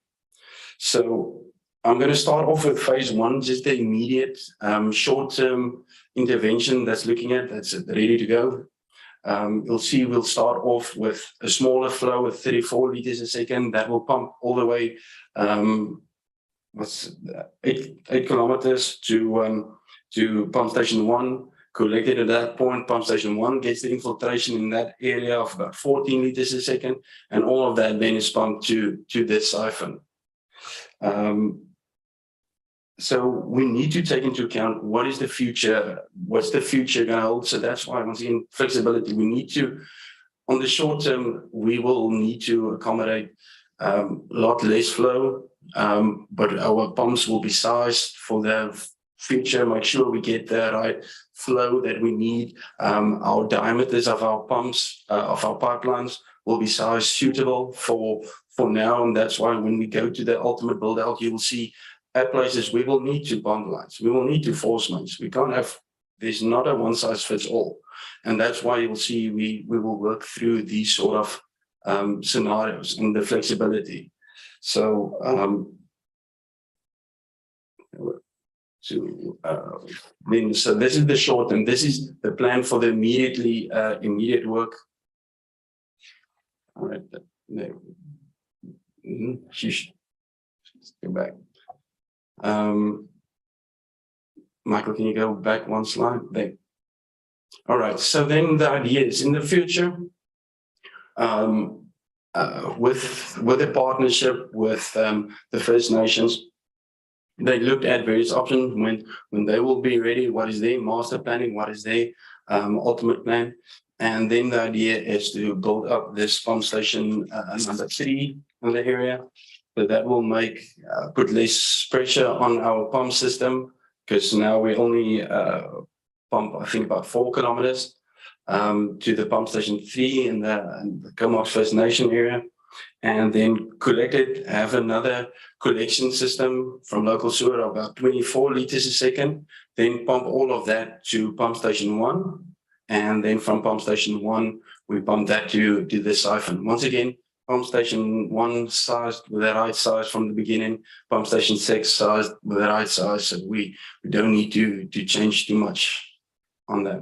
So I'm going to start off with phase 1, just the immediate short-term intervention that's ready to go. You'll see we'll start off with a smaller flow of 34 liters a second that will pump all the way 8 kilometers to pump station 1, collected at that point. Pump station 1 gets the infiltration in that area of about 14 liters a second, and all of that then is pumped to this siphon. So we need to take into account what is the future, what's the future going to hold. So that's why, once again, flexibility. We need to, on the short term, we will need to accommodate a lot less flow, but our pumps will be sized for the future, make sure we get the right flow that we need. Our diameters of our pumps, of our pipelines, will be sized suitable for now, and that's why when we go to the ultimate build out, you will see at places we will need to bond lines, we will need to force mains. We can't have, there's not a one size fits all, and that's why you'll see we will work through these sort of scenarios and the flexibility. So so this is the short term. This is the plan for the immediate work. All right. Let's go back. Michael, can you go back one slide? There. All right. So then the idea is in the future, with a partnership with the First Nations, they looked at various options when they will be ready. What is their master planning? What is their ultimate plan? And then the idea is to build up this pump station number 3 in the area. So that will put less pressure on our pump system, because now we only pump, I think, about 4 kilometers to the pump station 3 in the Comox First Nation area, and then have another collection system from local sewer of about 24 liters a second, then pump all of that to pump station 1, and then from pump station 1 we pump that to the siphon. Once again, pump station 1 sized with the right size from the beginning, pump station 6 sized with the right size, so we don't need to change too much on that.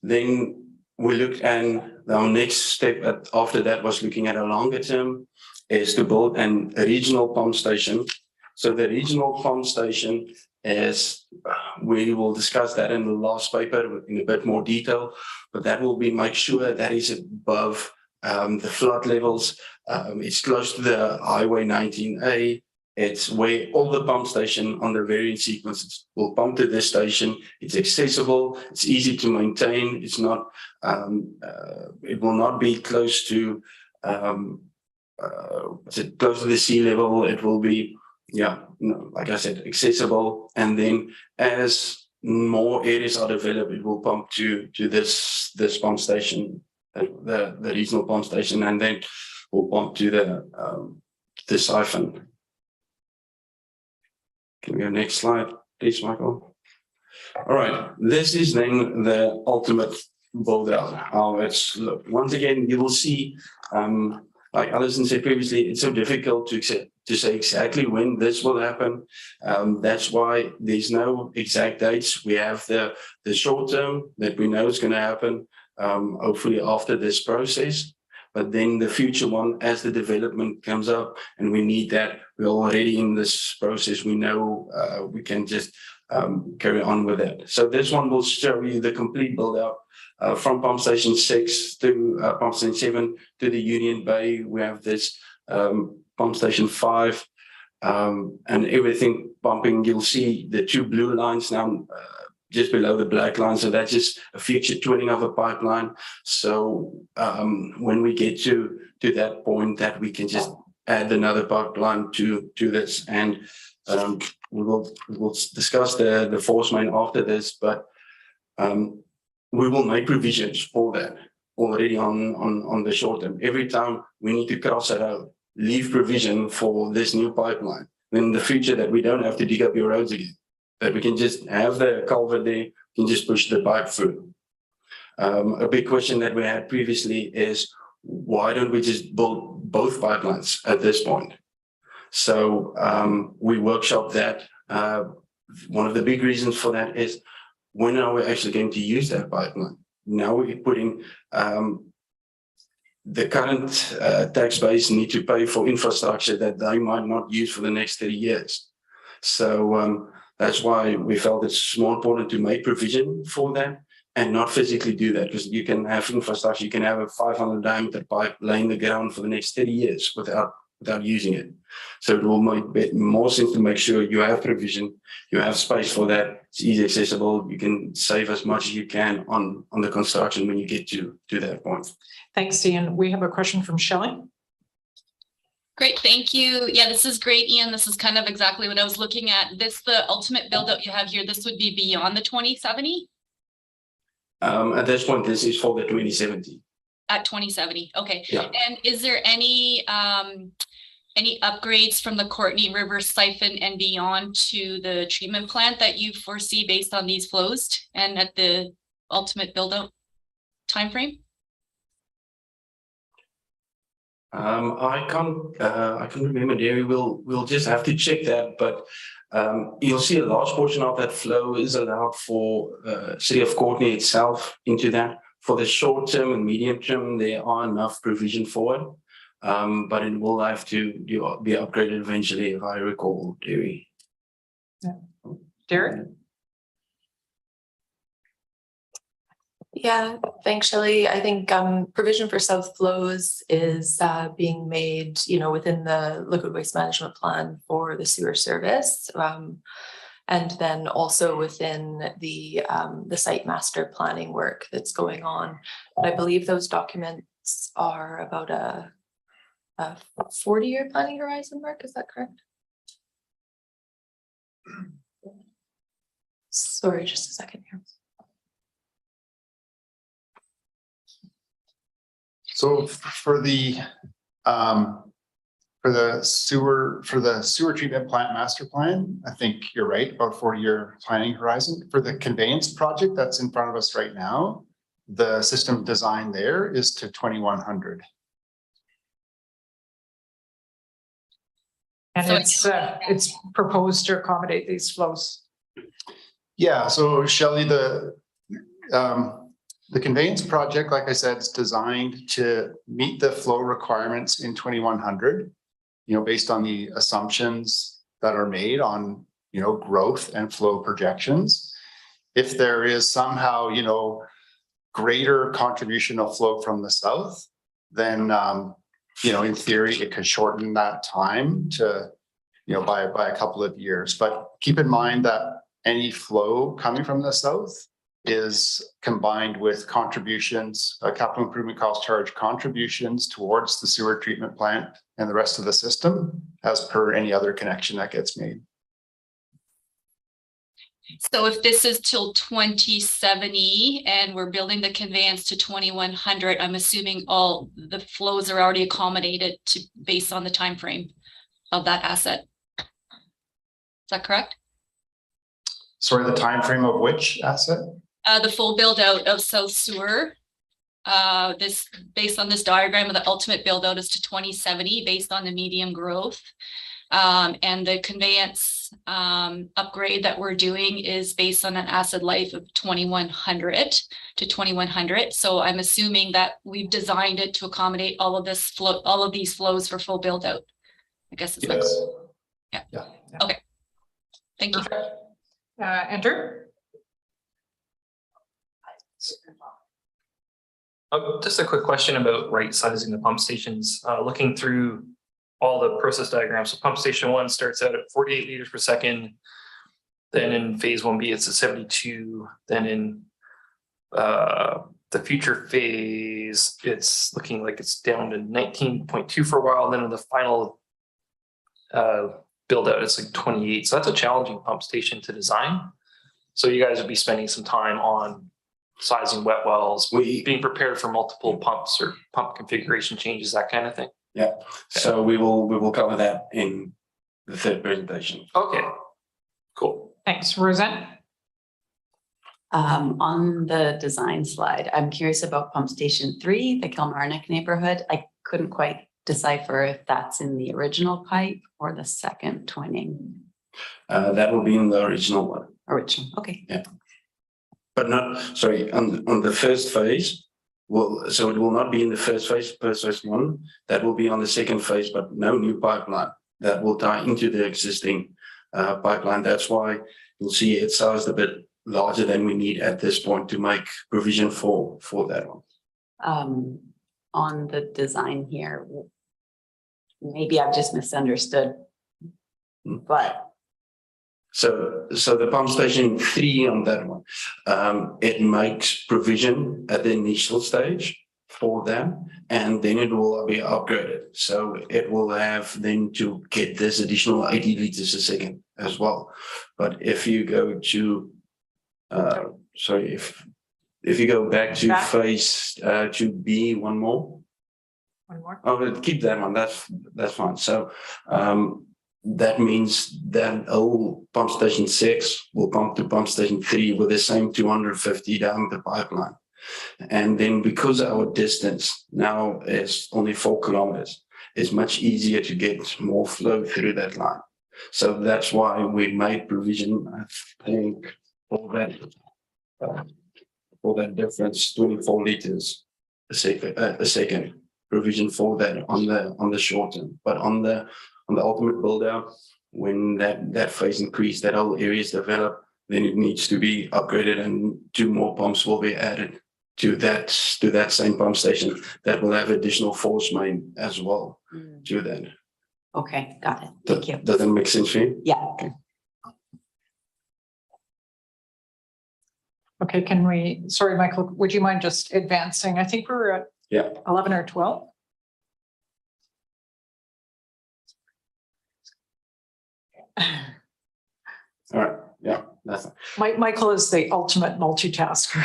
Then we looked at our next step after that was looking at a longer term, is to build a regional pump station. So the regional pump station is, we will discuss that in the last paper in a bit more detail, but that will be make sure that is above the flood levels. It's close to the Highway 19A. It's where all the pump station on the varying sequences will pump to this station. It's accessible, it's easy to maintain, it's not, it will not be close to the sea level. It will be, like I said, accessible. And then as more areas are developed, it will pump to this pump station, the regional pump station, and then we'll pump to the siphon. Can we go next slide, please, Michael? All right, this is then the ultimate build out. How it's look. Once again, you will see, like Alison said previously, it's so difficult to say exactly when this will happen. That's why there's no exact dates. We have the short term that we know is going to happen, hopefully after this process. But then the future one, as the development comes up and we need that, we're already in this process. We know we can just carry on with it. So this one will show you the complete build out from pump station 6 to pump station 7 to the Union Bay. We have this pump station 5 and everything pumping. You'll see the 2 blue lines now just below the black line. So that's just a future twinning of a pipeline. So when we get to that point, that we can just add another pipeline to this, and we will discuss the force main after this, but we will make provisions for that already on the short term. Every time we need to cross a road, leave provision for this new pipeline. then in the future that we don't have to dig up your roads again. That we can just have the culvert there, can just push the pipe through. A big question that we had previously is, why don't we just build both pipelines at this point? So we workshop that. One of the big reasons for that is, when are we actually going to use that pipeline? Now we're putting the current tax base need to pay for infrastructure that they might not use for the next 30 years. So that's why we felt it's more important to make provision for that and not physically do that, because you can have infrastructure, you can have a 500 diameter pipe laying the ground for the next 30 years without using it. So it will make more sense to make sure you have provision, you have space for that, it's easy accessible, you can save as much as you can on the construction when you get to that point. Thanks, Ian. We have a question from Shelley. Great, thank you. Yeah, this is great, Ian. This is kind of exactly what I was looking at. The ultimate build out you have here, this would be beyond the 2070? At this point, this is for the 2070. At 2070, okay. Yeah. And is there any upgrades from the Courtney River siphon and beyond to the treatment plant that you foresee based on these flows and at the ultimate build out timeframe? I can't remember, Derry. We'll just have to check that, but you'll see a large portion of that flow is allowed for City of Courtney itself into that. For the short term and medium term, there are enough provision for it, but it will have to be upgraded eventually, if I recall, Derry. Yeah. Derek? Yeah, thanks, Shelley. I think provision for south flows is being made, within the liquid waste management plan for the sewer service. And then also within the site master planning work that's going on. But I believe those documents are about a 40-year planning horizon, Mark, is that correct? Sorry, just a second here. So for the sewer treatment plant master plan, I think you're right, about 40-year planning horizon. For the conveyance project that's in front of us right now, the system design there is to 2100. And it's proposed to accommodate these flows. Yeah, so Shelley, the conveyance project, like I said, is designed to meet the flow requirements in 2100, based on the assumptions that are made on, growth and flow projections. If there is somehow, greater contribution of flow from the south, then, in theory, it could shorten that time to, by a couple of years. But keep in mind that any flow coming from the south is combined with contributions, capital improvement cost charge contributions towards the sewer treatment plant and the rest of the system, as per any other connection that gets made. So if this is till 2070 and we're building the conveyance to 2100, I'm assuming all the flows are already accommodated based on the time frame of that asset. Is that correct? Sorry, the time frame of which asset? The full build out of South Sewer. This based on this diagram of the ultimate build out is to 2070 based on the medium growth. And the conveyance upgrade that we're doing is based on an asset life of 2100 to 2100. So I'm assuming that we've designed it to accommodate all of this flow, all of these flows for full build out. I guess it's yes. Yeah. Okay. Thank you. Andrew? Just a quick question about right sizing the pump stations. Looking through all the process diagrams, so pump station 1 starts out at 48 liters per second. Then in phase 1B, it's at 72. Then in the future phase, it's looking like it's down to 19.2 for a while. Then in the final build out, it's like 28. So that's a challenging pump station to design. So you guys would be spending some time on sizing wet wells, being prepared for multiple pumps or pump configuration changes, that kind of thing. Yeah. So we will cover that in the third presentation. Okay, cool. Thanks. Roseanne? On the design slide, I'm curious about pump station 3, the Kilmarnock neighborhood. I couldn't quite decipher if that's in the original pipe or the second twinning. That will be in the original one. Original, okay. Yeah. But not, sorry, on the first phase, so it will not be in the first phase 1. That will be on the second phase, but no new pipeline. That will tie into the existing pipeline. That's why you'll see it's sized a bit larger than we need at this point to make provision for that one. On the design here, maybe I've just misunderstood, but. So the pump station 3 on that one, it makes provision at the initial stage for them, and then it will be upgraded. So it will have then to get this additional 80 liters a second as well. But if you go to sorry, if you go back to phase 2B, one more. Oh, but keep that one. That's fine. So that means that old pump station 6 will pump to pump station 3 with the same 250 down the pipeline. And then because our distance now is only 4 kilometers, it's much easier to get more flow through that line. So that's why we made provision, I think, for that difference, 24 liters a second provision for that on the short term. But on the ultimate build out, when that phase increase, that whole area is developed, then it needs to be upgraded and 2 more pumps will be added to that same pump station that will have additional force main as well to that. Okay, got it. Thank you. Does that make sense for you? Yeah. Okay. Okay, can we, sorry, Michael, would you mind just advancing? I think we're at 11 or 12. All right, yeah, that's Michael is the ultimate multitasker.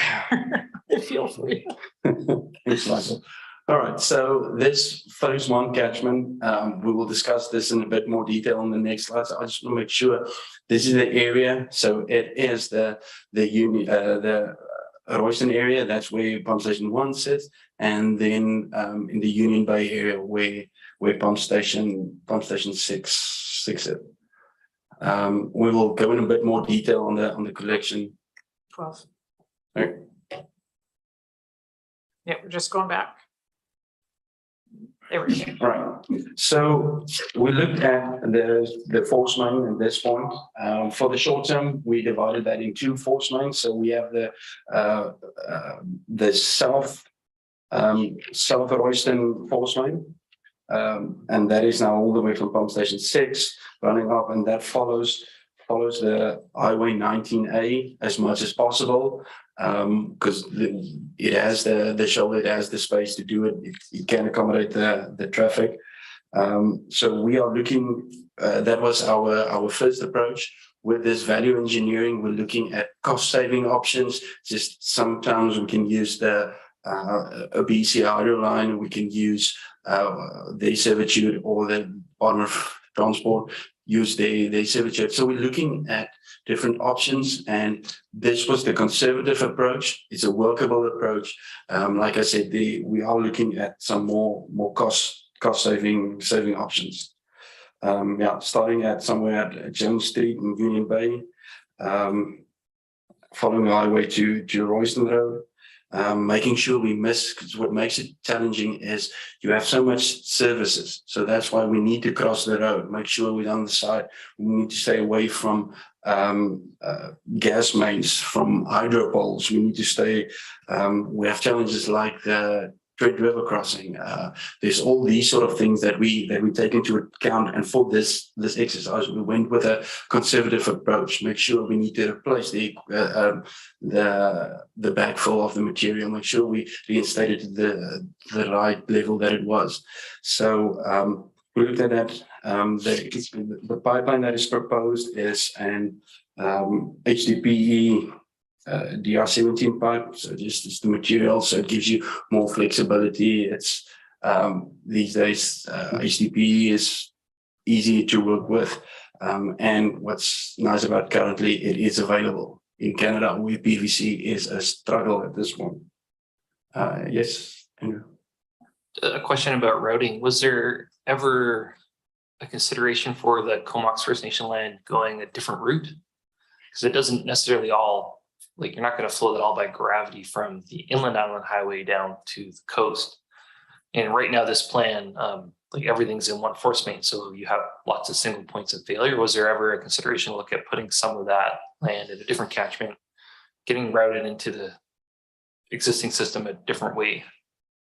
I feel free. Thanks, Michael. All right, so this phase 1 catchment, we will discuss this in a bit more detail on the next slide. So I just want to make sure this is the area. So it is the Royston area. That's where pump station 1 sits, and then in the Union Bay area where pump station 6 sits. We will go in a bit more detail on the collection. 12. Right. Yeah, we're just going back. There we go. Right. So we looked at the force main at this point. For the short term, we divided that in 2 force mains. So we have the south Royston force main, and that is now all the way from pump station 6 running up, and that follows the Highway 19A as much as possible. Because it has the shoulder, it has the space to do it. It can accommodate the traffic. So we are looking. That was our first approach. With this value engineering, we're looking at cost saving options. Just sometimes we can use a BC hydro line. We can use the servitude or the Department of Transport use the servitude. So we're looking at different options, and this was the conservative approach. It's a workable approach. Like I said, we are looking at some more cost saving options. Starting at somewhere at Jones Street in Union Bay, following the highway to Royston Road. Making sure we miss, because what makes it challenging is you have so much services. So that's why we need to cross the road, make sure we're on the side. We need to stay away from gas mains, from hydro poles. We need to stay, we have challenges like the Trent River crossing. There's all these sort of things that we take into account. And for this exercise, we went with a conservative approach. Make sure we need to replace the backfill of the material. Make sure we reinstate it to the right level that it was. So we looked at that. The pipeline that is proposed is an HDPE. DR17 pipe, so this is the material, so it gives you more flexibility. It's these days HDPE is easy to work with. And what's nice about currently, it is available in Canada, where PVC is a struggle at this point. Yes, Andrew. A question about routing. Was there ever a consideration for the Comox First Nation land going a different route? Because it doesn't necessarily all, like, you're not going to flow that all by gravity from the inland island highway down to the coast. And right now this plan, like, everything's in one force main, so you have lots of single points of failure. Was there ever a consideration to look at putting some of that land in a different catchment, getting routed into the existing system a different way?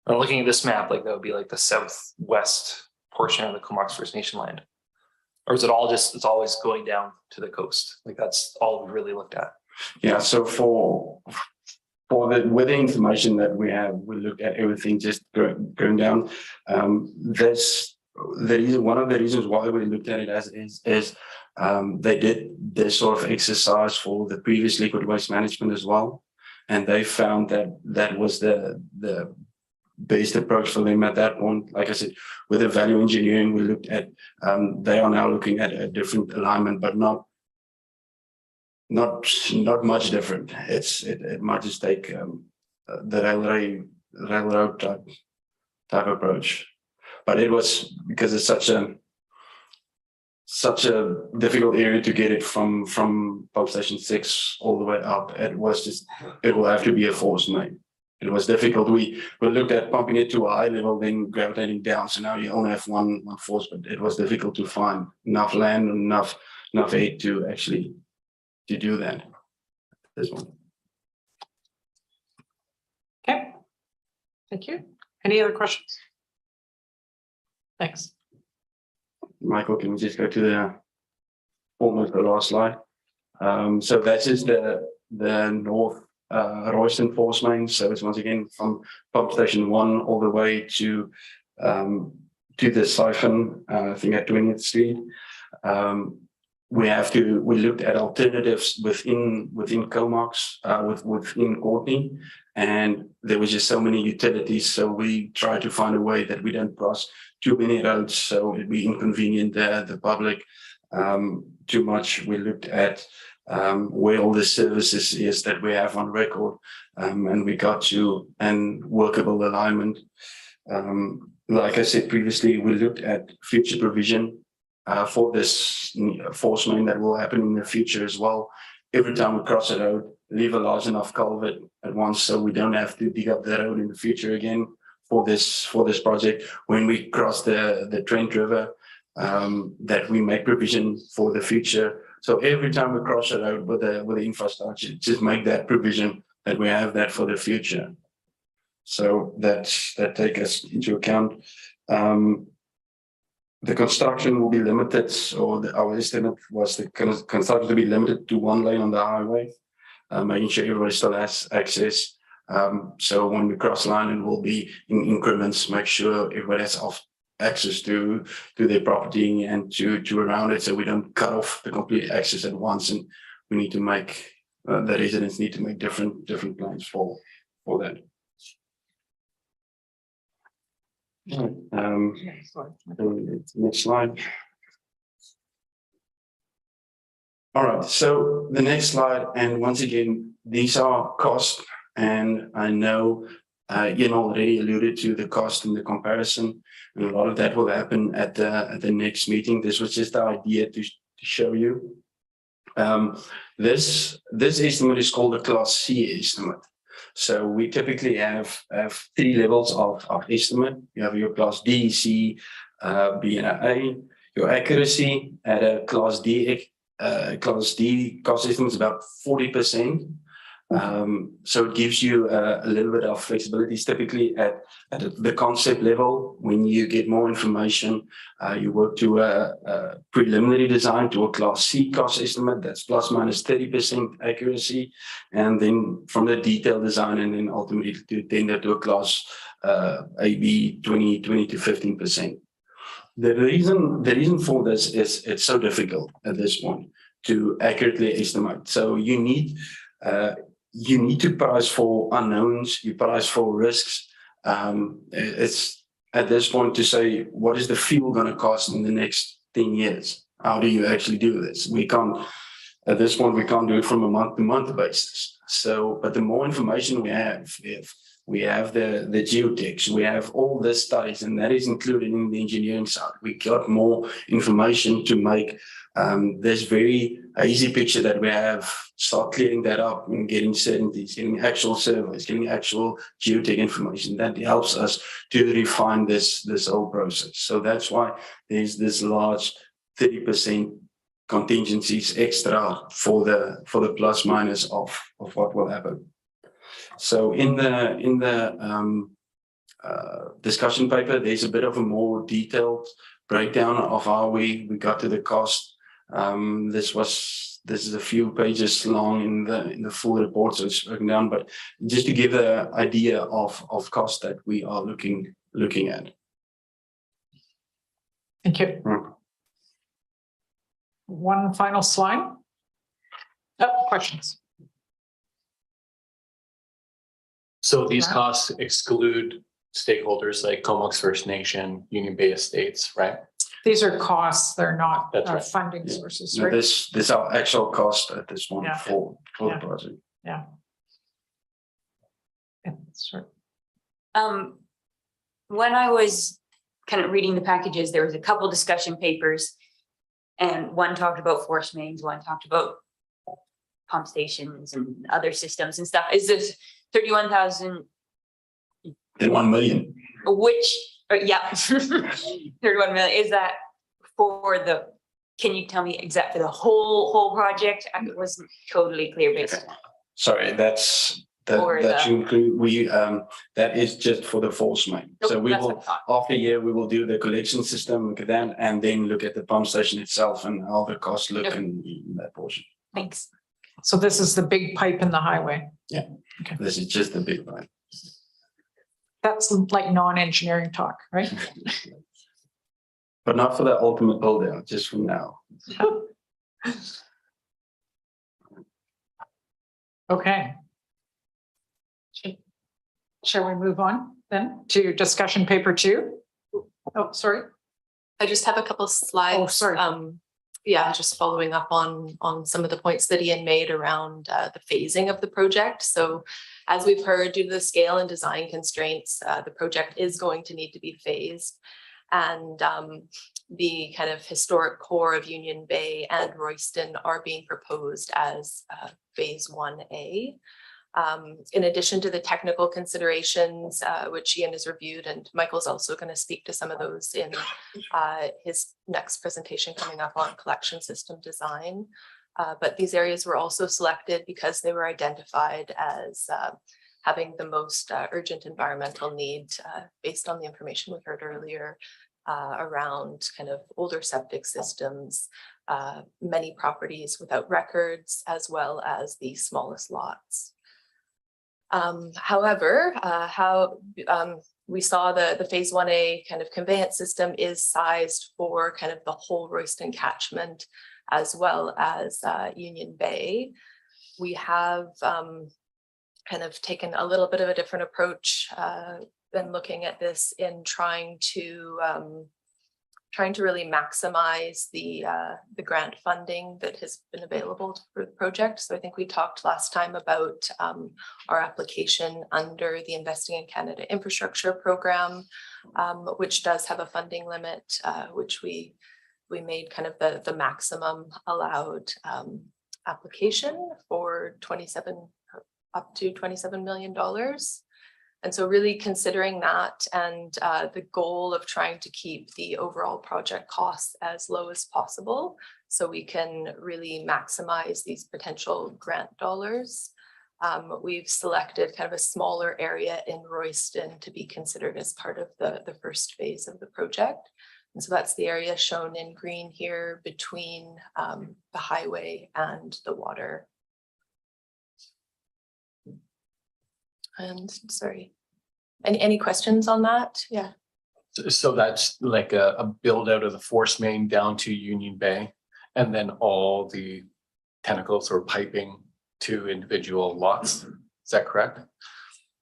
I'm looking at this map, like that would be like the southwest portion of the Comox First Nation land. Or is it all just, it's always going down to the coast? Like, that's all we really looked at. Yeah, so with the information that we have, we looked at everything just going down. That's the reason, one of the reasons why we looked at it as is they did this sort of exercise for the previous liquid waste management as well. And they found that that was the best approach for them at that point. Like I said, with the value engineering, we looked at, they are now looking at a different alignment, but not much different. It might just take the railroad type approach, but it was because it's such a difficult area to get it from pump station 6 all the way up. It will have to be a force main. It was difficult. We looked at pumping it to a high level, then gravitating down. So now you only have one force, but it was difficult to find enough land and enough aid to actually to do that. This one. Okay. Thank you. Any other questions? Thanks. Michael, can we just go to the almost the last slide? So that is the North Royston force main. So it's once again from pump station 1 all the way to the siphon, I think at 20th Street. We looked at alternatives within Comox, within Courtney, and there was just so many utilities. So we tried to find a way that we don't cross too many roads, so it'd be inconvenient the public too much. We looked at where all the services is that we have on record, and we got to an workable alignment. Like I said previously, we looked at future provision for this force main that will happen in the future as well. Every time we cross a road, leave a large enough culvert at once so we don't have to dig up the road in the future again for this project. When we cross the Trent River, that we make provision for the future. So every time we cross a road with the infrastructure, just make that provision that we have that for the future. So that take us into account. The construction will be limited, or our estimate was the construction to be limited to 1 lane on the highway, making sure everybody still has access. So when we cross line, it will be in increments, make sure everybody has access to their property and to around it, so we don't cut off the complete access at once, and we need to make the residents need to make different plans for that. Next slide. All right, so the next slide, and once again, these are costs, and I know Ian already alluded to the cost and the comparison, and a lot of that will happen at the next meeting. This was just the idea to show you. This estimate is called a Class C estimate. So we typically have 3 levels of estimate. You have your Class D, C, B, and A. Your accuracy at a Class D cost estimate is about 40%. So it gives you a little bit of flexibility. Typically at the concept level, when you get more information, you work to a preliminary design to a Class C cost estimate that's plus minus 30% accuracy, and then from the detailed design, and then ultimately to tender to a Class AB 20 to 15%. The reason for this is it's so difficult at this point to accurately estimate. So you need to price for unknowns, you price for risks. It's at this point to say, what is the fuel going to cost in the next 10 years. How do you actually do this? We can't, at this point, we can't do it from a month-to-month basis. So, but the more information we have the geotechs, we have all the studies, and that is included in the engineering side. We got more information to make this very easy picture that we have, start clearing that up and getting certainties, getting actual surveys, getting actual geotech information. That helps us to refine this whole process. So that's why there's this large 30% contingencies extra for the plus minus of what will happen. So in the discussion paper, there's a bit of a more detailed breakdown of how we got to the cost. This is a few pages long in the full report, so it's broken down, but just to give an idea of cost that we are looking at. Thank you. One final slide. Oh, questions? So these costs exclude stakeholders like Comox First Nation, Union Bay Estates, right? These are costs, they're not Right. funding sources, No, right? this our actual cost at this one Yeah. for Yeah. the project. Yeah. Sure. When I was kind of reading the packages, there was a couple discussion papers, and one talked about force mains, one talked about pump stations and other systems and stuff. Is this 31,000? 1 million. Which, yeah, 31 million, is that for the, can you tell me exactly the whole project? I wasn't totally clear based on. Sorry, that include that is just for the force main. Nope, So we that's will what I thought. after a year we will do the collection system, look at that, and then look at the pump station itself and how the costs look in that portion. Thanks. So this is the big pipe in the highway. Yeah. Okay. This is just the big one. That's like non-engineering talk, right? But not for the ultimate build out, just from now. Okay. Shall we move on then to discussion paper 2? Oh, sorry. I just have a couple slides. Oh, sorry. Yeah, just following up on some of the points that Ian made around the phasing of the project. So as we've heard, due to the scale and design constraints, the project is going to need to be phased. And the kind of historic core of Union Bay and Royston are being proposed as phase 1A. In addition to the technical considerations, which Ian has reviewed, and Michael's also going to speak to some of those in his next presentation coming up on collection system design. But these areas were also selected because they were identified as having the most urgent environmental need based on the information we heard earlier around kind of older septic systems, many properties without records, as well as the smallest lots. However, we saw the phase 1A kind of conveyance system is sized for kind of the whole Royston catchment, as well as Union Bay. We have kind of taken a little bit of a different approach than looking at this in trying to really maximize the grant funding that has been available for the project. So I think we talked last time about our application under the Investing in Canada Infrastructure Program, which does have a funding limit, which we made kind of the maximum allowed application for up to $27 million. And so really considering that and the goal of trying to keep the overall project costs as low as possible, so we can really maximize these potential grant dollars. We've selected kind of a smaller area in Royston to be considered as part of the first phase of the project. And so that's the area shown in green here between the highway and the water. And sorry, any questions on that? Yeah. So that's like a build out of the force main down to Union Bay, and then all the tentacles or piping to individual lots. Is that correct?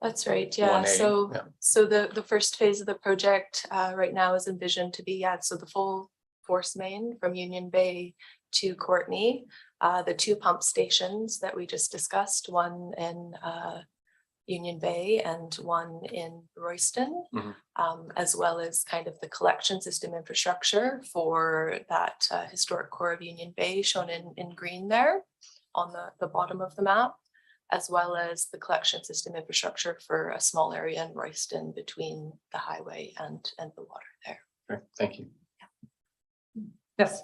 That's right. Yeah. 1A, So the first phase of the project right now is envisioned to be, so the full force main from Union Bay to Courtney. The 2 pump stations that we just discussed, one in Union Bay and one in Royston, as well as kind of the collection system infrastructure for that historic core of Union Bay shown in green there on the bottom of the map, as well as the collection system infrastructure for a small area in Royston between the highway and the water there. Okay, thank you. Yes.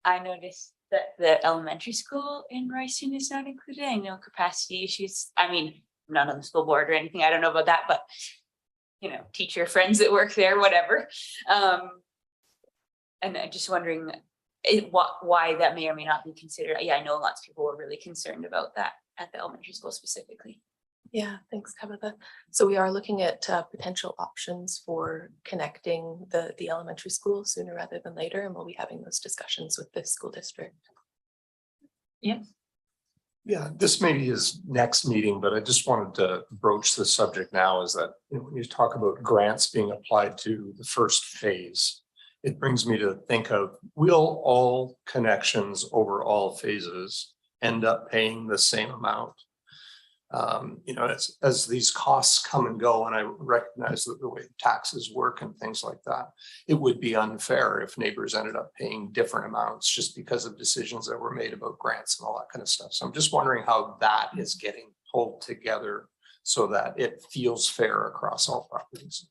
I noticed that the elementary school in Royston is not included. I know capacity issues. I mean, I'm not on the school board or anything. I don't know about that, but you know, teacher friends that work there, whatever. And I'm just wondering why that may or may not be considered. Yeah, I know lots of people were really concerned about that at the elementary school specifically. Yeah, thanks, Tabitha. So we are looking at potential options for connecting the elementary school sooner rather than later, and we'll be having those discussions with the school district. Yeah. Yeah, this may be his next meeting, but I just wanted to broach the subject now is that when you talk about grants being applied to the first phase, it brings me to think of, will all connections over all phases end up paying the same amount? You know, as these costs come and go, and I recognize that the way taxes work and things like that, it would be unfair if neighbors ended up paying different amounts just because of decisions that were made about grants and all that kind of stuff. So I'm just wondering how that is getting pulled together so that it feels fair across all properties.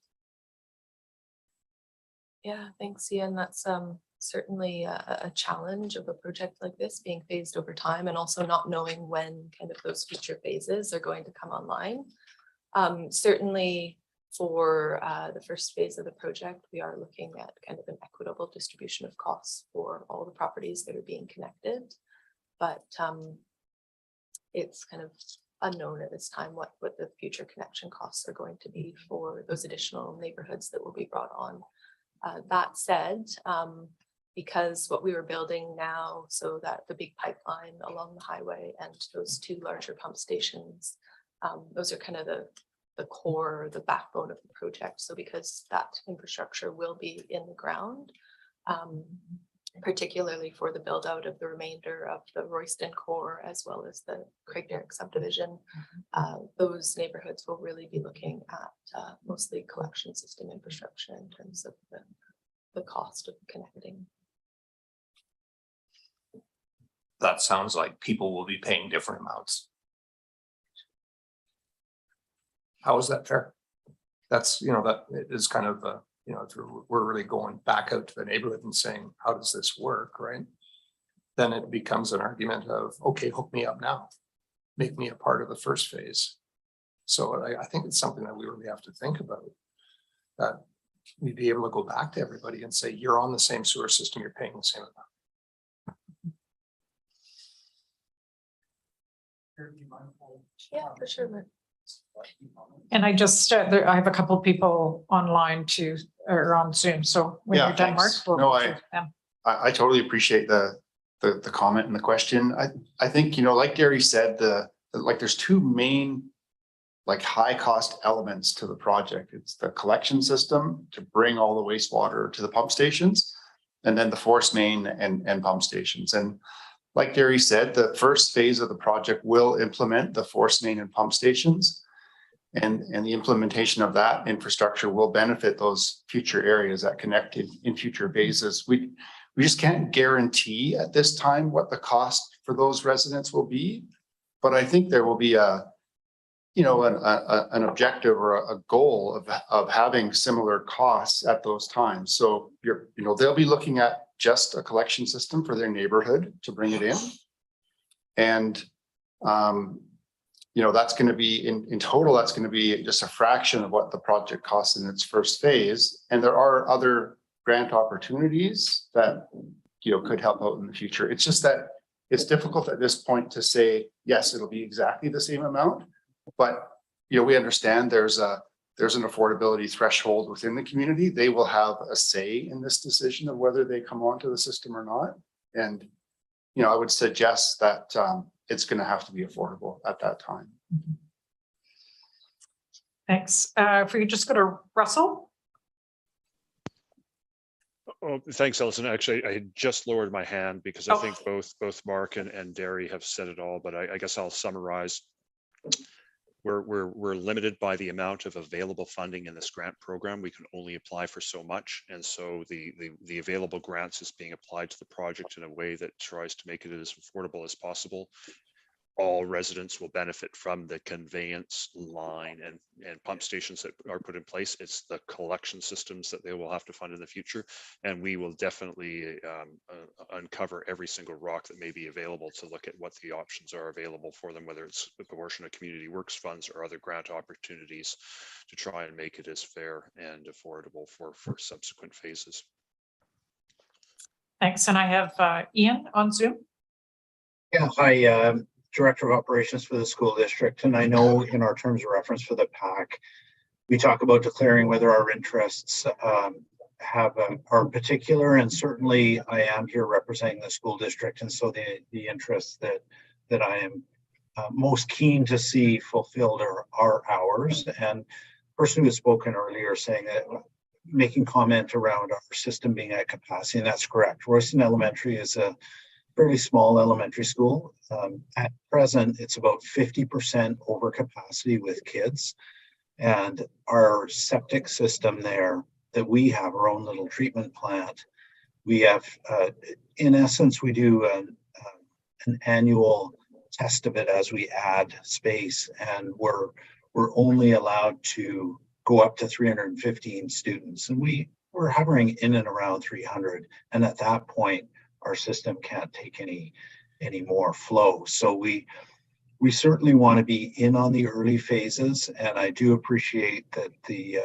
Yeah, thanks, Ian. That's certainly a challenge of a project like this being phased over time and also not knowing when kind of those future phases are going to come online. Certainly for the first phase of the project, we are looking at kind of an equitable distribution of costs for all the properties that are being connected. But it's kind of unknown at this time what the future connection costs are going to be for those additional neighborhoods that will be brought on. That said, because what we were building now, so that the big pipeline along the highway and those 2 larger pump stations, those are kind of the core, the backbone of the project. So because that infrastructure will be in the ground, particularly for the build out of the remainder of the Royston core, as well as the Craigdarroch subdivision, those neighborhoods will really be looking at mostly collection system infrastructure in terms of the cost of connecting. That sounds like people will be paying different amounts. How is that fair? That's, you know, that is kind of a, you know, if we're really going back out to the neighborhood and saying, how does this work, right? Then it becomes an argument of, okay, hook me up now, make me a part of the first phase. So I think it's something that we really have to think about, that we'd be able to go back to everybody and say, you're on the same sewer system, you're paying the same amount. Yeah, for sure. And I just, I have a couple of people online too, or on Zoom. So when you're done, Mark, we'll No, go to them. I totally appreciate the comment and the question. I think, you know, like Gary said, like there's 2 main like high cost elements to the project. It's the collection system to bring all the wastewater to the pump stations, and then the force main and pump stations. And like Gary said, the first phase of the project will implement the force main and pump stations. And the implementation of that infrastructure will benefit those future areas that connected in future phases. We just can't guarantee at this time what the cost for those residents will be, but I think there will be a, you know, an objective or a goal of having similar costs at those times. So you know, they'll be looking at just a collection system for their neighborhood to bring it in, and you know, that's going to be in total, that's going to be just a fraction of what the project costs in its first phase. And there are other grant opportunities that, you know, could help out in the future. It's just that it's difficult at this point to say, yes, it'll be exactly the same amount. But, you know, we understand there's an affordability threshold within the community. They will have a say in this decision of whether they come onto the system or not. And, you know, I would suggest that it's going to have to be affordable at that time. Thanks. If we could just go to Russell. Oh, thanks, Ellison. Actually, I had just lowered my hand because I think both Mark and Derry have said it all, but I guess I'll summarize. We're limited by the amount of available funding in this grant program. We can only apply for so much. And so the available grants is being applied to the project in a way that tries to make it as affordable as possible. All residents will benefit from the conveyance line and pump stations that are put in place. It's the collection systems that they will have to fund in the future. And we will definitely uncover every single rock that may be available to look at what the options are available for them, whether it's a portion of community works funds or other grant opportunities to try and make it as fair and affordable for subsequent phases. Thanks. And I have Ian on Zoom. Yeah, hi. Director of Operations for the school district. And I know in our terms of reference for the PAC, we talk about declaring whether our interests are particular, and certainly I am here representing the school district. And so the interests that I am most keen to see fulfilled are ours. And the person who has spoken earlier saying that making comment around our system being at capacity, and that's correct. Royston Elementary is a fairly small elementary school. At present, it's about 50% over capacity with kids. And our septic system there that we have, our own little treatment plant, we have, in essence, we do an annual test of it as we add space, and we're only allowed to go up to 315 students. And we're hovering in and around 300. And at that point, our system can't take any more flow. So we certainly want to be in on the early phases, and I do appreciate that the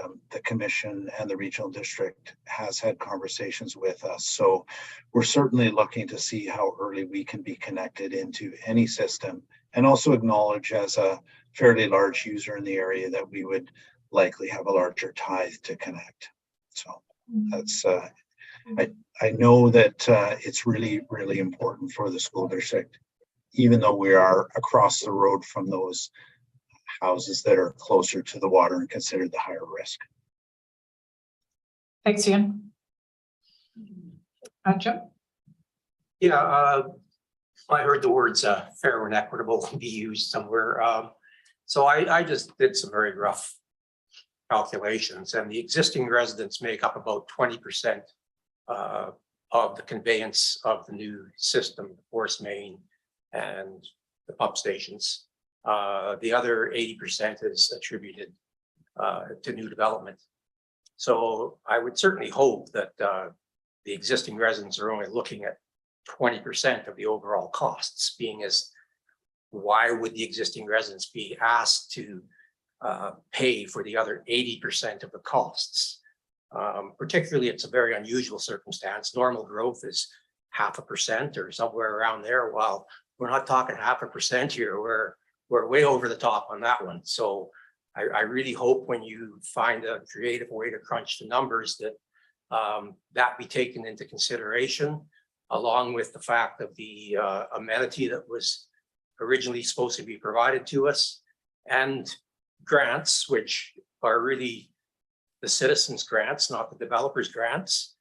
commission and the regional district has had conversations with us. So we're certainly looking to see how early we can be connected into any system, and also acknowledge as a fairly large user in the area that we would likely have a larger tithe to connect. So that's I know that it's really, really important for the school district, even though we are across the road from those houses that are closer to the water and considered the higher risk. Thanks, Ian. Jim? Yeah, I heard the words fair and equitable be used somewhere. So I just did some very rough calculations, and the existing residents make up about 20% of the conveyance of the new system, the force main and the pump stations. The other 80% is attributed to new development. So I would certainly hope that the existing residents are only looking at 20% of the overall costs, being as why would the existing residents be asked to pay for the other 80% of the costs? Particularly, it's a very unusual circumstance. Normal growth is 0.5% or somewhere around there. While we're not talking 0.5% here, we're way over the top on that one. So I really hope when you find a creative way to crunch the numbers that that be taken into consideration, along with the fact of the amenity that was originally supposed to be provided to us, and grants, which are really the citizens' grants, not the developers' grants.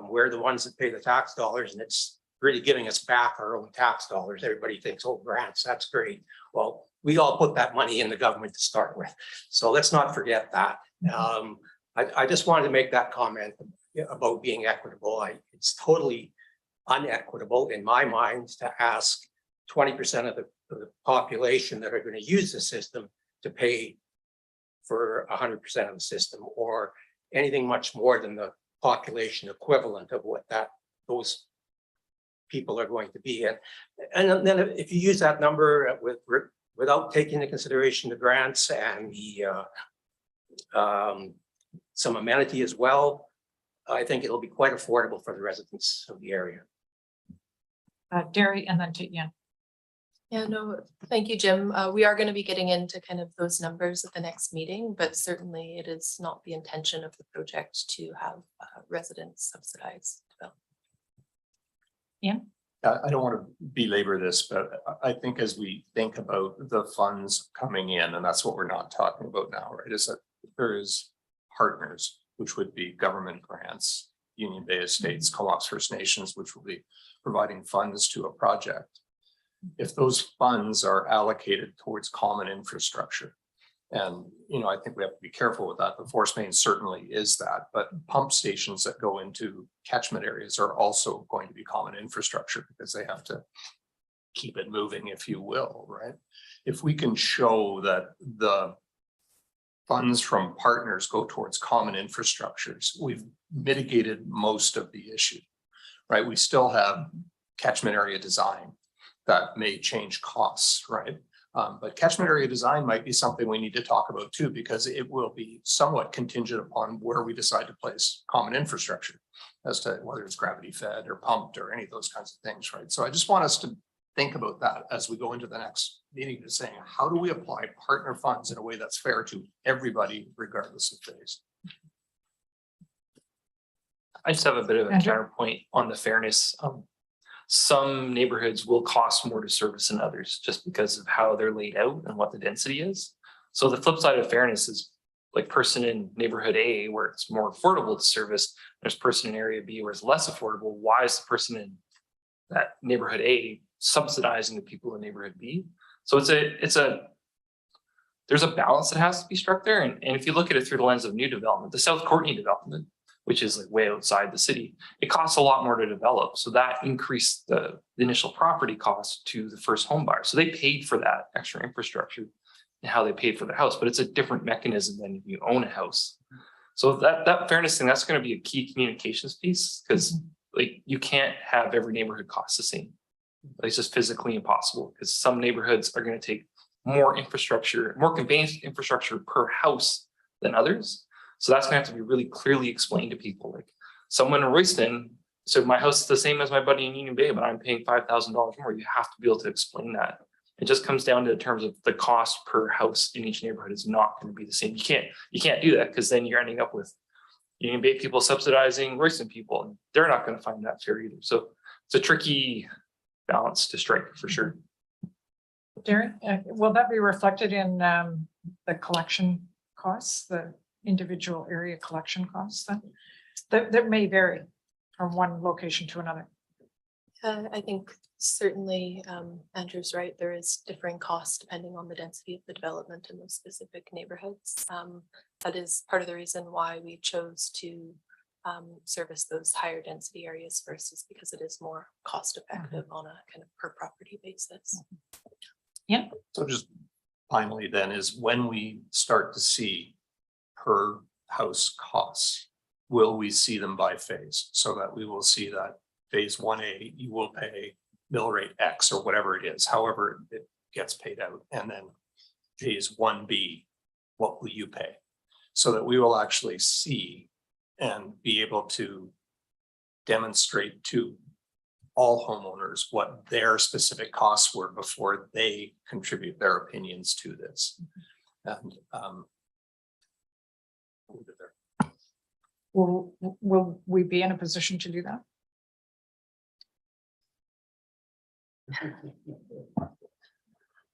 We're the ones that pay the tax dollars, and it's really giving us back our own tax dollars. Everybody thinks, oh, grants, that's great. Well, we all put that money in the government to start with. So let's not forget that. I just wanted to make that comment about being equitable. It's totally unequitable in my mind to ask 20% of the population that are going to use the system to pay for 100% of the system, or anything much more than the population equivalent of what those people are going to be. And then if you use that number without taking into consideration the grants and the some amenity as well, I think it'll be quite affordable for the residents of the area. Derry, and then to Ian. Yeah, no, thank you, Jim. We are going to be getting into kind of those numbers at the next meeting, but certainly it is not the intention of the project to have residents subsidized development. Ian? I don't want to belabor this, but I think as we think about the funds coming in, and that's what we're not talking about now, right, is that there is partners, which would be government grants, Union Bay Estates, Co-ops, First Nations, which will be providing funds to a project. If those funds are allocated towards common infrastructure, and I think we have to be careful with that. The force main certainly is that, but pump stations that go into catchment areas are also going to be common infrastructure because they have to keep it moving, if you will, right? If we can show that the funds from partners go towards common infrastructures, we've mitigated most of the issue, right? We still have catchment area design that may change costs, right? But catchment area design might be something we need to talk about too, because it will be somewhat contingent upon where we decide to place common infrastructure as to whether it's gravity fed or pumped or any of those kinds of things, right? So I just want us to think about that as we go into the next meeting, to saying, how do we apply partner funds in a way that's fair to everybody, regardless of phase? I just have a bit of a counterpoint on the fairness. Some neighborhoods will cost more to service than others just because of how they're laid out and what the density is. So the flip side of fairness is like person in neighborhood A where it's more affordable to service, there's person in area B where it's less affordable. Why is the person in that neighborhood A subsidizing the people in neighborhood B? So there's a balance that has to be struck there. And if you look at it through the lens of new development, the South Courtney development, which is like way outside the city, it costs a lot more to develop. So that increased the initial property cost to the first home buyer. So they paid for that extra infrastructure and how they paid for the house, but it's a different mechanism than if you own a house. So that fairness thing, that's going to be a key communications piece, because like you can't have every neighborhood cost the same. It's just physically impossible, because some neighborhoods are going to take more infrastructure, more conveyance infrastructure per house than others. So that's gonna have to be really clearly explained to people. Like someone in Royston, so my house is the same as my buddy in Union Bay, but I'm paying $5,000 more. You have to be able to explain that. It just comes down to the terms of the cost per house in each neighborhood is not going to be the same. You can't do that, because then you're ending up with Union Bay people subsidizing Royston people, and they're not going to find that fair either. So it's a tricky balance to strike for sure. Darren, will that be reflected in the collection costs, the individual area collection costs then? That may vary from one location to another. I think certainly Andrew's right. There is differing costs depending on the density of the development in those specific neighborhoods. That is part of the reason why we chose to service those higher density areas first, is because it is more cost effective on a kind of per property basis. Yeah. So just finally then, is when we start to see per house costs, will we see them by phase, so that we will see that phase 1A, you will pay mill rate X or whatever it is, however it gets paid out, and then phase 1B, what will you pay? So that we will actually see and be able to demonstrate to all homeowners what their specific costs were before they contribute their opinions to this. And Will we be in a position to do that?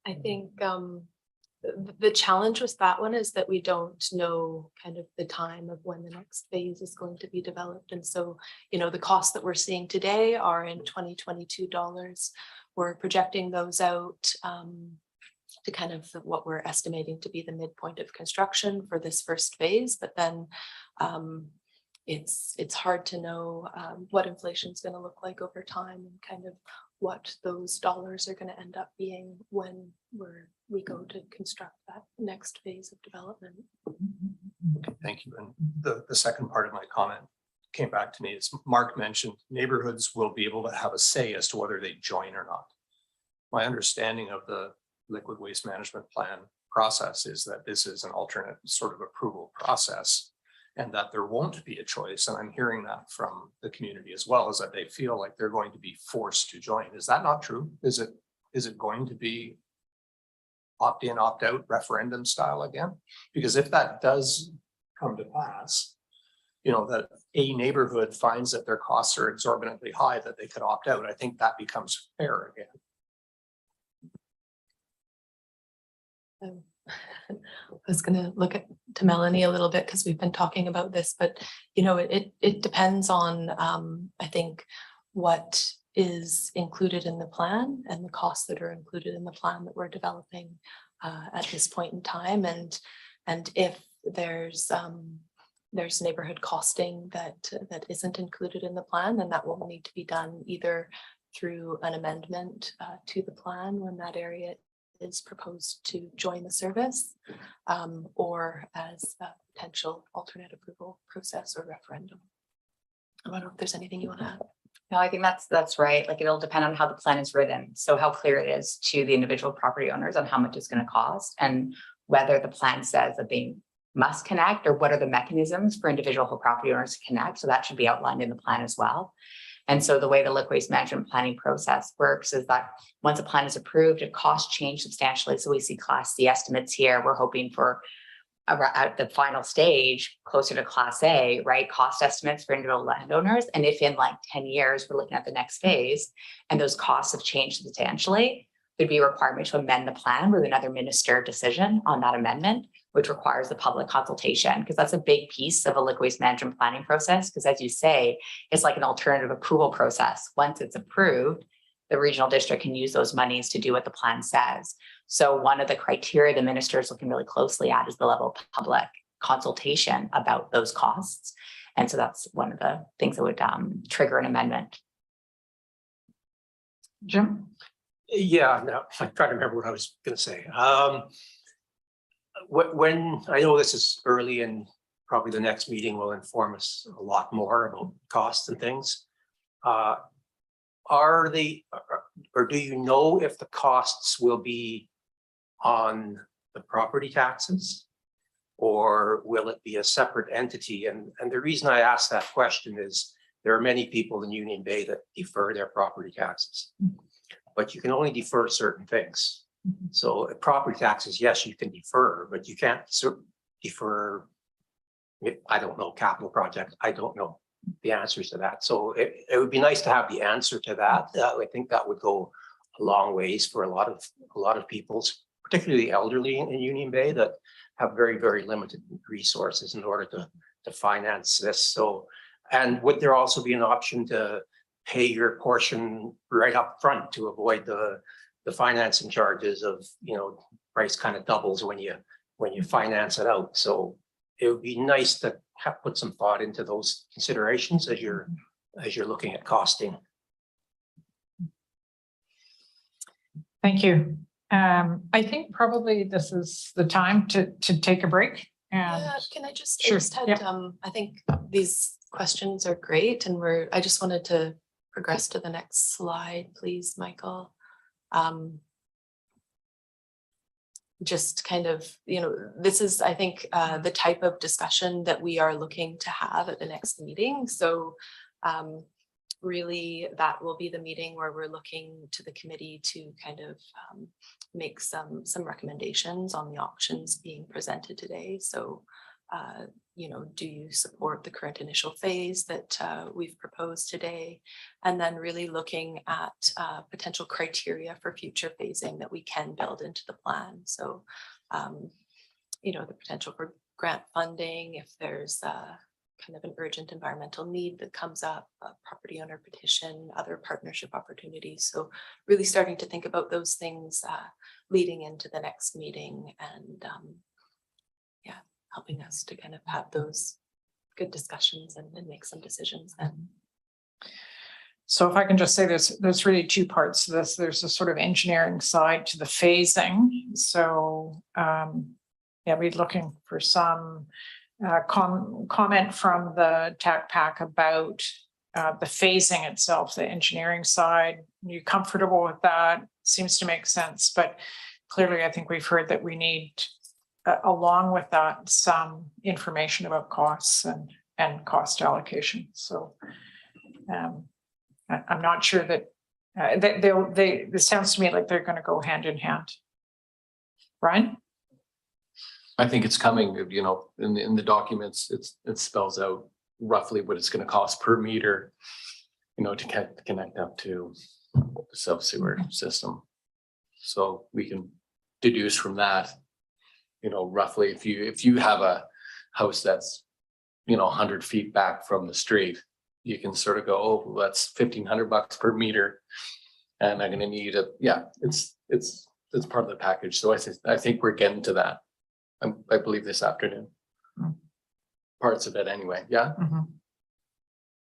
I think the challenge with that one is that we don't know kind of the time of when the next phase is going to be developed. And so, the costs that we're seeing today are in 2022 dollars. We're projecting those out to kind of what we're estimating to be the midpoint of construction for this first phase. But then it's hard to know what inflation is going to look like over time, and kind of what those dollars are going to end up being when we go to construct that next phase of development. Okay, thank you. And the second part of my comment came back to me is Mark mentioned neighborhoods will be able to have a say as to whether they join or not. My understanding of the liquid waste management plan process is that this is an alternate sort of approval process, and that there won't be a choice. And I'm hearing that from the community as well, is that they feel like they're going to be forced to join. Is that not true? Is it going to be opt-in, opt-out referendum style again? Because if that does come to pass, you know, that a neighborhood finds that their costs are exorbitantly high, that they could opt out. I think that becomes fair again. I was gonna look to Melanie a little bit because we've been talking about this, but you know, it depends on I think what is included in the plan and the costs that are included in the plan that we're developing at this point in time, and if there's neighborhood costing that isn't included in the plan, then that will need to be done either through an amendment to the plan when that area is proposed to join the service, or as a potential alternate approval process or referendum. I don't know if there's anything you want to add. No, I think that's right. Like, it'll depend on how the plan is written. So how clear it is to the individual property owners on how much it's going to cost, and whether the plan says that they must connect, or what are the mechanisms for individual property owners to connect. So that should be outlined in the plan as well. And so the way the liquid waste management planning process works is that once a plan is approved, if costs change substantially, so we see Class C estimates here, we're hoping for at the final stage, closer to Class A, right? Cost estimates for individual landowners. And if in like 10 years, we're looking at the next phase and those costs have changed substantially, there'd be a requirement to amend the plan with another minister decision on that amendment, which requires the public consultation, because that's a big piece of a liquid waste management planning process. Because as you say, it's like an alternative approval process. Once it's approved, the regional district can use those monies to do what the plan says. So one of the criteria the minister is looking really closely at is the level of public consultation about those costs. And so that's one of the things that would trigger an amendment. Jim? Yeah, no, I'm trying to remember what I was going to say. When I know this is early and probably the next meeting will inform us a lot more about costs and things. Are they, or do you know if the costs will be on the property taxes, or will it be a separate entity? And the reason I ask that question is there are many people in Union Bay that defer their property taxes, but you can only defer certain things. So property taxes, yes, you can defer, but you can't defer, I don't know, capital projects. I don't know the answers to that. So it would be nice to have the answer to that. I think that would go a long ways for a lot of people, particularly the elderly in Union Bay, that have very, very limited resources in order to finance this. So, and would there also be an option to pay your portion right up front to avoid the financing charges of, you know, price kind of doubles when you finance it out? So it would be nice to put some thought into those considerations as you're looking at costing. Thank you. I think probably this is the time to take a break. And Yeah, can I just, Sure, I just had, yeah. I think these questions are great, and I just wanted to progress to the next slide, please, Michael. Just kind of, you know, this is, I think, the type of discussion that we are looking to have at the next meeting. So really, that will be the meeting where we're looking to the committee to kind of make some recommendations on the options being presented today. So, you know, do you support the current initial phase that we've proposed today? And then really looking at potential criteria for future phasing that we can build into the plan. So, you know, the potential for grant funding, if there's kind of an urgent environmental need that comes up, a property owner petition, other partnership opportunities. So really starting to think about those things leading into the next meeting, and yeah, helping us to kind of have those good discussions and make some decisions then. So if I can just say there's really two parts to this. There's a sort of engineering side to the phasing. So yeah, we're looking for some comment from the TACPAC about the phasing itself, the engineering side. Are you comfortable with that? Seems to make sense, but clearly I think we've heard that we need, along with that, some information about costs and cost allocation. So I'm not sure that this sounds to me like they're going to go hand in hand. Brian? I think it's coming, you know, in the documents, it spells out roughly what it's gonna cost per meter, to connect up to the sub-sewer system. So we can deduce from that, roughly if you have a house that's, 100 feet back from the street, you can sort of go, oh, that's $1,500 per meter. And I'm gonna need it's part of the package. So I think we're getting to that. I believe this afternoon. Parts of it anyway, yeah.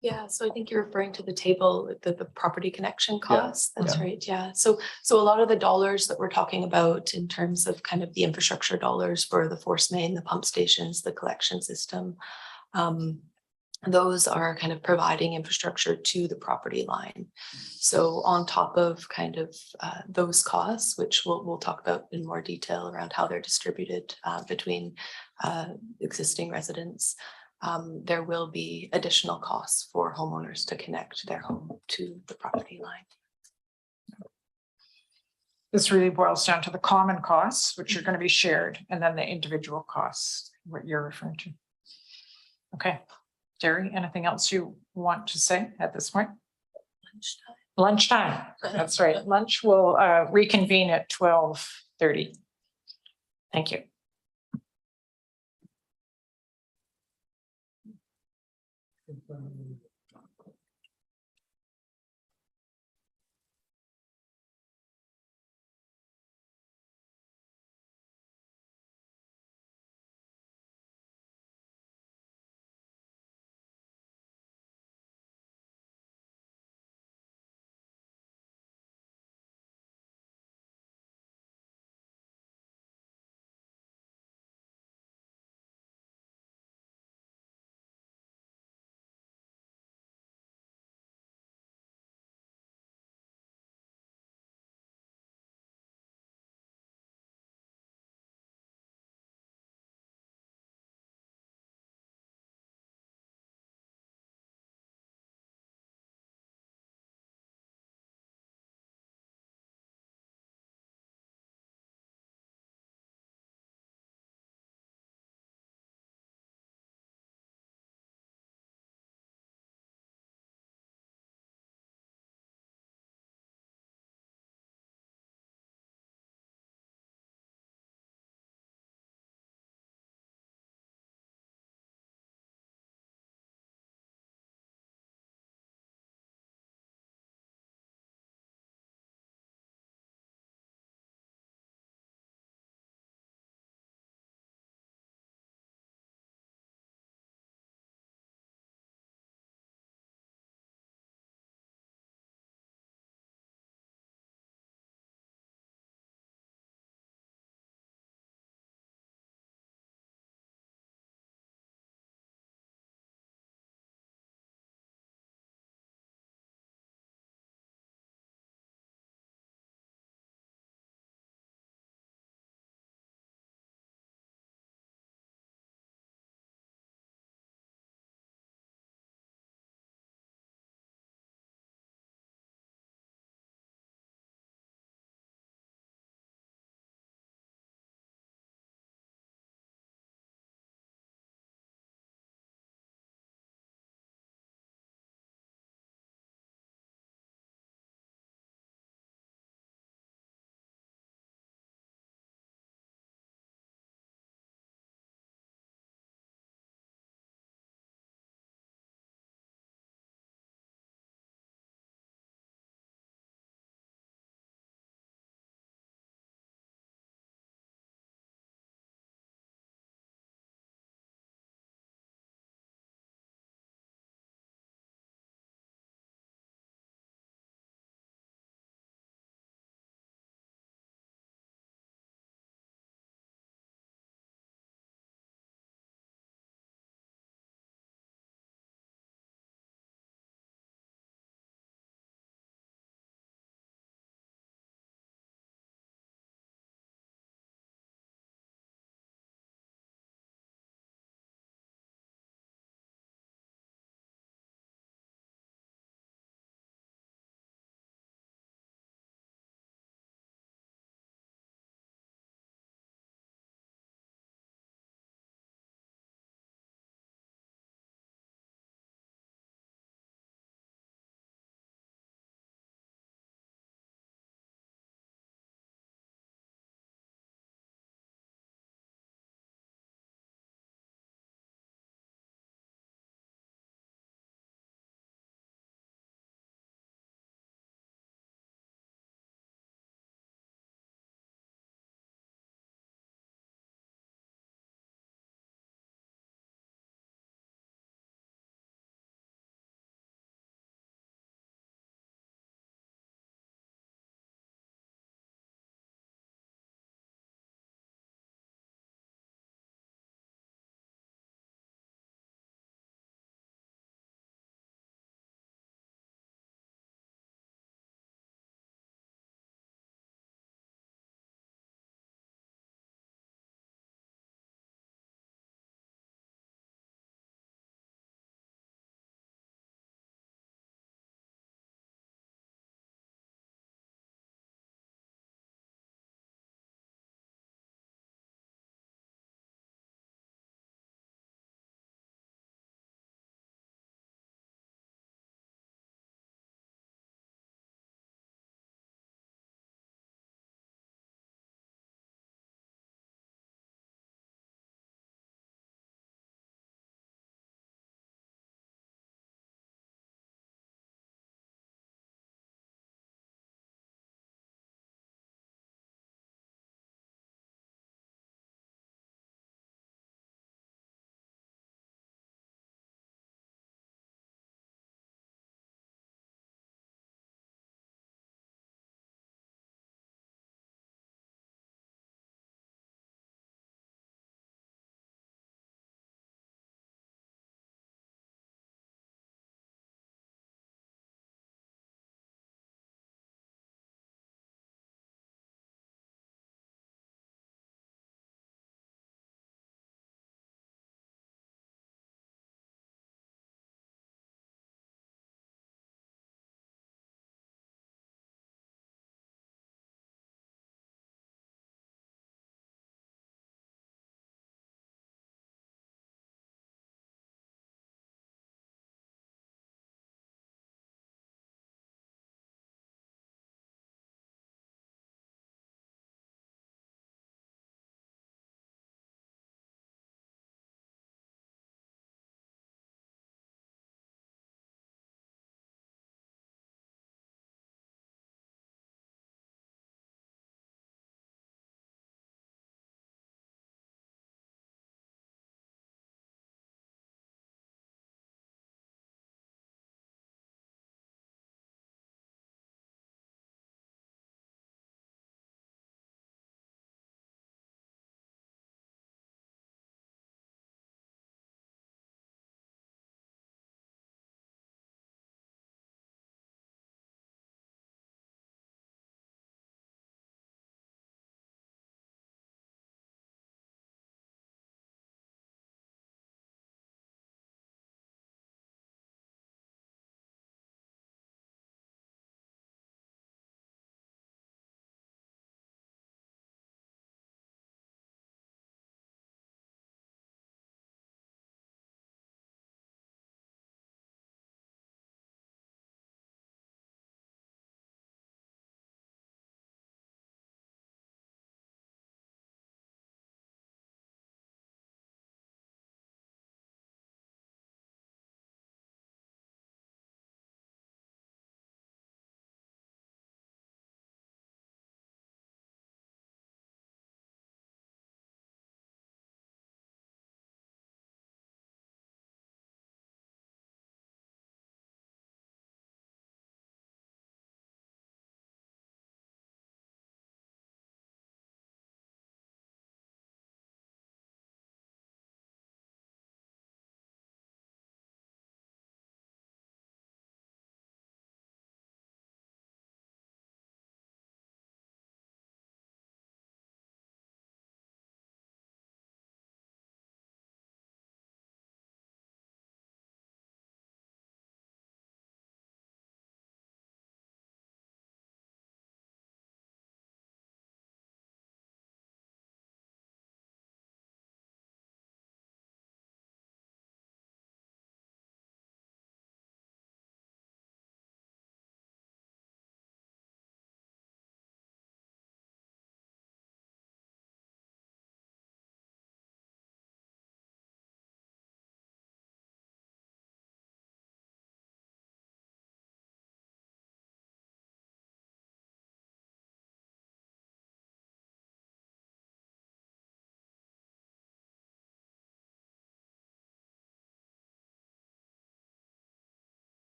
Yeah, so I think you're referring to the table, the property connection costs. That's yeah. right, yeah. So a lot of the dollars that we're talking about in terms of kind of the infrastructure dollars for the force main, the pump stations, the collection system, those are kind of providing infrastructure to the property line. So on top of kind of those costs, which we'll talk about in more detail around how they're distributed between existing residents, there will be additional costs for homeowners to connect their home to the property line. This really boils down to the common costs, which are going to be shared, and then the individual costs, what you're referring to. Okay, Jerry, anything else you want to say at this point? Lunchtime. That's right. Lunch will reconvene at 12:30. Thank you.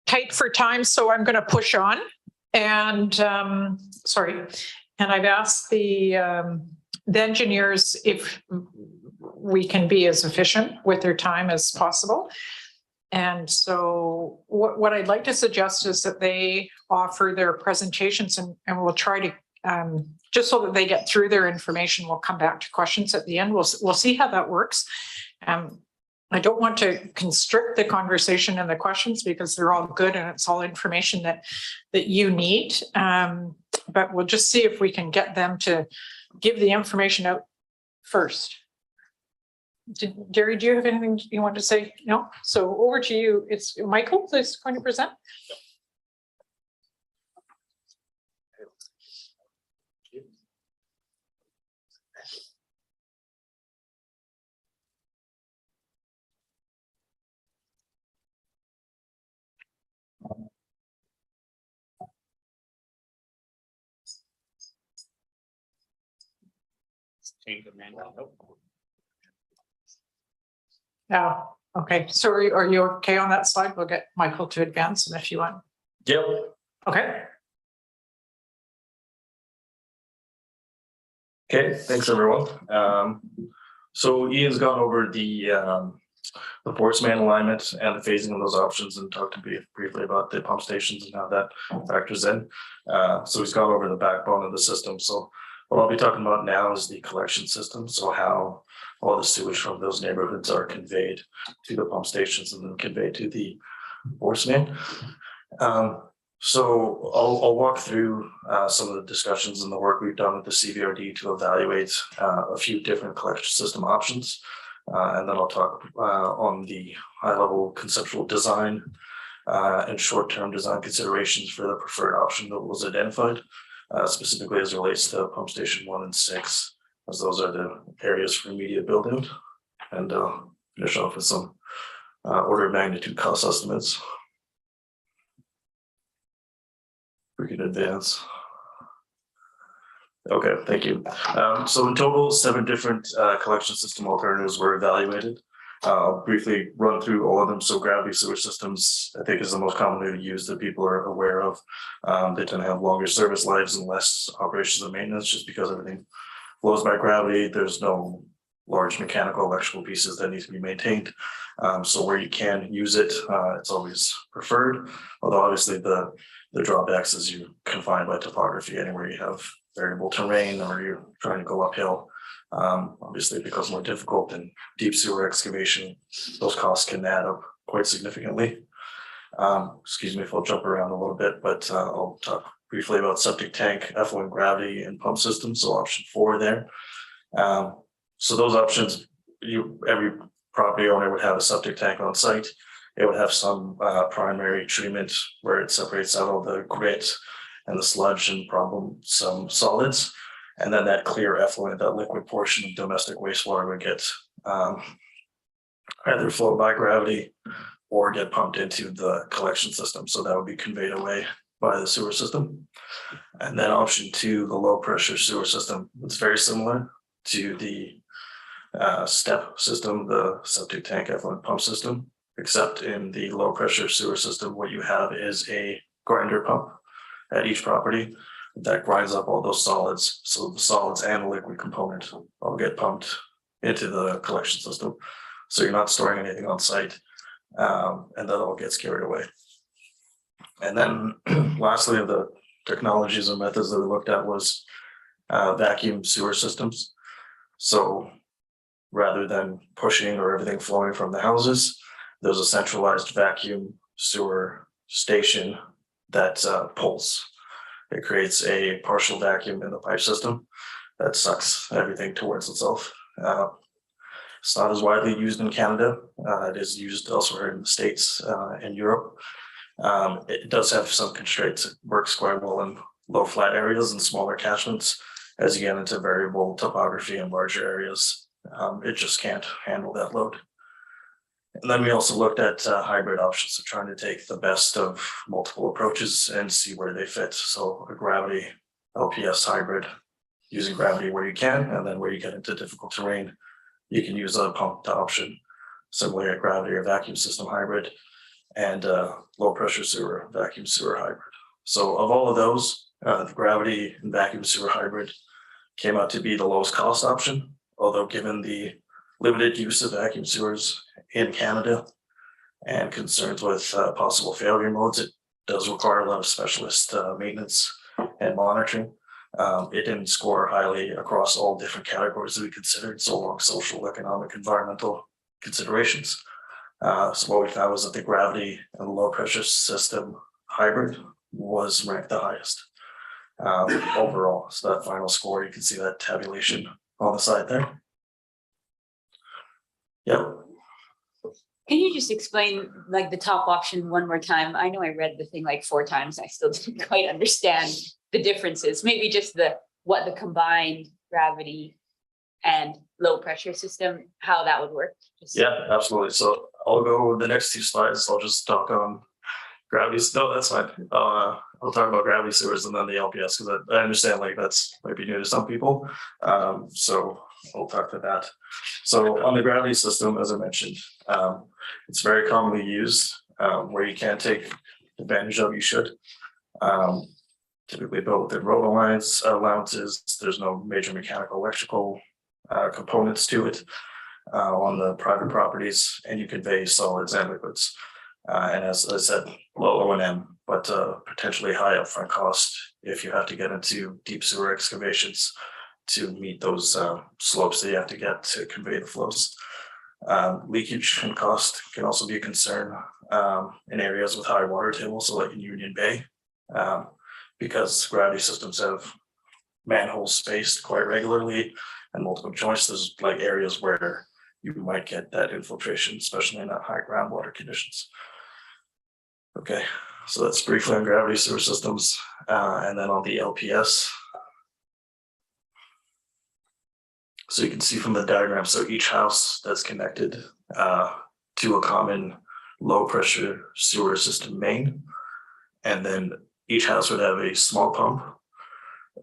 tight for time, so I'm going to push on. And and I've asked the engineers if we can be as efficient with their time as possible. And so what I'd like to suggest is that they offer their presentations, and we'll try to, just so that they get through their information, we'll come back to questions at the end. We'll see how that works. I don't want to constrict the conversation and the questions because they're all good and it's all information that you need. But we'll just see if we can get them to give the information out first. Gary, do you have anything you want to say? No? So over to you. It's Michael that's going to present. Oh, okay. So are you okay on that slide? We'll get Michael to advance, and if you want. Yep. Okay. Okay, thanks everyone. So Ian's gone over the force main alignment and the phasing of those options and talked briefly about the pump stations and how that factors in. So he's gone over the backbone of the system. So what I'll be talking about now is the collection system. So how all the sewage from those neighborhoods are conveyed to the pump stations and then conveyed to the force main. So I'll walk through some of the discussions and the work we've done with the CVRD to evaluate a few different collection system options. And then I'll talk on the high-level conceptual design and short-term design considerations for the preferred option that was identified, specifically as it relates to pump station 1 and 6, as those are the areas for immediate build-out. And finish off with some order of magnitude cost estimates. We can advance. Okay, thank you. So in total, 7 different collection system alternatives were evaluated. I'll briefly run through all of them. So gravity sewage systems, I think, is the most commonly used that people are aware of. They tend to have longer service lives and less operations and maintenance just because everything flows by gravity. There's no large mechanical, electrical pieces that need to be maintained. So where you can use it, it's always preferred. Although obviously the drawbacks is you're confined by topography. Anywhere you have variable terrain or you're trying to go uphill, obviously it becomes more difficult. And deep sewer excavation, those costs can add up quite significantly. Excuse me if I'll jump around a little bit, but I'll talk briefly about septic tank, effluent gravity, and pump systems. So option 4 there. So those options, every property owner would have a septic tank on site. It would have some primary treatment where it separates out all the grit and the sludge and some solids. And then that clear effluent, that liquid portion of domestic wastewater would get either flowed by gravity or get pumped into the collection system. So that would be conveyed away by the sewer system. And then option 2, the low pressure sewer system, it's very similar to the STEP system, the septic tank effluent pump system. Except in the low pressure sewer system, what you have is a grinder pump at each property that grinds up all those solids. So the solids and the liquid component all get pumped into the collection system. So you're not storing anything on site, and that all gets carried away. And then lastly, of the technologies and methods that we looked at was vacuum sewer systems. So rather than pushing or everything flowing from the houses, there's a centralized vacuum sewer station that pulls. It creates a partial vacuum in the pipe system that sucks everything towards itself. It's not as widely used in Canada. It is used elsewhere in the States and Europe. It does have some constraints. It works quite well in low flat areas and smaller catchments. As you get into variable topography in larger areas, it just can't handle that load. And then we also looked at hybrid options, so trying to take the best of multiple approaches and see where they fit. So a gravity LPS hybrid, using gravity where you can, and then where you get into difficult terrain, you can use a pumped option. Similarly, a gravity or vacuum system hybrid, and low pressure sewer, vacuum sewer hybrid. So of all of those, the gravity and vacuum sewer hybrid came out to be the lowest cost option, although given the limited use of vacuum sewers in Canada and concerns with possible failure modes, it does require a lot of specialist maintenance and monitoring. It didn't score highly across all different categories that we considered, so long social, economic, environmental considerations. So what we found was that the gravity and low pressure system hybrid was ranked the highest overall. So that final score, you can see that tabulation on the side there. Yep. Can you just explain like the top option one more time? I know I read the thing like 4 times. I still didn't quite understand the differences. Maybe just what the combined gravity and low pressure system, how that would work. Yeah, absolutely. So I'll go the next 2 slides. I'll just talk on gravity. No, that's fine. I'll talk about gravity sewers and then the LPS, because I understand like that's might be new to some people. So I'll talk to that. So on the gravity system, as I mentioned, it's very commonly used where you can't take advantage of, you should. Typically built within road allowances. There's no major mechanical, electrical components to it on the private properties, and you convey solids and liquids. And as I said, low O&M, but potentially high upfront cost if you have to get into deep sewer excavations to meet those slopes that you have to get to convey the flows. Leakage and cost can also be a concern in areas with high water table, so like in Union Bay, because gravity systems have manholes spaced quite regularly and multiple joints. There's like areas where you might get that infiltration, especially in high groundwater conditions. Okay, so that's briefly on gravity sewer systems, and then on the LPS. So you can see from the diagram, so each house that's connected to a common low pressure sewer system main, and then each house would have a small pump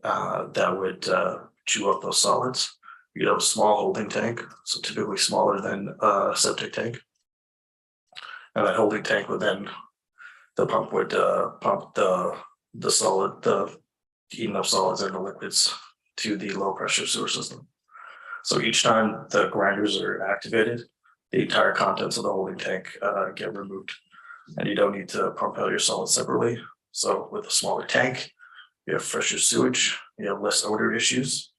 that would chew up those solids. You'd have a small holding tank, so typically smaller than a septic tank. And that holding tank would then, the pump would pump the heating up solids and the liquids to the low pressure sewer system. So each time the grinders are activated, the entire contents of the holding tank get removed, and you don't need to pump out your solids separately. So with a smaller tank, you have fresher sewage, you have less odor issues.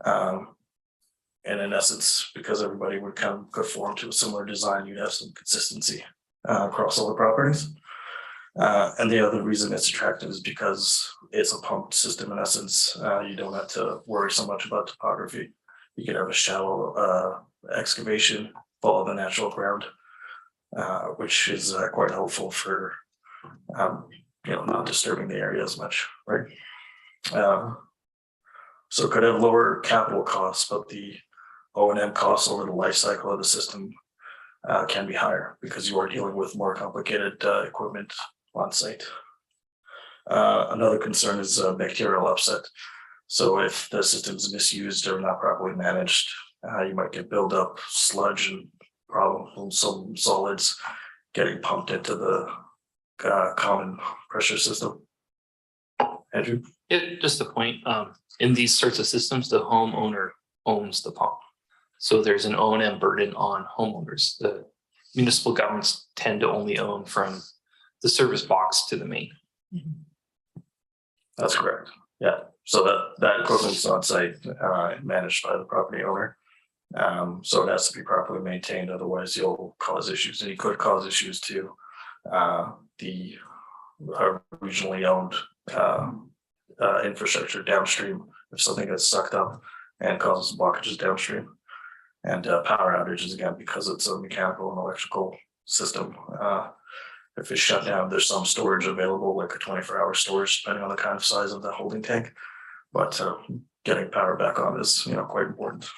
And in essence, because everybody would kind of conform to a similar design, you'd have some consistency across all the properties. And the other reason it's attractive is because it's a pumped system in essence. You don't have to worry so much about topography. You can have a shallow excavation, follow the natural ground, which is quite helpful for not disturbing the area as much, right? So it could have lower capital costs, but the O&M costs over the life cycle of the system can be higher because you are dealing with more complicated equipment on site. Another concern is bacterial upset. So if the system is misused or not properly managed, you might get buildup, sludge, and problems, some solids getting pumped into the common pressure system. Andrew? Just a point, in these sorts of systems, the homeowner owns the pump. So there's an O&M burden on homeowners. The municipal governments tend to only own from the service box to the main. That's correct. Yeah. So that equipment's on site, managed by the property owner. So it has to be properly maintained, otherwise you'll cause issues, and you could cause issues to the regionally owned infrastructure downstream if something gets sucked up and causes blockages downstream. And power outages, again, because it's a mechanical and electrical system. If it's shut down, there's some storage available, like a 24-hour storage, depending on the kind of size of the holding tank. But getting power back on is, quite important.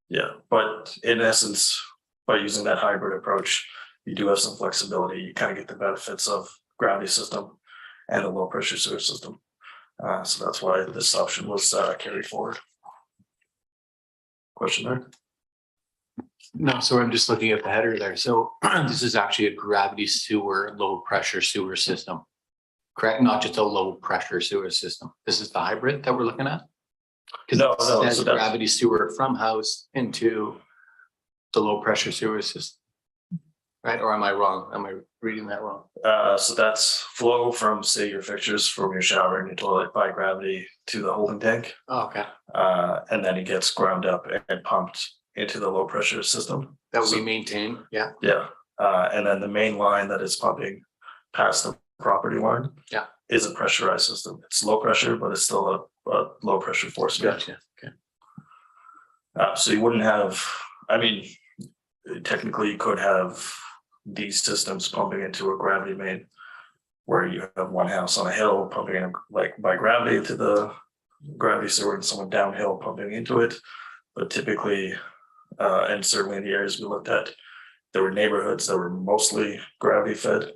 Yeah, but in essence, by using that hybrid approach, you do have some flexibility. You kind of get the benefits of gravity system and the low pressure sewer system. So that's why this option was carried forward. Question there? No, so I'm just looking at the header there. So this is actually a gravity sewer, low pressure sewer system. Correct? Not just a low pressure sewer system. This is the hybrid that we're looking at? Because No, it no, says so that's- gravity sewer from house into the low pressure sewer system. Right? Or am I wrong? Am I reading that wrong? So that's flow from, say, your fixtures from your shower and your toilet by gravity to the holding tank. Oh, okay. And then it gets ground up and pumped into the low pressure system. That we maintain, yeah. Yeah, and then the main line that is pumping past the property line. Yeah. Is a pressurized system. It's low pressure, but it's still a low pressure force main. Gotcha. Okay. So you wouldn't have, I mean, technically you could have these systems pumping into a gravity main where you have one house on a hill pumping in like by gravity into the gravity sewer and someone downhill pumping into it. But typically, and certainly in the areas we looked at, there were neighborhoods that were mostly gravity fed,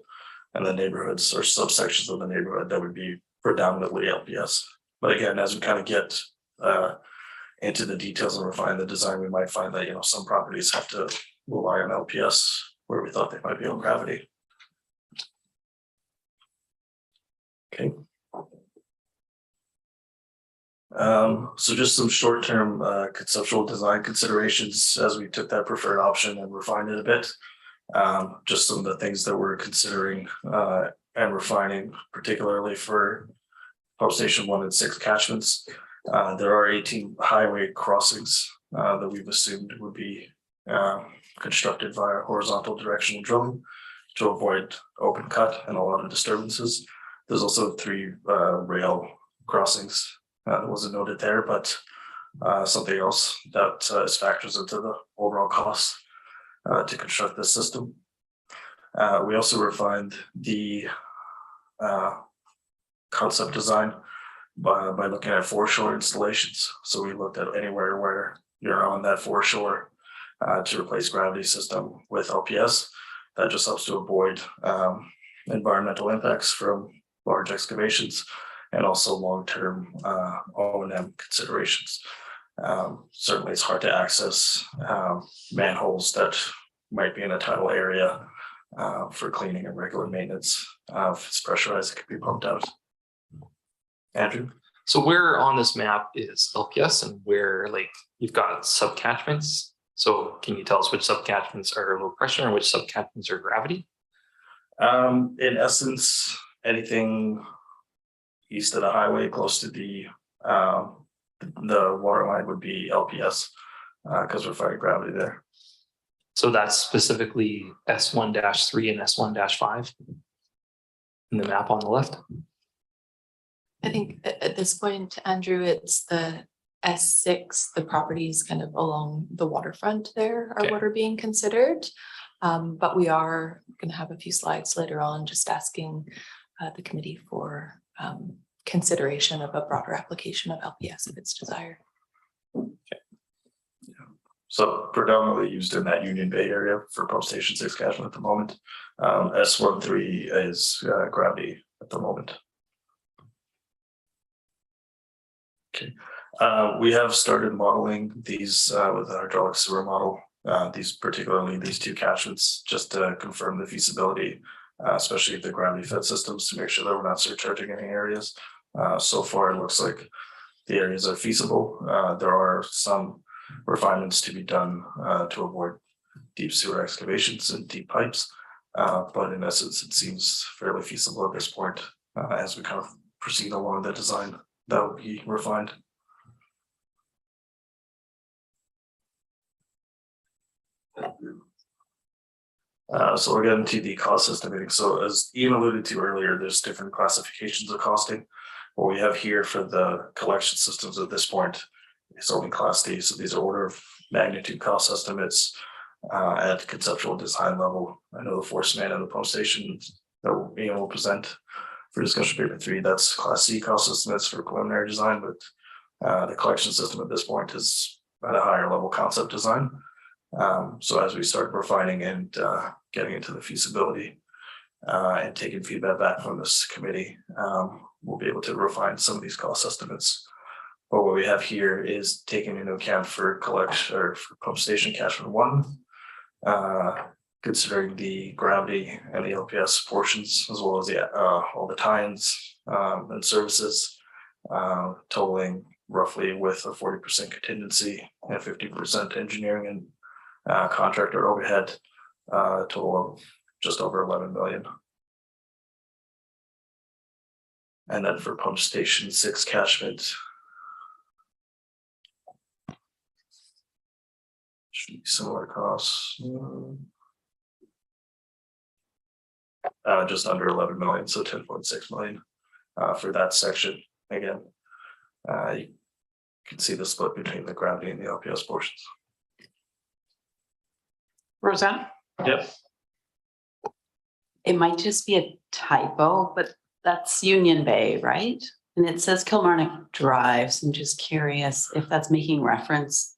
and the neighborhoods or subsections of the neighborhood that would be predominantly LPS. But again, as we kind of get into the details and refine the design, we might find that, you know, some properties have to rely on LPS where we thought they might be on gravity. Okay. So just some short-term conceptual design considerations as we took that preferred option and refined it a bit. Just some of the things that we're considering and refining, particularly for pump station 1 and 6 catchments. There are 18 highway crossings that we've assumed would be constructed via horizontal directional drilling to avoid open cut and a lot of disturbances. There's also 3 rail crossings that wasn't noted there, but something else that factors into the overall cost to construct this system. We also refined the concept design by looking at foreshore installations. So we looked at anywhere where you're on that foreshore to replace gravity system with LPS. That just helps to avoid environmental impacts from large excavations and also long-term O&M considerations. Certainly it's hard to access manholes that might be in a tidal area for cleaning and regular maintenance. If it's pressurized, it could be pumped out. Andrew? So where on this map is LPS and where like you've got subcatchments? So can you tell us which subcatchments are low pressure and which subcatchments are gravity? In essence, anything east of the highway close to the water line would be LPS because we're fighting gravity there. So that's specifically S1-3 and S1-5 in the map on the left. I think at this point, Andrew, it's the S6, the properties kind of along the waterfront there are what are being considered. But we are going to have a few slides later on just asking the committee for consideration of a broader application of LPS if it's desired. So predominantly used in that Union Bay area for pump station 6 catchment at the moment. S13 is gravity at the moment. Okay, we have started modeling these with the hydraulic sewer model. Particularly these 2 catchments, just to confirm the feasibility, especially the gravity fed systems, to make sure that we're not surcharging any areas. So far, it looks like the areas are feasible. There are some refinements to be done to avoid deep sewer excavations and deep pipes, but in essence, it seems fairly feasible at this point as we kind of proceed along the design that will be refined. So we're getting to the cost estimating. So as Ian alluded to earlier, there's different classifications of costing. What we have here for the collection systems at this point is only Class D. So these are order of magnitude cost estimates at conceptual design level. I know the force main and the pump station that Ian will present for discussion paper 3, that's Class C cost estimates for preliminary design, but the collection system at this point is at a higher level concept design. So as we start refining and getting into the feasibility and taking feedback back from this committee, we'll be able to refine some of these cost estimates But what we have here is taken into account for collection or for pump station catchment 1. Considering the gravity and the LPS portions, as well as all the tines and services, totaling roughly with a 40% contingency and 50% engineering and contractor overhead, total of just over 11 million. And then for pump station 6 catchment, should be similar costs. Just under 11 million, so 10.6 million for that section. Again, you can see the split between the gravity and the LPS portions. Roseanne? Yep. It might just be a typo, but that's Union Bay, right? And it says Kilmarnock Drive. So I'm just curious if that's making reference.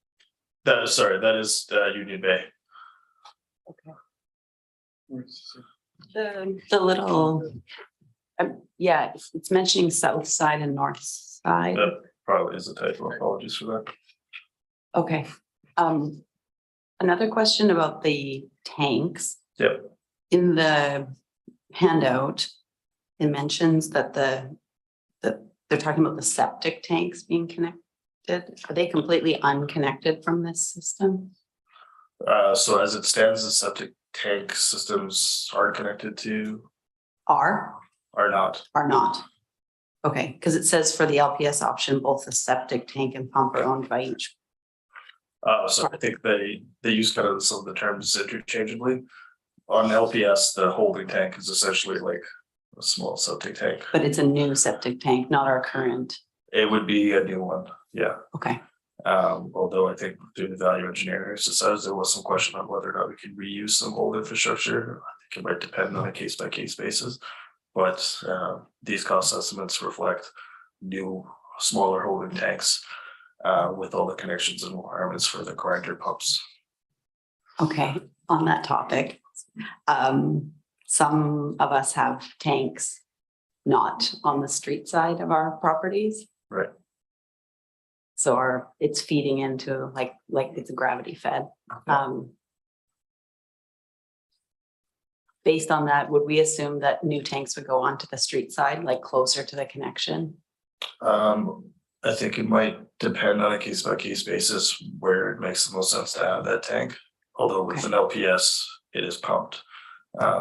That is Union Bay. Okay. The little, yeah, it's mentioning south side and north side. That probably is a typo. Apologies for that. Okay. Another question about the tanks. Yep. In the handout, it mentions that they're talking about the septic tanks being connected. Are they completely unconnected from this system? So as it stands, the septic tank systems are connected to Are not. Okay, because it says for the LPS option, both the septic tank and pump are owned by each. So I think they use kind of some of the terms interchangeably. On LPS, the holding tank is essentially like a small septic tank. But it's a new septic tank, not our current. It would be a new one, yeah. Okay. Although I think through the value engineering exercise, there was some question on whether or not we could reuse some old infrastructure. I think it might depend on a case by case basis, but these cost estimates reflect new, smaller holding tanks with all the connections and requirements for the grinder pumps. Okay, on that topic, some of us have tanks not on the street side of our properties. Right. So it's feeding into like it's gravity fed. Based on that, would we assume that new tanks would go onto the street side, like closer to the connection? I think it might depend on a case by case basis where it makes the most sense to have that tank. Although with an LPS, it is pumped.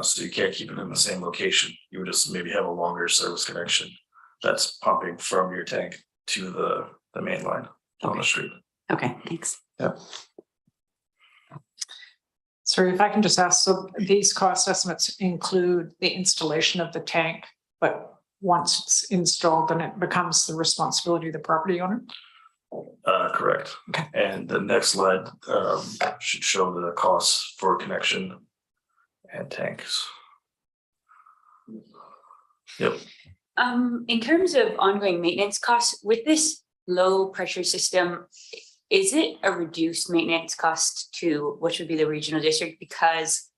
So you can't keep it in the same location. You would just maybe have a longer service connection that's pumping from your tank to the main line on the street. Okay, thanks. Yeah. Sorry, if I can just ask, so these cost estimates include the installation of the tank, but once it's installed, then it becomes the responsibility of the property owner? Correct. Okay. And the next slide should show the costs for connection and tanks. Yep. In terms of ongoing maintenance costs with this low pressure system, is it a reduced maintenance cost to what should be the regional district? Because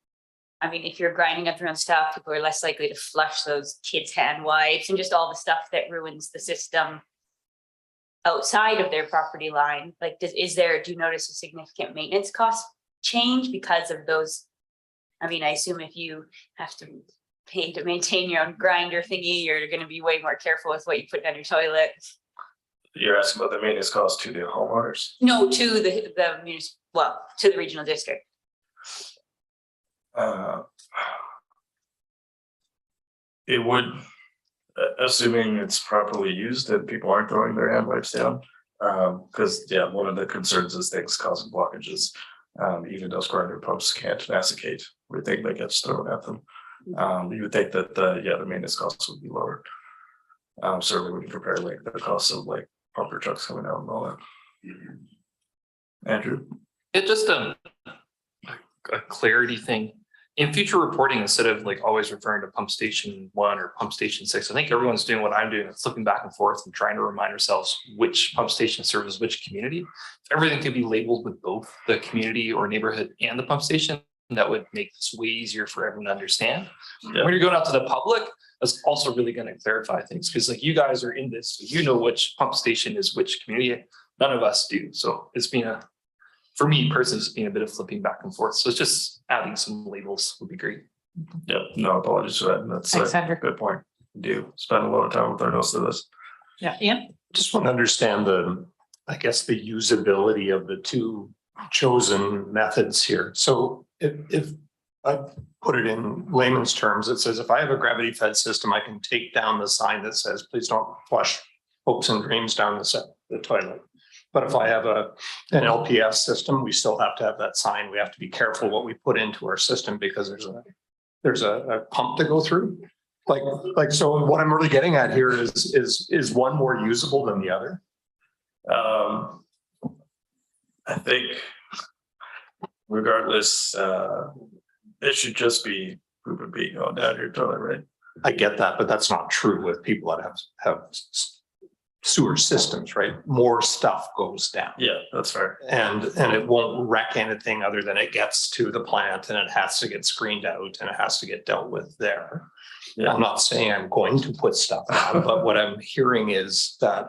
I mean, if you're grinding up your own stuff, people are less likely to flush those kids' hand wipes and just all the stuff that ruins the system outside of their property line. Like, do you notice a significant maintenance cost change because of those? I mean, I assume if you have to pay to maintain your own grinder thingy, you're going to be way more careful with what you put down your toilet. You're asking about the maintenance cost to the homeowners? No, to to the regional district. It would, assuming it's properly used and people aren't throwing their hand wipes down. Because one of the concerns is things causing blockages. Even those grinder pumps can't massacate everything that gets thrown at them. You would think that the maintenance costs would be lower. Certainly when you compare like the costs of like pumper trucks coming out and all that. Andrew? It's just a clarity thing. In future reporting, instead of like always referring to pump station 1 or pump station 6, I think everyone's doing what I'm doing. It's looking back and forth and trying to remind ourselves which pump station serves which community. If everything could be labeled with both the community or neighborhood and the pump station, that would make this way easier for everyone to understand. When you're going out to the public, that's also really going to clarify things, because like you guys are in this, you know which pump station is which community. None of us do. So it's been for me personally, it's been a bit of flipping back and forth. So it's just adding some labels would be great. Yeah, no apologies for that. That's Thanks, Andrew. a good point. We do spend a lot of time with our notes to this. Yeah, Ian? Just want to understand I guess the usability of the two chosen methods here. So if I put it in layman's terms, it says if I have a gravity fed system, I can take down the sign that says, please don't flush hopes and dreams down the toilet. But if I have an LPS system, we still have to have that sign. We have to be careful what we put into our system because there's a pump to go through. So what I'm really getting at here is one more usable than the other? I think regardless, it should just be poop and pee going down your toilet, right? I get that, but that's not true with people that have sewer systems, right? More stuff goes down. Yeah, that's fair. And it won't wreck anything other than it gets to the plant and it has to get screened out and it has to get dealt with there. Yeah. I'm not saying I'm going to put stuff down, but what I'm hearing is that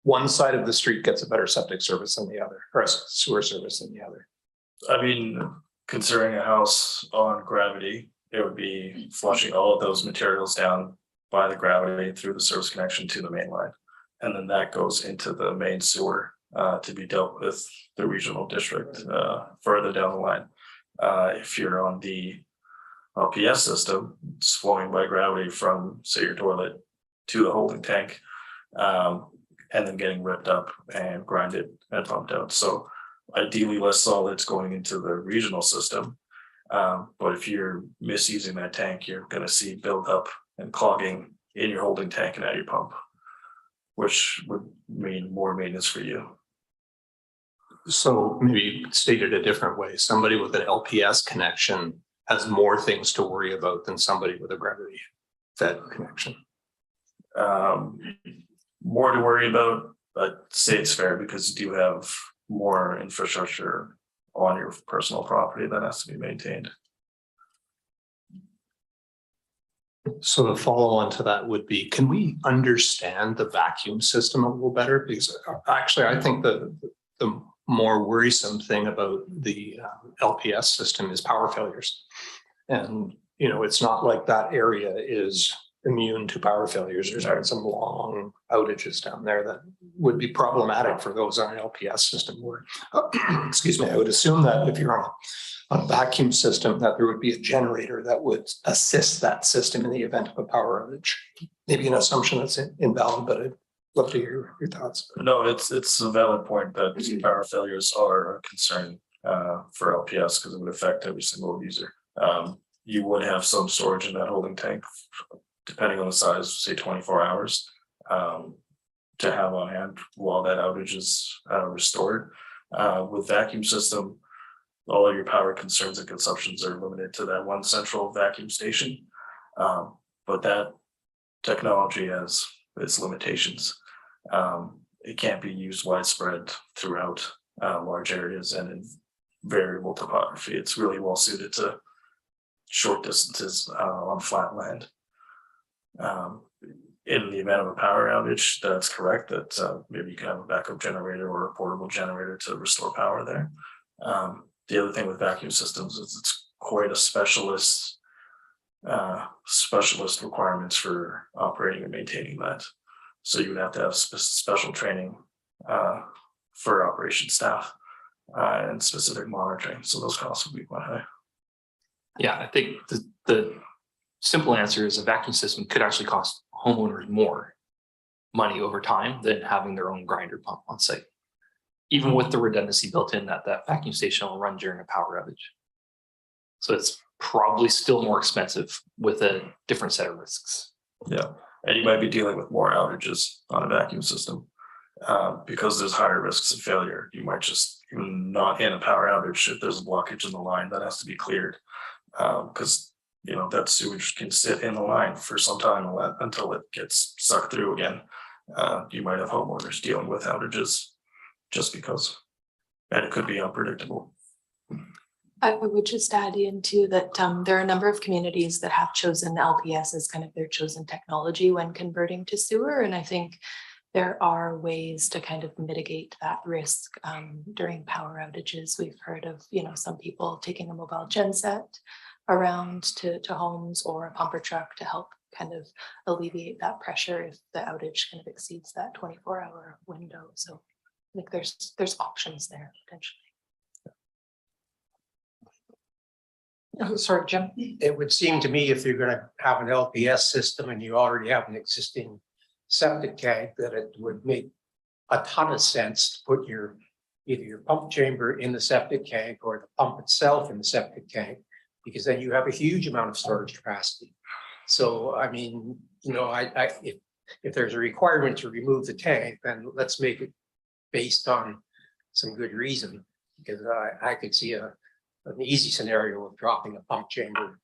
one side of the street gets a better septic service than the other, or a sewer service than the other. I mean, considering a house on gravity, it would be flushing all of those materials down by the gravity through the service connection to the main line. And then that goes into the main sewer to be dealt with the regional district further down the line. If you're on the LPS system, it's flowing by gravity from, say, your toilet to the holding tank, and then getting ripped up and grinded and pumped out. So ideally less solids going into the regional system. But if you're misusing that tank, you're going to see buildup and clogging in your holding tank and at your pump, which would mean more maintenance for you. So maybe stated a different way, somebody with an LPS connection has more things to worry about than somebody with a gravity fed connection. More to worry about, but say it's fair because you do have more infrastructure on your personal property that has to be maintained. So the follow on to that would be, can we understand the vacuum system a little better? Because actually, I think the more worrisome thing about the LPS system is power failures. And, it's not like that area is immune to power failures. There's some long outages down there that would be problematic for those on an LPS system. Where, excuse me, I would assume that if you're on a vacuum system, that there would be a generator that would assist that system in the event of a power outage. Maybe an assumption that's invalid, but I'd love to hear your thoughts. No, it's a valid point that power failures are a concern for LPS because it would affect every single user. You would have some storage in that holding tank, depending on the size, say 24 hours, to have on hand while that outage is restored. With vacuum system, all of your power concerns and consumptions are limited to that one central vacuum station. But that technology has its limitations. It can't be used widespread throughout large areas and in variable topography. It's really well suited to short distances on flat land. In the event of a power outage, that's correct that maybe you can have a backup generator or a portable generator to restore power there. The other thing with vacuum systems is it's quite a specialist requirements for operating and maintaining that. So you would have to have special training for operation staff and specific monitoring. So those costs would be quite high. Yeah, I think the simple answer is a vacuum system could actually cost homeowners more money over time than having their own grinder pump on site, even with the redundancy built in that vacuum station will run during a power outage. So it's probably still more expensive with a different set of risks. Yeah, and you might be dealing with more outages on a vacuum system because there's higher risks of failure. You might just not in a power outage if there's a blockage in the line that has to be cleared because that sewage can sit in the line for some time until it gets sucked through again. You might have homeowners dealing with outages just because, and it could be unpredictable. I would just add into that there are a number of communities that have chosen LPS as kind of their chosen technology when converting to sewer. And I think there are ways to kind of mitigate that risk during power outages. We've heard of, some people taking a mobile genset around to homes or a pumper truck to help kind of alleviate that pressure if the outage kind of exceeds that 24-hour window. So I think there's options there potentially. Oh, sorry, Jim. It would seem to me if you're gonna have an LPS system and you already have an existing septic tank, that it would make a ton of sense to put either your pump chamber in the septic tank or the pump itself in the septic tank, because then you have a huge amount of storage capacity. So, I mean, if there's a requirement to remove the tank, then let's make it based on some good reason, because I could see an easy scenario of dropping a pump chamber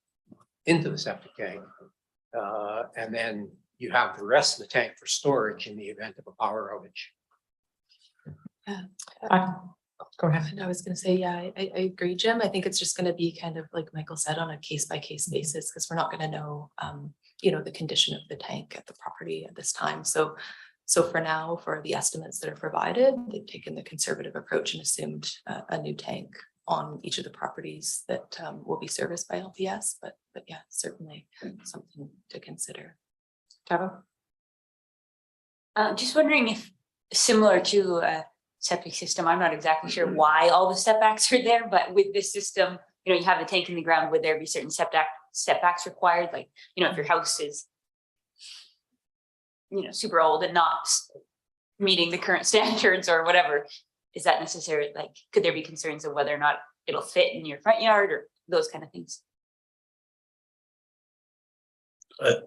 into the septic tank. And then you have the rest of the tank for storage in the event of a power outage. Go ahead. And I was going to say, yeah, I agree, Jim. I think it's just going to be kind of like Michael said, on a case-by-case basis, because we're not going to know, the condition of the tank at the property at this time. So for now, for the estimates that are provided, they've taken the conservative approach and assumed a new tank on each of the properties that will be serviced by LPS. But yeah, certainly something to consider. Tava? Just wondering if, similar to a septic system, I'm not exactly sure why all the setbacks are there, but with this system, you have the tank in the ground, would there be certain setbacks required? Like, if your house is, super old and not meeting the current standards or whatever, is that necessary? Like, could there be concerns of whether or not it'll fit in your front yard or those kind of things?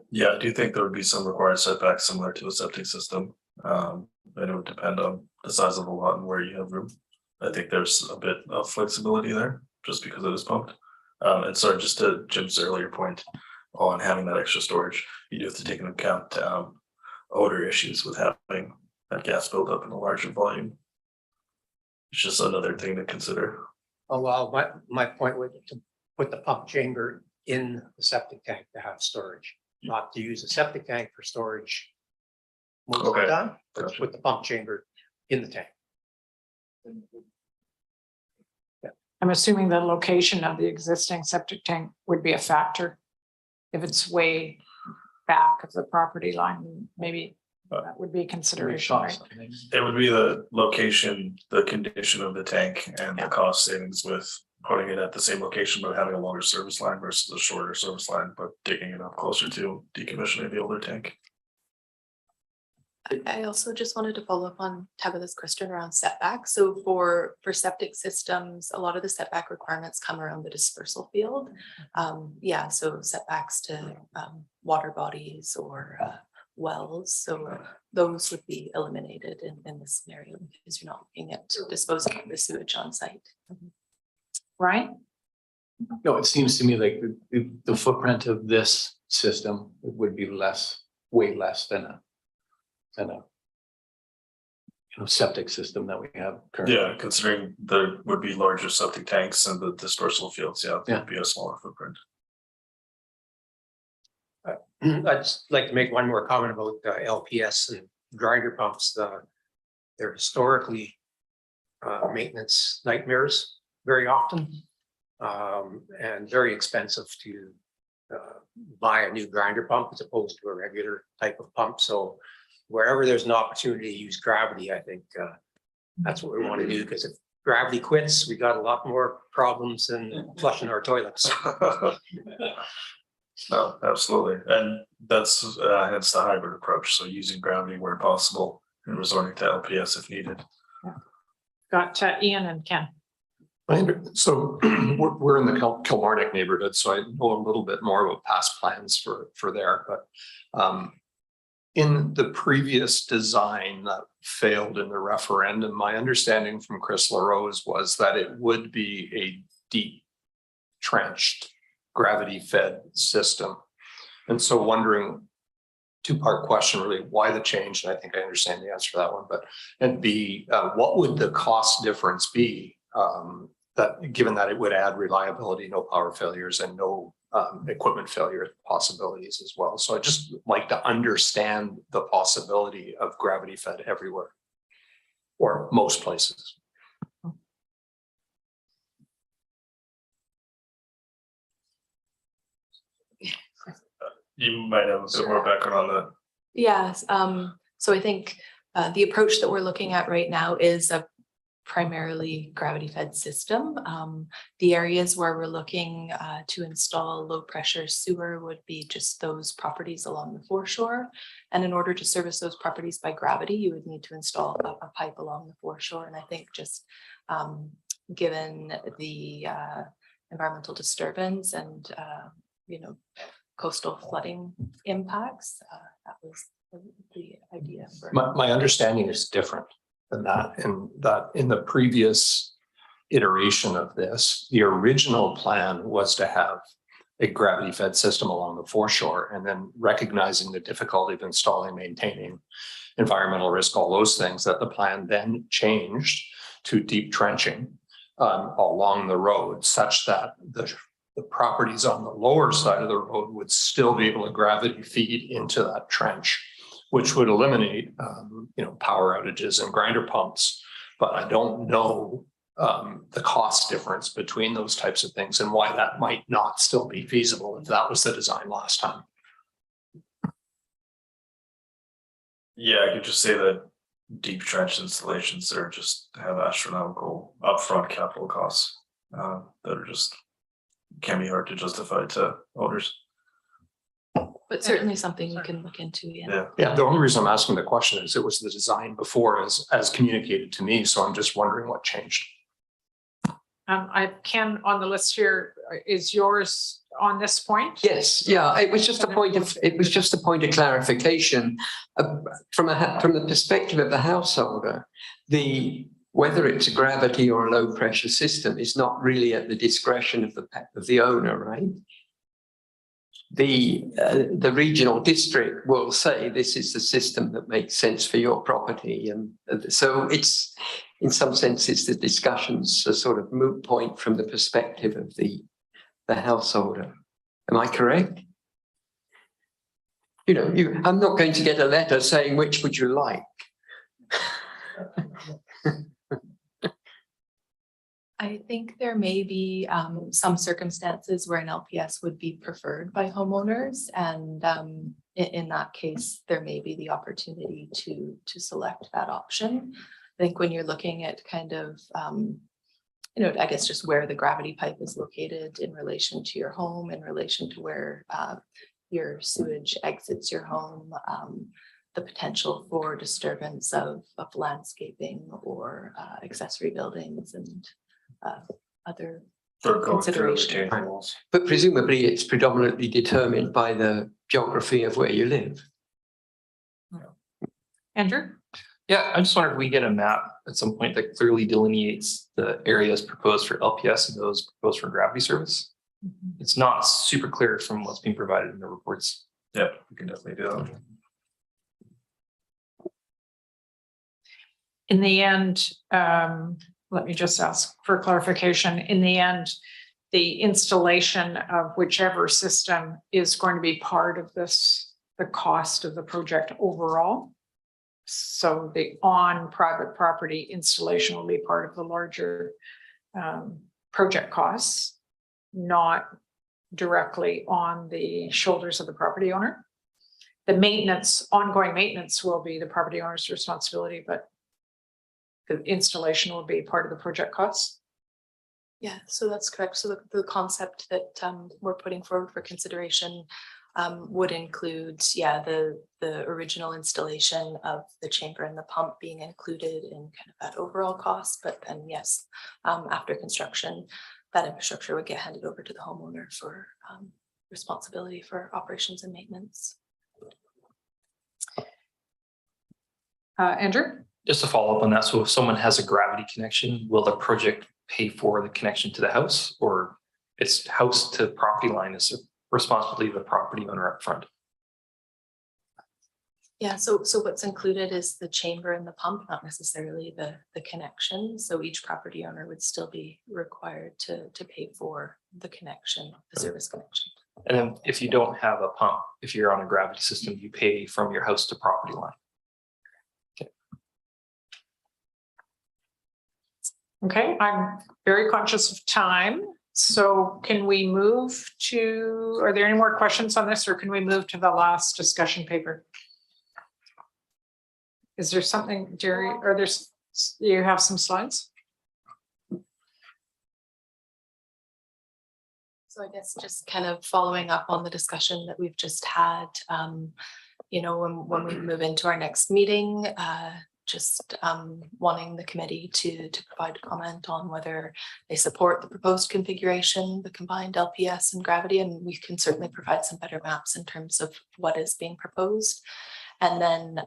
Yeah, I do think there would be some required setbacks similar to a septic system. And it would depend on the size of the lot and where you have room. I think there's a bit of flexibility there just because it is pumped. And sorry, just to Jim's earlier point on having that extra storage, you do have to take into account odor issues with having that gas build up in a larger volume. It's just another thing to consider. Oh, well, my point was to put the pump chamber in the septic tank to have storage, not to use a septic tank for storage most of the time, but to put the pump chamber in the tank. I'm assuming the location of the existing septic tank would be a factor. If it's way back of the property line, maybe that would be a consideration, right? It would be the location, the condition of the tank, and the cost savings with putting it at the same location, but having a longer service line versus a shorter service line, but digging it up closer to decommissioning the older tank. I also just wanted to follow up on Tabitha's question around setbacks. So for septic systems, a lot of the setback requirements come around the dispersal field. So setbacks to water bodies or wells. So those would be eliminated in this scenario because you're not looking at disposing of the sewage on site. Right? No, it seems to me like the footprint of this system would be way less than a septic system that we have currently. Yeah, considering there would be larger septic tanks and the dispersal fields, it would be a smaller footprint. I'd just like to make one more comment about LPS and grinder pumps. They're historically maintenance nightmares very often, and very expensive to buy a new grinder pump as opposed to a regular type of pump. So wherever there's an opportunity to use gravity, I think that's what we want to do, because if gravity quits, we got a lot more problems than flushing our toilets. No, absolutely. And that's hence the hybrid approach. So using gravity where possible and resorting to LPS if needed. Got Ian and Ken. So we're in the Kilmarnock neighborhood, so I know a little bit more about past plans for there, but in the previous design that failed in the referendum, my understanding from Chris LaRose was that it would be a deep trenched gravity fed system. And so wondering, two-part question really, why the change? And I think I understand the answer to that one, but and B, what would the cost difference be that given that it would add reliability, no power failures and no equipment failure possibilities as well. So I just like to understand the possibility of gravity fed everywhere or most places. You might have a bit more background on that. Yes, so I think the approach that we're looking at right now is a primarily gravity fed system. The areas where we're looking to install low pressure sewer would be just those properties along the foreshore. And in order to service those properties by gravity, you would need to install a pipe along the foreshore. And I think just given the environmental disturbance and coastal flooding impacts, that was the idea. My understanding is different than that, and that in the previous iteration of this, the original plan was to have a gravity fed system along the foreshore, and then recognizing the difficulty of installing, maintaining, environmental risk, all those things, that the plan then changed to deep trenching along the road, such that the properties on the lower side of the road would still be able to gravity feed into that trench, which would eliminate power outages and grinder pumps. But I don't know the cost difference between those types of things and why that might not still be feasible if that was the design last time. Yeah, I could just say that deep trench installations are just have astronomical upfront capital costs that are just can be hard to justify to owners. But certainly something you can look into. Yeah. The only reason I'm asking the question is it was the design before as communicated to me. So I'm just wondering what changed. Ken, on the list here, is yours on this point? Yes, yeah, it was just a point of clarification from the perspective of the householder. Whether it's a gravity or a low pressure system is not really at the discretion of the owner, right? The regional district will say this is the system that makes sense for your property, and so it's in some senses the discussion's a sort of moot point from the perspective of the householder. Am I correct? I'm not going to get a letter saying which would you like. I think there may be some circumstances where an LPS would be preferred by homeowners, and in that case, there may be the opportunity to select that option. I think when you're looking at kind of, I guess just where the gravity pipe is located in relation to your home, in relation to where your sewage exits your home, the potential for disturbance of landscaping or accessory buildings and other considerations. But presumably it's predominantly determined by the geography of where you live. Andrew? Yeah, I just wonder if we get a map at some point that clearly delineates the areas proposed for LPS and those proposed for gravity service. It's not super clear from what's being provided in the reports. Yeah, we can definitely do that. In the end, let me just ask for clarification. In the end, the installation of whichever system is going to be part of the cost of the project overall. So the on private property installation will be part of the larger project costs, not directly on the shoulders of the property owner. The ongoing maintenance will be the property owner's responsibility, but the installation will be part of the project costs. Yeah, so that's correct. So the concept that we're putting forward for consideration would include, the original installation of the chamber and the pump being included in kind of that overall cost. But then, yes, after construction, that infrastructure would get handed over to the homeowner for responsibility for operations and maintenance. Andrew? Just to follow up on that, so if someone has a gravity connection, will the project pay for the connection to the house, or it's house to property line is the responsibility of the property owner up front? Yeah, so what's included is the chamber and the pump, not necessarily the connection. So each property owner would still be required to pay for the connection, the service connection. And then if you don't have a pump, if you're on a gravity system, you pay from your house to property line. Okay, I'm very conscious of time. So can we move to, are there any more questions on this, or can we move to the last discussion paper? Is there something, Jerry, or you have some slides? So I guess just kind of following up on the discussion that we've just had, you know, when we move into our next meeting, just wanting the committee to provide a comment on whether they support the proposed configuration, the combined LPS and gravity, and we can certainly provide some better maps in terms of what is being proposed. And then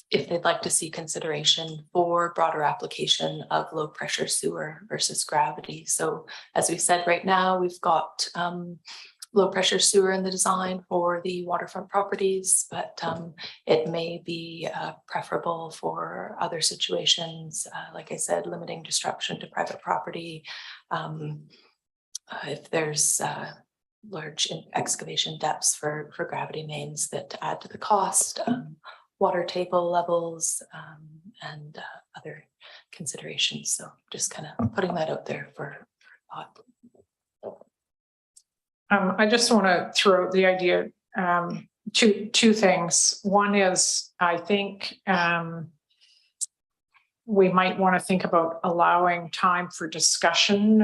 if they'd like to see consideration for broader application of low pressure sewer versus gravity. So as we said, right now, we've got low pressure sewer in the design for the waterfront properties, but it may be preferable for other situations. Like I said, limiting disruption to private property. If there's large excavation depths for gravity mains that add to the cost, water table levels, and other considerations. So just kind of putting that out there for thought. I just want to throw out the idea, two things. One is, I think we might want to think about allowing time for discussion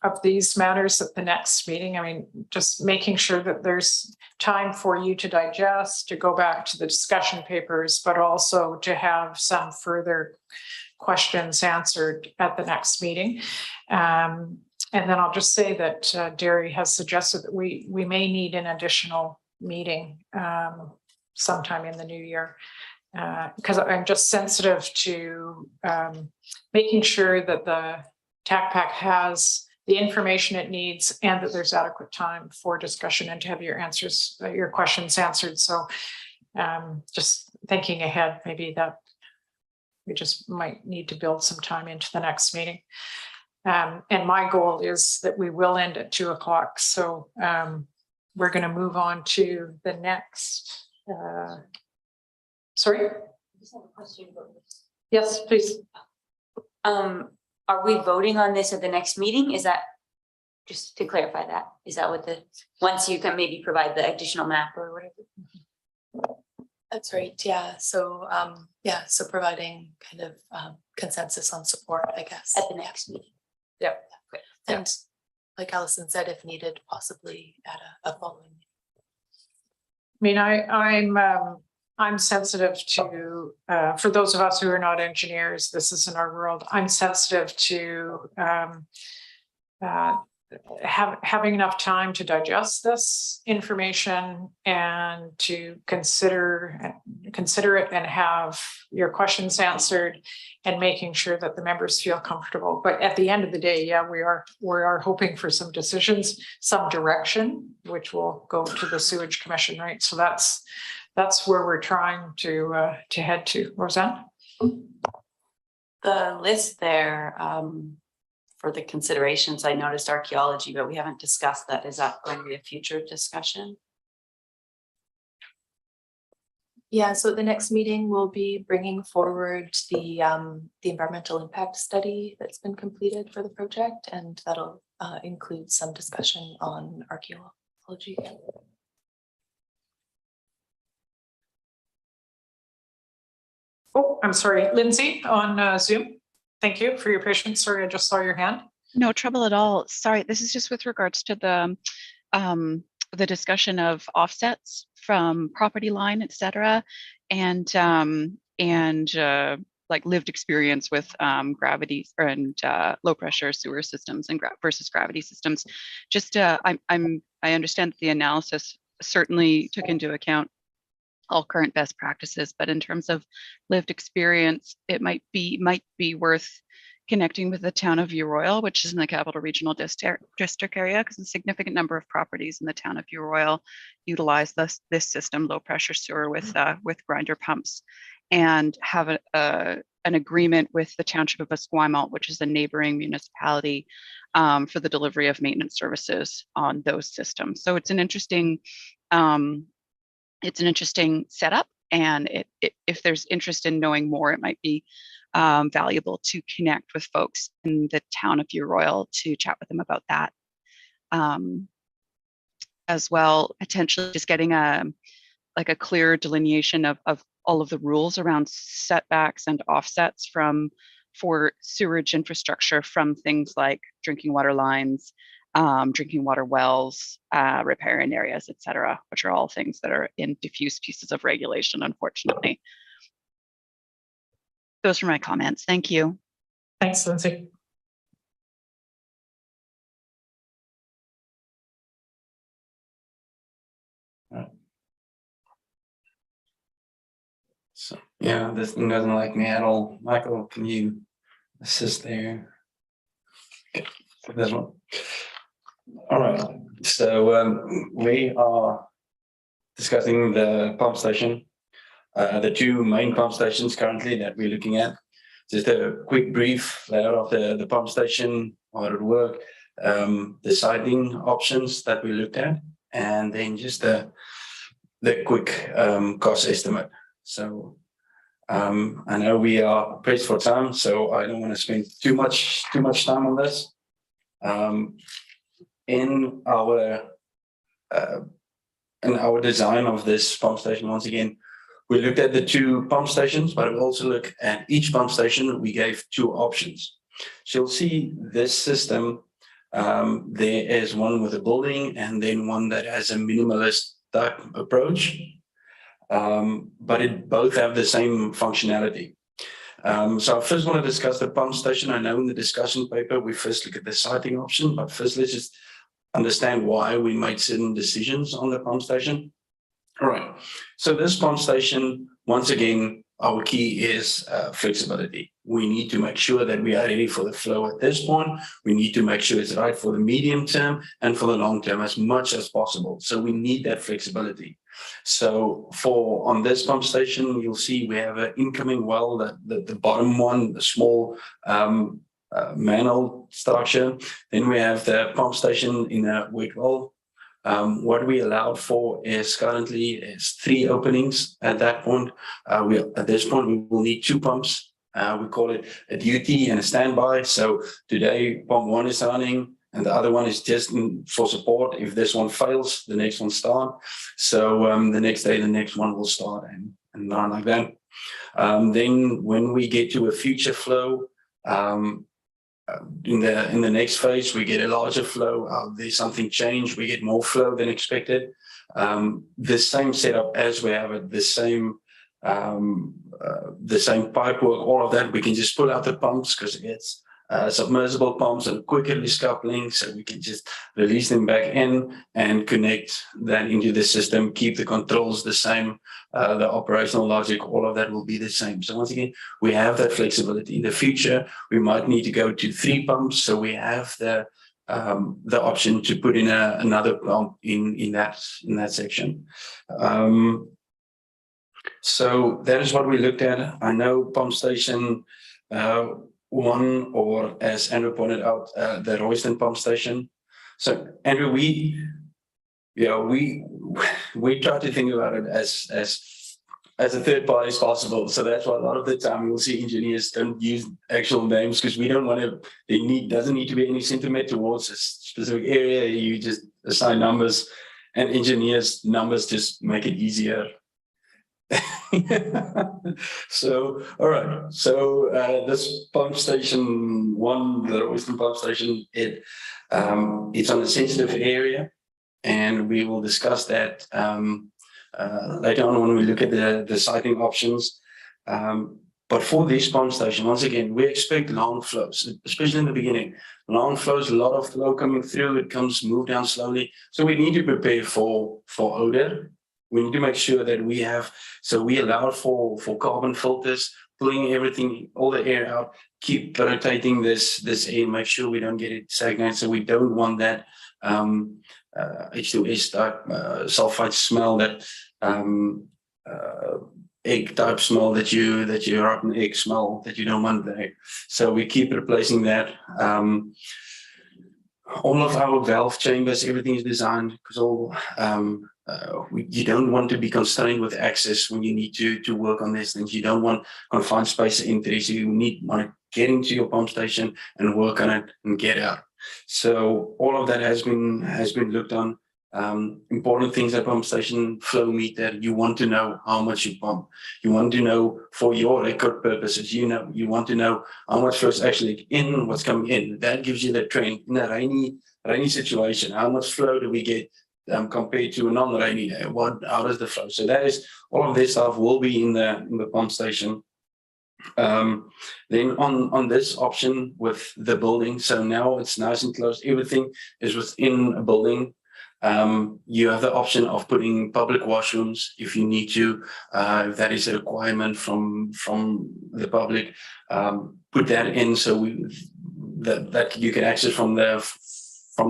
of these matters at the next meeting. I mean, just making sure that there's time for you to digest, to go back to the discussion papers, but also to have some further questions answered at the next meeting. And then I'll just say that Derry has suggested that we may need an additional meeting sometime in the new year. Because I'm just sensitive to making sure that the TACPAC has the information it needs and that there's adequate time for discussion and to have your answers, your questions answered. So just thinking ahead, maybe that we just might need to build some time into the next meeting. And my goal is that we will end at 2 o'clock. So we're going to move on to the next. Sorry? I just have a question about this. Yes, please. Are we voting on this at the next meeting? Is that, just to clarify that, is that what once you can maybe provide the additional map or whatever? That's right, yeah. So so providing kind of consensus on support, I guess. At the next meeting. Yep. And like Allison said, if needed, possibly at a following meeting. I mean, I'm sensitive to, for those of us who are not engineers, this isn't our world. I'm sensitive to having enough time to digest this information and to consider it and have your questions answered and making sure that the members feel comfortable. But at the end of the day, yeah, we are hoping for some decisions, some direction, which will go to the Sewage Commission, right? So that's where we're trying to head to. Roseanne? The list there for the considerations, I noticed archaeology, but we haven't discussed that. Is that going to be a future discussion? Yeah, so at the next meeting, we'll be bringing forward the environmental impact study that's been completed for the project, and that'll include some discussion on archaeology. Oh, I'm sorry, Lindsay on Zoom. Thank you for your patience. Sorry, I just saw your hand. No trouble at all. Sorry, this is just with regards to the discussion of offsets from property line, et cetera, and like lived experience with gravity and low pressure sewer systems and versus gravity systems. Just I understand that the analysis certainly took into account all current best practices, but in terms of lived experience, it might be worth connecting with the town of Royal, which is in the Capital Regional District area, because a significant number of properties in the town of Royal utilize this system, low pressure sewer with grinder pumps, and have an agreement with the township of Esquimalt, which is a neighboring municipality, for the delivery of maintenance services on those systems. So it's an interesting setup, and if there's interest in knowing more, it might be valuable to connect with folks in the town of Royal to chat with them about that. As well, potentially just getting a clear delineation of all of the rules around setbacks and offsets for sewerage infrastructure from things like drinking water lines, drinking water wells, riparian areas, etc., which are all things that are in diffuse pieces of regulation, unfortunately. Those are my comments. Thank you. Thanks, Lindsay. So, yeah, this thing doesn't like me at all. Michael, can you assist there? Okay, for this one. All right, so we are discussing the pump station, the two main pump stations currently that we're looking at. Just a quick brief layout of the pump station, how it would work, the siting options that we looked at, and then just the quick cost estimate. So I know we are pressed for time, so I don't want to spend too much time on this. In our design of this pump station, once again, we looked at the two pump stations, but we also look at each pump station. We gave two options. So you'll see this system. There is one with a building, and then one that has a minimalist type approach. But it both have the same functionality. So I first want to discuss the pump station. I know in the discussion paper, we first look at the siting option, but first let's just understand why we made certain decisions on the pump station. All right, so this pump station, once again, our key is flexibility. We need to make sure that we are ready for the flow at this point. We need to make sure it's right for the medium term and for the long term as much as possible. So we need that flexibility. So on this pump station, you'll see we have an incoming well, the bottom one, the small manhole structure. Then we have the pump station in a wet well. What we allowed for is currently 3 openings at that point. At this point, we will need 2 pumps. We call it a duty and a standby. So today, pump 1 is running, and the other one is just for support. If this one fails, the next one starts. So the next day, the next one will start and run like that. Then when we get to a future flow, in the next phase, we get a larger flow. There's something changed. We get more flow than expected. The same setup as we have it, the same pipe work, all of that. We can just pull out the pumps because it's submersible pumps and quicker release coupling, so we can just release them back in and connect that into the system, keep the controls the same, the operational logic, all of that will be the same. So once again, we have that flexibility. In the future, we might need to go to 3 pumps, so we have the option to put in another pump in that section. So that is what we looked at. I know pump station 1, or as Andrew pointed out, the Royston pump station. So Andrew, we try to think about it as a third party as possible. So that's why a lot of the time you'll see engineers don't use actual names, because we don't want to. Doesn't need to be any sentiment towards a specific area. You just assign numbers, and engineers' numbers just make it easier. So all right, so this pump station 1, the Royston pump station, it's on a sensitive area, and we will discuss that later on when we look at the siting options. But for this pump station, once again, we expect long flows, especially in the beginning. Long flows, a lot of flow coming through, it move down slowly. So we need to prepare for odor. we need to make sure that we have, so we allow for carbon filters, pulling everything, all the air out, keep rotating this air, make sure we don't get it stagnated. So we don't want that H2S type sulfide smell, that egg type smell, that you rotten egg smell that you don't want there. So we keep replacing that. All of our valve chambers, everything is designed because all you don't want to be constrained with access when you need to work on these things. You don't want confined space entry, so you want to get into your pump station and work on it and get out. So all of that has been looked on. Important things at pump station flow meter. You want to know how much you pump. You want to know for your record purposes. You want to know how much flow is actually in, what's coming in. That gives you the trend in a rainy situation. How much flow do we get compared to a non-rainy day? How does the flow? So that is all of this stuff will be in the pump station. Then on this option with the building, so now it's nice and close. Everything is within a building. You have the option of putting public washrooms if you need to, if that is a requirement from the public, put that in so that you can access from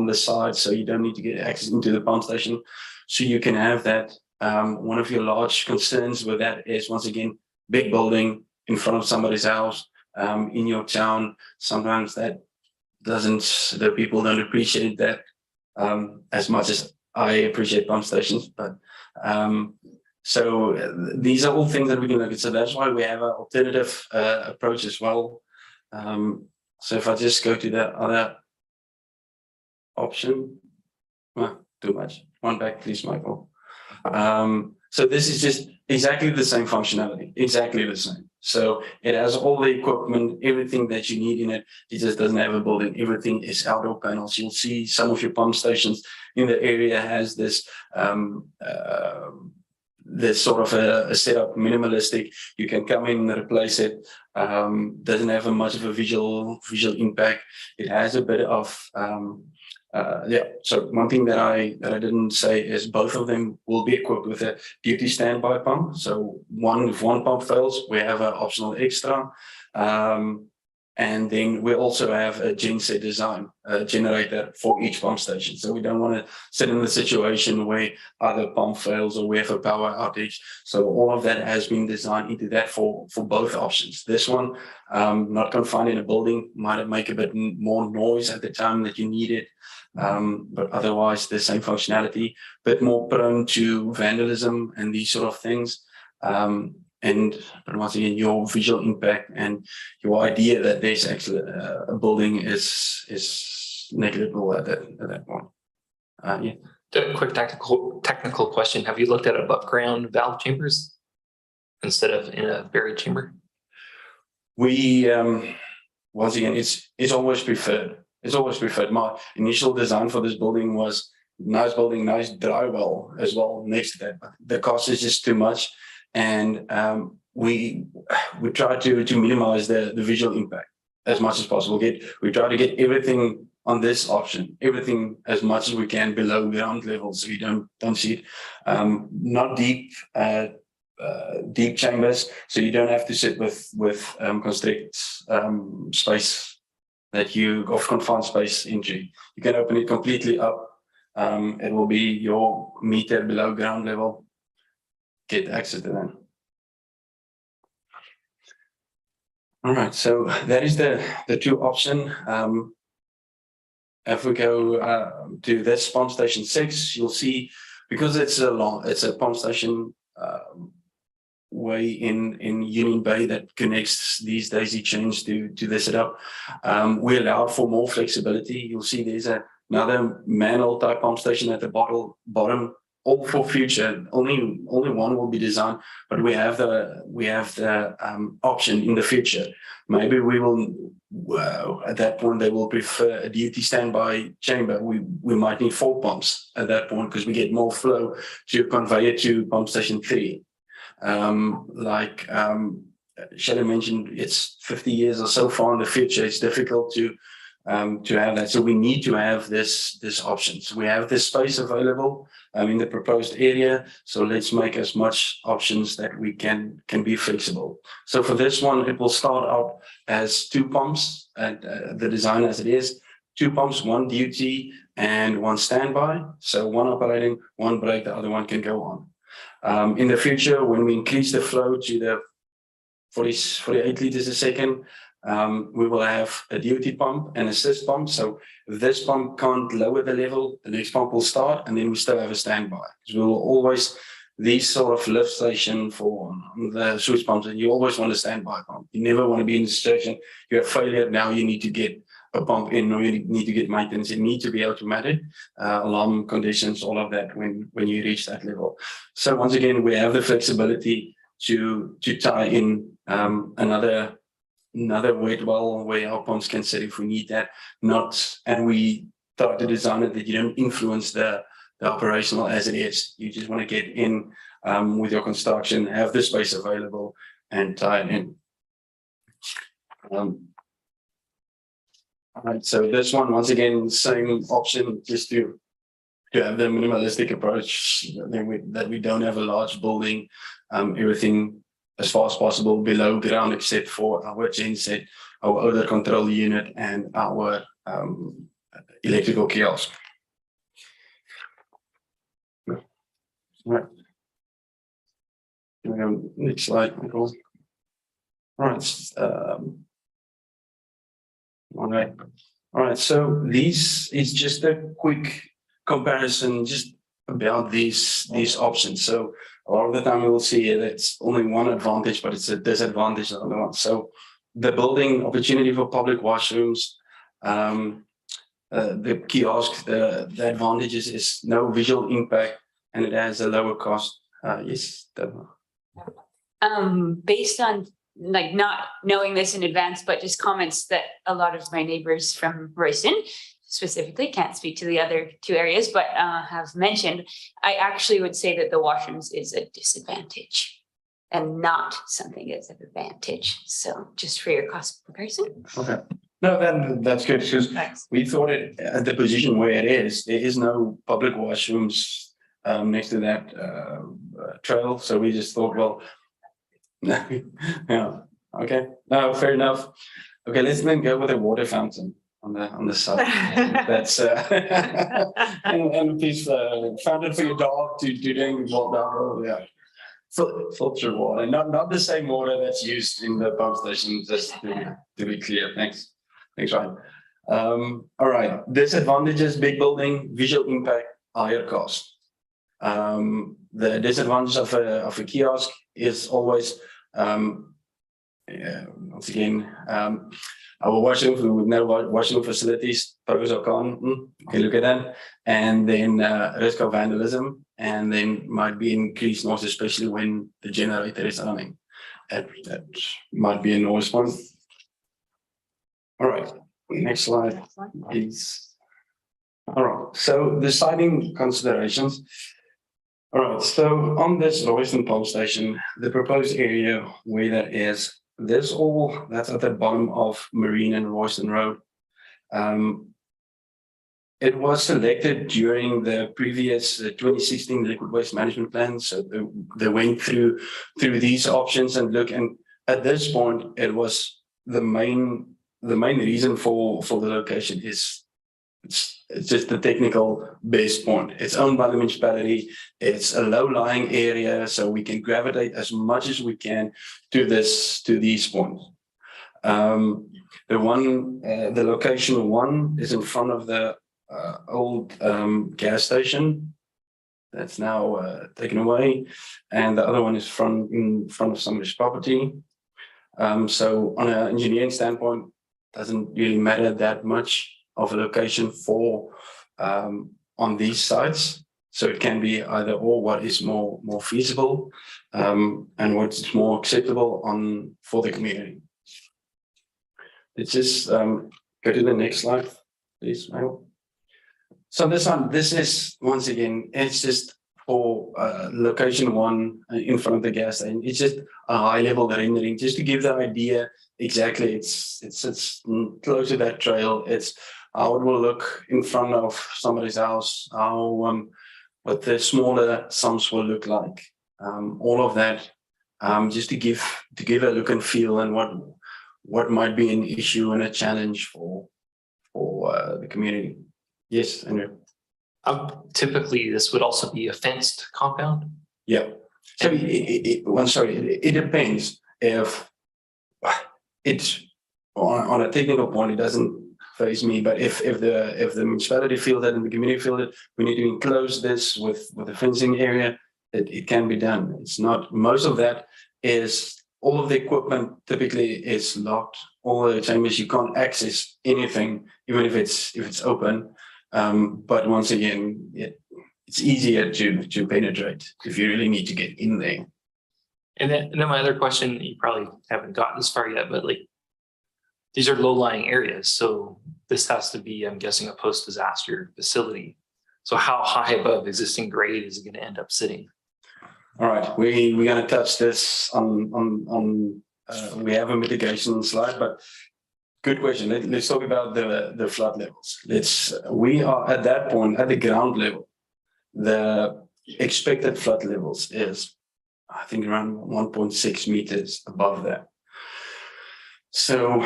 the side, so you don't need to get access into the pump station. So you can have that. One of your large concerns with that is, once again, big building in front of somebody's house, in your town. Sometimes the people don't appreciate that as much as I appreciate pump stations, but so these are all things that we can look at. So that's why we have an alternative approach as well. So if I just go to that other option, too much. One back, please, Michael. So this is just exactly the same functionality, exactly the same. So it has all the equipment, everything that you need in it. It just doesn't have a building. Everything is outdoor panels. You'll see some of your pump stations in the area has this this sort of a setup, minimalistic. You can come in and replace it. Doesn't have much of a visual impact. It has a bit of so one thing that I didn't say is both of them will be equipped with a duty standby pump. So if one pump fails, we have an optional extra. And then we also have a genset design generator for each pump station. So we don't want to sit in the situation where either pump fails or we have a power outage. So all of that has been designed into that for both options. This one, not confined in a building, might make a bit more noise at the time that you need it. But otherwise the same functionality, but more prone to vandalism and these sort of things. But once again, your visual impact and your idea that there's actually a building is negligible at that point. Yeah. A quick technical question. Have you looked at above ground valve chambers instead of in a buried chamber? We once again, it's always preferred. It's always preferred. My initial design for this building was nice building, nice dry well as well next to that. But the cost is just too much. And we try to minimize the visual impact as much as possible. We try to get everything on this option, everything as much as we can below ground level, so you don't see it. Not deep chambers, so you don't have to sit with constrict space that you of confined space into. You can open it completely up. It will be your meter below ground level. Get access to them. All right, so that is the two option. If we go to this pump station 6, you'll see, because it's a pump station way in Union Bay that connects these daisy chains to the setup. We allowed for more flexibility. You'll see there's another manual type pump station at the bottom. All for future, only one will be designed, but we have the option in the future. Maybe we will at that point they will prefer a duty standby chamber. We might need 4 pumps at that point because we get more flow to convey it to pump station 3. Shelley mentioned, it's 50 years or so far in the future. It's difficult to to have that. So we need to have this option. So we have this space available in the proposed area. So let's make as much options that we can be flexible. So for this one, it will start out as 2 pumps at the design as it is. 2 pumps, 1 duty and 1 standby. So 1 operating, 1 break, the other one can go on. In the future, when we increase the flow to the 48 liters a second, we will have a duty pump and assist pump. So if this pump can't lower the level, the next pump will start, and then we still have a standby. Because we will always, these sort of lift station for the switch pumps, and you always want a standby pump. You never want to be in the situation, you have failure, now you need to get a pump in, or you need to get maintenance. You need to be automatic, alarm conditions, all of that when you reach that level. So once again, we have the flexibility to tie in another wet well where our pumps can sit if we need that. And we try to design it that you don't influence the operational as it is. You just want to get in with your construction, have the space available, and tie it in. All right, so this one, once again, same option, just to have the minimalistic approach, that we don't have a large building, everything as far as possible below ground, except for our genset, our odor control unit, and our electrical kiosk. All right. Can we go next slide, Michael? All right. All right. So this is just a quick comparison, just about these options. So a lot of the time we will see that it's only one advantage, but it's a disadvantage on the other one. So the building opportunity for public washrooms, the kiosk, the advantages is no visual impact, and it has a lower cost. Yes, Deborah. Based on like not knowing this in advance, but just comments that a lot of my neighbors from Royston specifically, can't speak to the other 2 areas, but have mentioned, I actually would say that the washrooms is a disadvantage and not something that's an advantage. So just for your cost comparison. Okay. No, then that's good, because we thought it at the position where it is, there is no public washrooms next to that trail. So we just thought, well, yeah, okay, no, fair enough. Okay, let's then go with a water fountain on the side. That's and a piece fountain for your dog to drink. Yeah, filter water, not the same water that's used in the pump station. Just to be clear. Thanks, Ryan. All right, disadvantages: big building, visual impact, higher cost. The disadvantage of a kiosk is always, once again, our washroom with no washroom facilities, pros or cons. Okay, look at that. And then risk of vandalism, and then might be increased noise, especially when the generator is running. That might be a noise point. All right, next slide, please. All right, so deciding considerations. All right, so on this Royston pump station, the proposed area where that is, that's at the bottom of Marine and Royston Road. It was selected during the previous 2016 liquid waste management plan. So they went through these options and look, and at this point, it was the main reason for the location is it's just the technical base point. It's owned by the municipality. It's a low-lying area, so we can gravitate as much as we can to these points. The location 1 is in front of the old gas station that's now taken away, and the other one is in front of somebody's property. So on an engineering standpoint, doesn't really matter that much of a location for on these sites. So it can be either or, what is more feasible and what's more acceptable for the community. Let's just go to the next slide, please, Michael. So this is, once again, it's just for location 1 in front of the gas station. It's just a high level rendering, just to give the idea exactly. It's close to that trail. It's how it will look in front of somebody's house, how what the smaller sumps will look like. All of that, just to give a look and feel and what might be an issue and a challenge for the community. Yes, Andrew. Typically, this would also be a fenced compound. Yeah. So it depends if it's on a technical point, it doesn't faze me, but if the municipality feel that and the community feel that we need to enclose this with a fencing area, it can be done. It's not, most of that is, all of the equipment typically is locked. All the chambers, you can't access anything, even if it's open. But once again, it's easier to penetrate if you really need to get in there. And then my other question, you probably haven't gotten this far yet, but like, these are low-lying areas. So this has to be, I'm guessing, a post-disaster facility. So how high above existing grade is it going to end up sitting? All right, we're going to touch this on we have a mitigation slide, but good question. Let's talk about the flood levels. We are at that point at the ground level. The expected flood levels is, I think, around 1.6 meters above that. So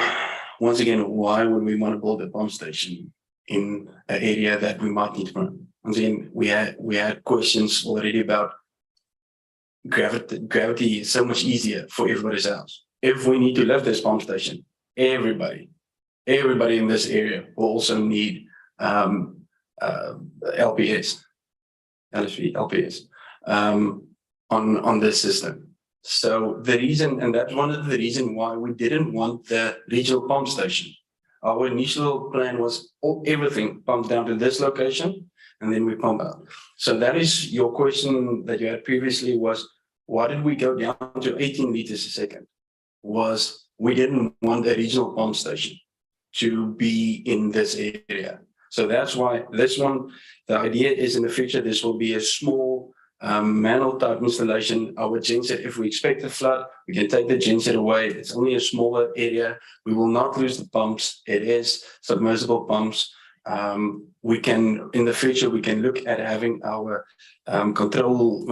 once again, why would we want to build a pump station in an area that we might need to run? Once again, we had questions already about gravity is so much easier for everybody's house. If we need to lift this pump station, everybody in this area will also need LPS, LPS on this system. So the reason, and that's one of the reasons why we didn't want the regional pump station. Our initial plan was everything pumped down to this location, and then we pump out. So that is your question that you had previously, was why did we go down to 18 liters a second? Was we didn't want a regional pump station to be in this area. So that's why this one, the idea is in the future, this will be a small manual type installation. Our genset, if we expect a flood, we can take the genset away. It's only a smaller area. We will not lose the pumps. It is submersible pumps. We can, in the future, we can look at having our control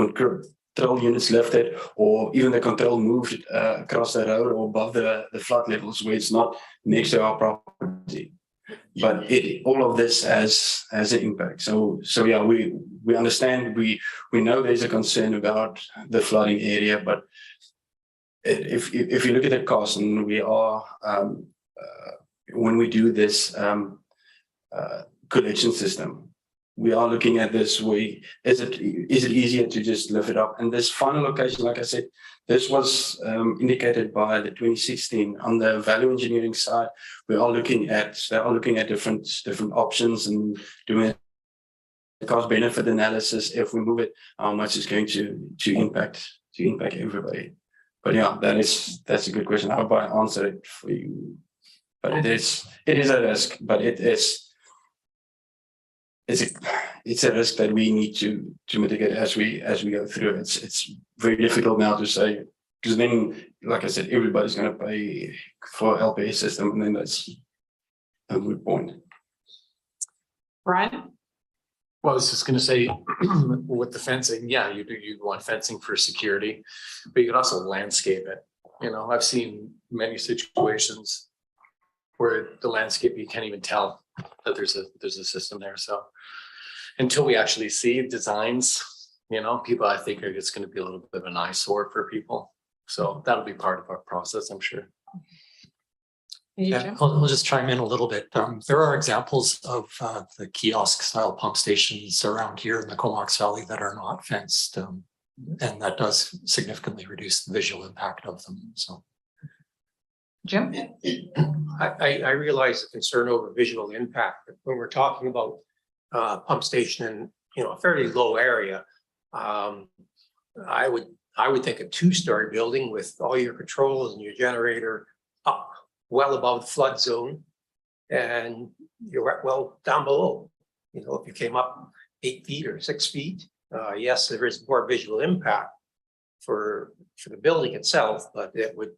units lifted, or even the control moved across the road or above the flood levels where it's not next to our property. But all of this has an impact. So yeah, we understand, we know there's a concern about the flooding area, but if you look at the cost, and we are when we do this collection system, we are looking at this way. Is it easier to just lift it up? And this final location, like I said, this was indicated by the 2016 on the value engineering side. They are looking at different options and doing a cost benefit analysis. If we move it, how much is going to impact everybody? But yeah, that's a good question. I hope I answered it for you. But it is a risk, but it's a risk that we need to mitigate as we go through. It's very difficult now to say, because then, like I said, everybody's going to pay for LPA system, and then that's a moot point. Brian? Well, I was just going to say, with the fencing, yeah, you want fencing for security, but you could also landscape it. You know, I've seen many situations where the landscape, you can't even tell that there's a system there. So until we actually see designs, you know, people, I think it's going to be a little bit of an eyesore for people. So that'll be part of our process, I'm sure. Yeah, I'll just chime in a little bit. There are examples of the kiosk style pump stations around here in the Comox Valley that are not fenced, and that does significantly reduce the visual impact of them. So, Jim? I realize the concern over visual impact, but when we're talking about pump station in, you know, a fairly low area, I would think a 2-story building with all your controls and your generator up well above the flood zone, and you're well down below. You know, if you came up 8 feet or 6 feet, yes, there is more visual impact for the building itself, but it would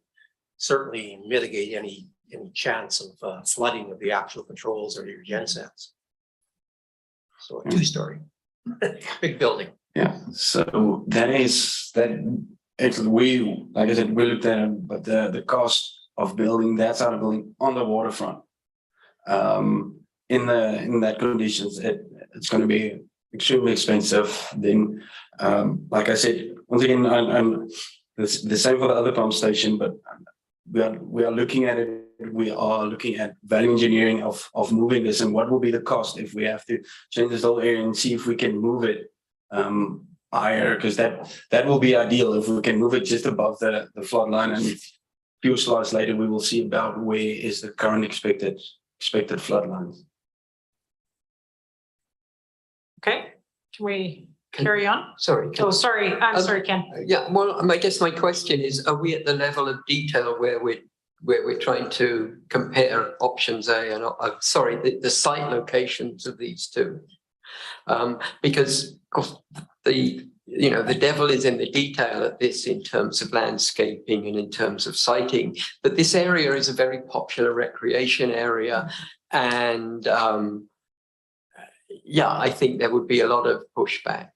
certainly mitigate any chance of flooding of the actual controls or your gensets. So a two-story, big building. Yeah, so that we, like I said, we looked at it, but the cost of building that side of building on the waterfront, in that conditions, it's going to be extremely expensive. Then, like I said, once again, I'm the same for the other pump station, but we are looking at it. We are looking at value engineering of moving this and what will be the cost if we have to change this whole area and see if we can move it higher, because that will be ideal if we can move it just above the flood line. And a few slides later we will see about where is the current expected flood lines. Okay, can we carry on? Sorry. Oh, sorry. I'm sorry, Ken. Yeah, well, I guess my question is, are we at the level of detail where we're trying to compare options A and the site locations of these two? Because of course the devil is in the detail at this in terms of landscaping and in terms of siting, but this area is a very popular recreation area, and yeah, I think there would be a lot of pushback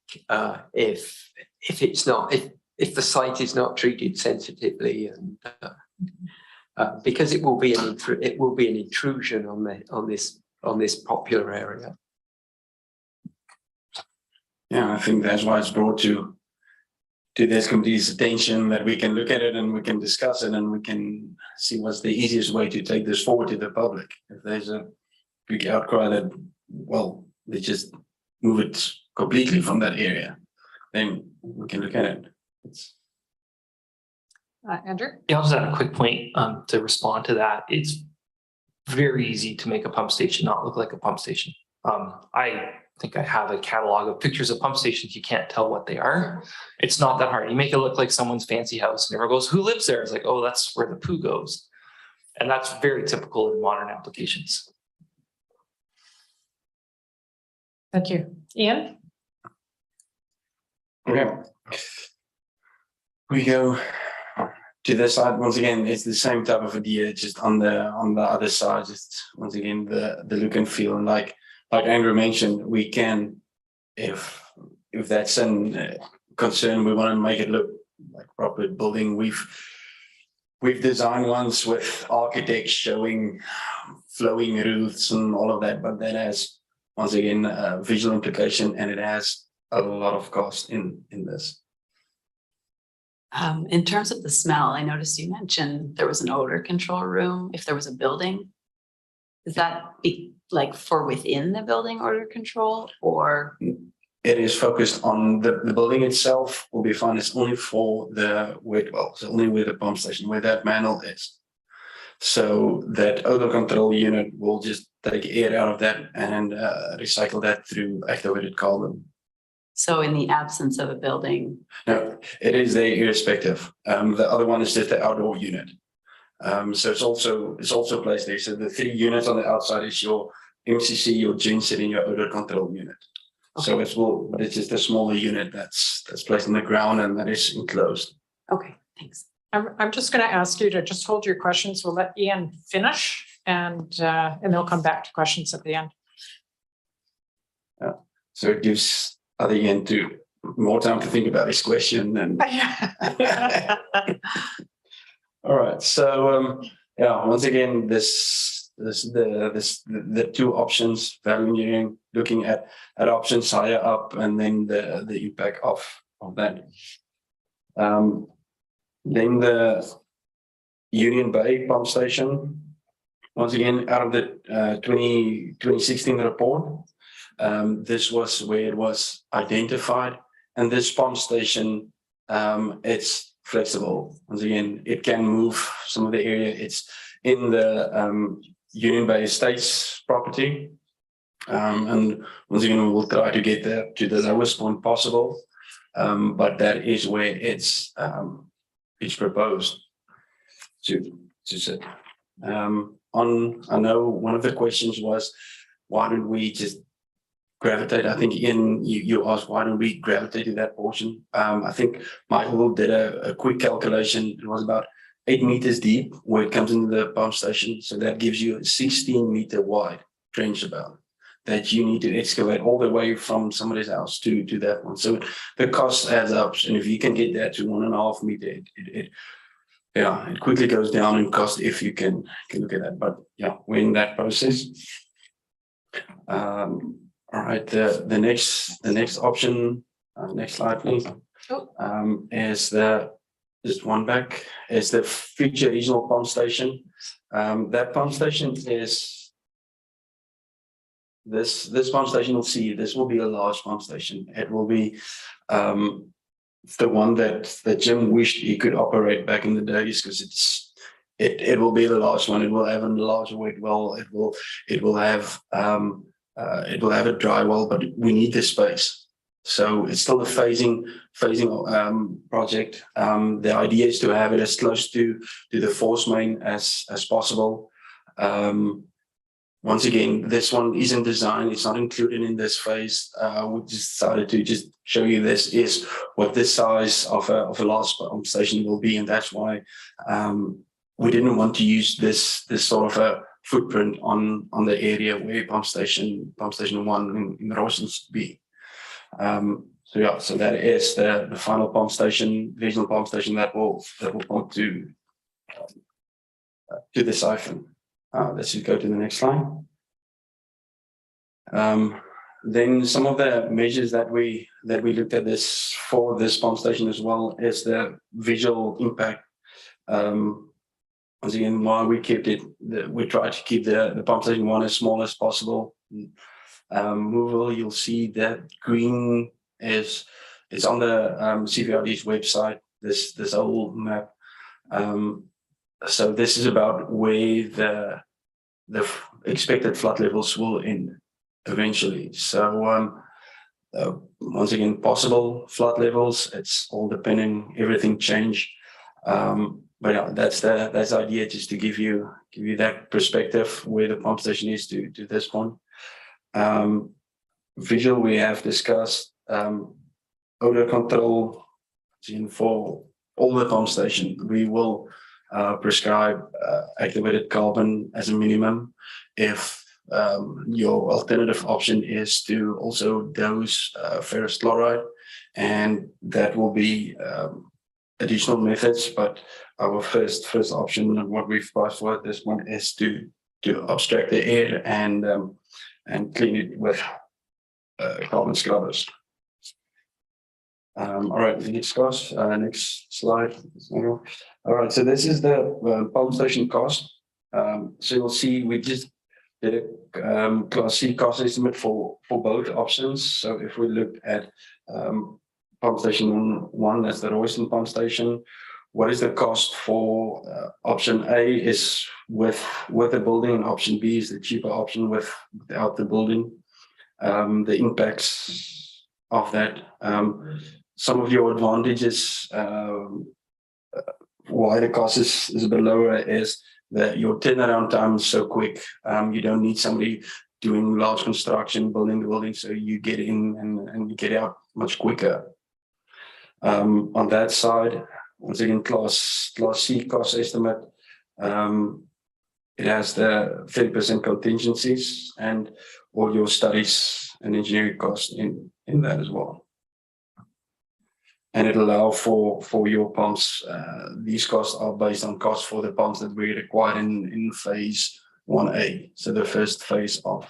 if the site is not treated sensitively, and because it will be an intrusion on this popular area. Yeah, I think that's why it's brought to this committee's attention, that we can look at it and we can discuss it and we can see what's the easiest way to take this forward to the public. If there's a big outcry that, well, they just move it completely from that area, then we can look at it. Andrew? Yeah, I'll just add a quick point to respond to that. It's very easy to make a pump station not look like a pump station. I think I have a catalog of pictures of pump stations. You can't tell what they are. It's not that hard. You make it look like someone's fancy house and everyone goes, who lives there? It's like, oh, that's where the poo goes. And that's very typical in modern applications. Thank you. Ian? Okay. We go to this side. Once again, it's the same type of idea, just on the other side, just once again the look and feel. And like Andrew mentioned, we can, if that's a concern, we want to make it look like a proper building. We've designed ones with architects showing flowing roofs and all of that, but that has, once again, a visual implication, and it has a lot of cost in this. In terms of the smell, I noticed you mentioned there was an odor control room if there was a building. Does that be like for within the building odor control, or? It is focused on the building itself will be fine. It's only for it's only where the pump station, where that manhole is. So that odor control unit will just take air out of that and recycle that through activated carbon. So in the absence of a building? No, it is there irrespective. The other one is just the outdoor unit. So it's also placed there. So the 3 units on the outside is your MCC, your genset, and your odor control unit. Okay. So it's just a smaller unit that's placed on the ground and that is enclosed. Okay, thanks. I'm just going to ask you to just hold your questions. We'll let Ian finish, and they'll come back to questions at the end. Yeah. So it gives other Ian more time to think about this question. And all right. So yeah, once again, the 2 options, value engineering, looking at options higher up, and then the impact of that. Then the Union Bay pump station, once again, out of the 2016 report, this was where it was identified. And this pump station, it's flexible. Once again, it can move some of the area. It's in the Union Bay Estates property. And once again, we'll try to get that to the lowest point possible. But that is where it's proposed to sit. I know one of the questions was, why did we just gravitate? I think Ian, you asked, why don't we gravitate to that portion? I think Michael did a quick calculation. It was about meters deep where it comes into the pump station. So that gives you a 16-meter wide trench about that you need to excavate all the way from somebody's house to that one. So the cost adds up. And if you can get that to 1.5 meter, it quickly goes down in cost if you can look at that. But yeah, we're in that process. All right, the next option, next slide, please. Is just one back, is the future regional pump station. That pump station is this pump station. You'll see this will be a large pump station. It will be the one that Jim wished he could operate back in the days, because it will be the large one. It will have a large weight well. It will have a dry well, but we need this space. So it's still a phasing project. The idea is to have it as close to the force main as possible. Once again, this one isn't designed, it's not included in this phase. We just decided to just show you this is what this size of a large pump station will be, and that's why we didn't want to use this sort of a footprint on the area where pump station 1 in Rosens to be. So that is the final pump station, regional pump station that will pump to the siphon. Let's just go to the next slide. Then some of the measures that we looked at this for this pump station as well is the visual impact. Once again, why we kept it, we tried to keep the pump station 1 as small as possible. Movable, you'll see that green is on the CVRD's website, this old map. So this is about where the expected flood levels will end eventually. So once again, possible flood levels, it's all depending, everything change. But yeah, that's the idea, just to give you that perspective where the pump station is to this point. Visual, we have discussed odor control for all the pump station. We will prescribe activated carbon as a minimum. If your alternative option is to also dose ferrous chloride, and that will be additional methods, but our first option and what we've priced for at this point is to abstract the air and clean it with carbon scrubbers. All right, next slide. All right, so this is the pump station cost. So you'll see we just did a Class C cost estimate for both options. So if we look at pump station 1, that's the Royston pump station. What is the cost for option A is with the building, and option B is the cheaper option without the building. The impacts of that. Some of your advantages, why the cost is a bit lower, is that your turnaround time is so quick. You don't need somebody doing large construction, building the building, so you get in and you get out much quicker. On that side, once again, Class C cost estimate, it has the 30% contingencies and all your studies and engineering costs in that as well. And it allow for your pumps. These costs are based on costs for the pumps that we required in phase 1A. So the first phase of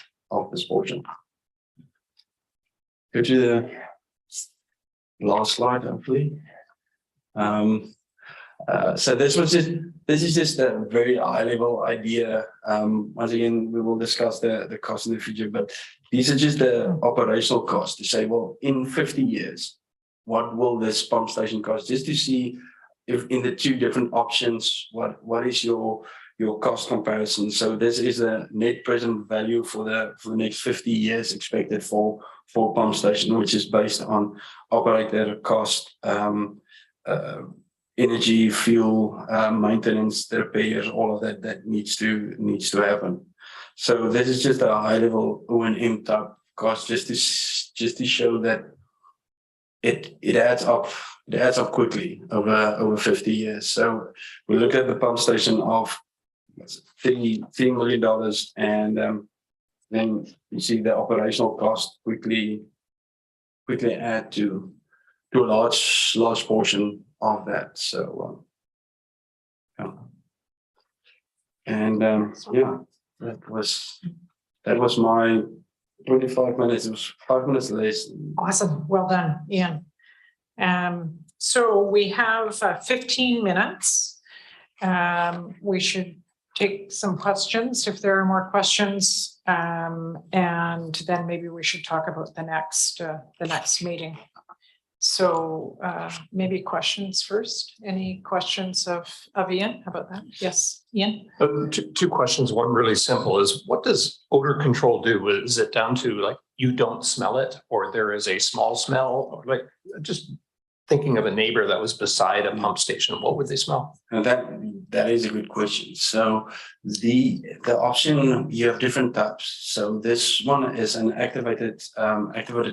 this portion. Go to the last slide, hopefully. So this is just a very high level idea. Once again, we will discuss the cost in the future, but these are just the operational costs to say, well, in 50 years, what will this pump station cost? Just to see if in the two different options, what is your cost comparison. So this is a net present value for the next 50 years expected for pump station, which is based on operator cost, energy, fuel, maintenance, the repairs, all of that needs to happen. So this is just a high level O&M type cost, just to show that it adds up it adds up quickly over 50 years. So we look at the pump station of $3 million, and then you see the operational cost quickly add to a large portion of that. So yeah. And yeah, that was my 25 minutes. It was 5 minutes less. Awesome. Well done, Ian. So we have 15 minutes. We should take some questions if there are more questions. And then maybe we should talk about the next meeting. So maybe questions first. Any questions of Ian about that? Yes, Ian? Two questions. One really simple is, what does odor control do? Is it down to like you don't smell it, or there is a small smell? Or like, just thinking of a neighbor that was beside a pump station, what would they smell? And that is a good question. So the option, you have different types. So this one is an activated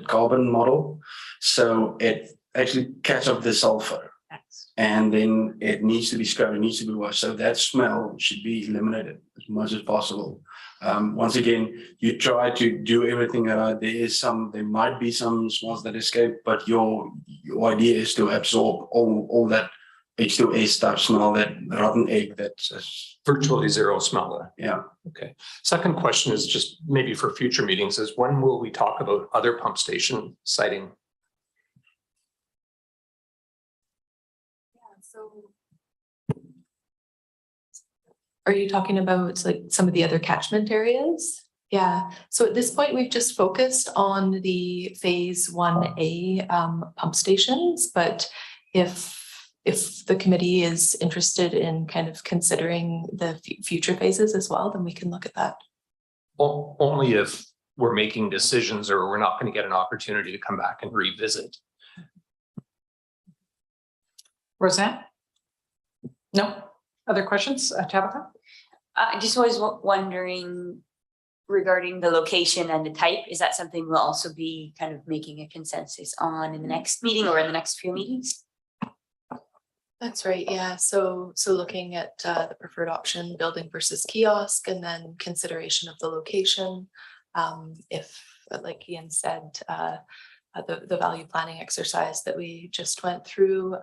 carbon model. So it actually catches up the sulfur, and then it needs to be scrubbed, it needs to be washed. So that smell should be eliminated as much as possible. Once again, you try to do everything right. There might be some smells that escape, but your idea is to absorb all that H2S type smell, that rotten egg, that's virtually zero smell. Yeah. Okay. Second question is just maybe for future meetings is, when will we talk about other pump station siting? Are you talking about like some of the other catchment areas? Yeah, so at this point, we've just focused on the phase 1A pump stations, but if the committee is interested in kind of considering the future phases as well, then we can look at that. Only if we're making decisions or we're not going to get an opportunity to come back and revisit. Roseanne? No? Other questions? Tabitha? I just was wondering regarding the location and the type, is that something we'll also be kind of making a consensus on in the next meeting or in the next few meetings? That's right, yeah. So looking at the preferred option, building versus kiosk, and then consideration of the location. If, like Ian said, the value planning exercise that we just went through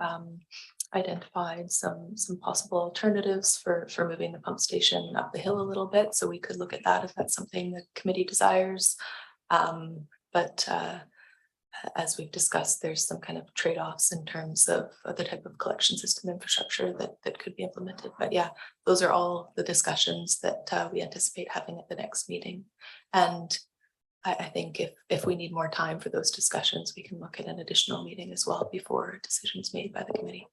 identified some possible alternatives for moving the pump station up the hill a little bit. So we could look at that if that's something the committee desires. But as we've discussed, there's some kind of trade-offs in terms of the type of collection system infrastructure that could be implemented. But yeah, those are all the discussions that we anticipate having at the next meeting. And I think if we need more time for those discussions, we can look at an additional meeting as well before a decision is made by the committee.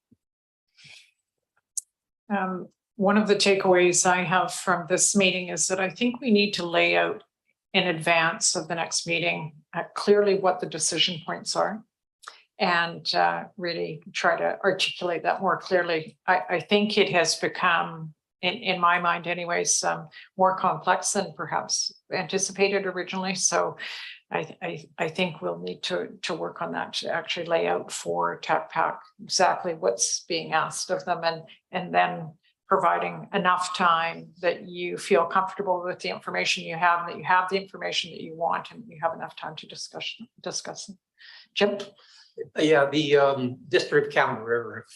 One of the takeaways I have from this meeting is that I think we need to lay out in advance of the next meeting clearly what the decision points are, and really try to articulate that more clearly. I think it has become, in my mind anyways, more complex than perhaps anticipated originally. So I think we'll need to work on that, to actually lay out for TACPAC exactly what's being asked of them, and then providing enough time that you feel comfortable with the information you have, and that you have the information that you want, and you have enough time to discuss them. Jim? Yeah, the District of Campbell River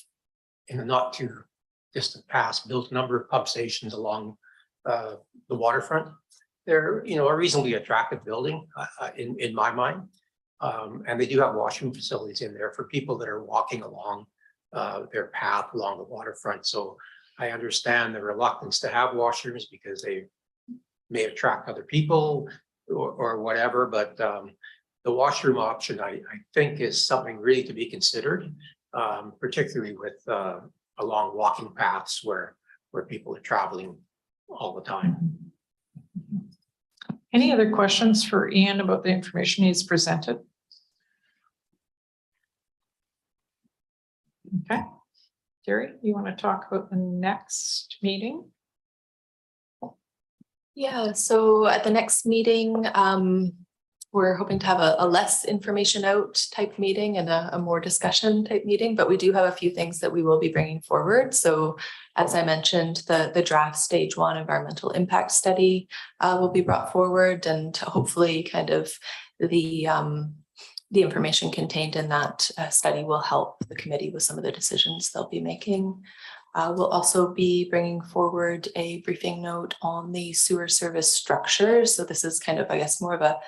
in the not too distant past built a number of pump stations along the waterfront. They're, a reasonably attractive building in my mind. And they do have washroom facilities in there for people that are walking along their path along the waterfront. So I understand the reluctance to have washrooms because they may attract other people or whatever, but the washroom option, I think, is something really to be considered, particularly with along walking paths where people are traveling all the time. Any other questions for Ian about the information he's presented? Okay. Terry, you want to talk about the next meeting? Yeah, so at the next meeting, we're hoping to have a less information out type meeting and a more discussion type meeting, but we do have a few things that we will be bringing forward. So as I mentioned, the draft stage 1 environmental impact study will be brought forward, and hopefully kind of the information contained in that study will help the committee with some of the decisions they'll be making. We'll also be bringing forward a briefing note on the sewer service structure. So this is kind of, I guess, more of a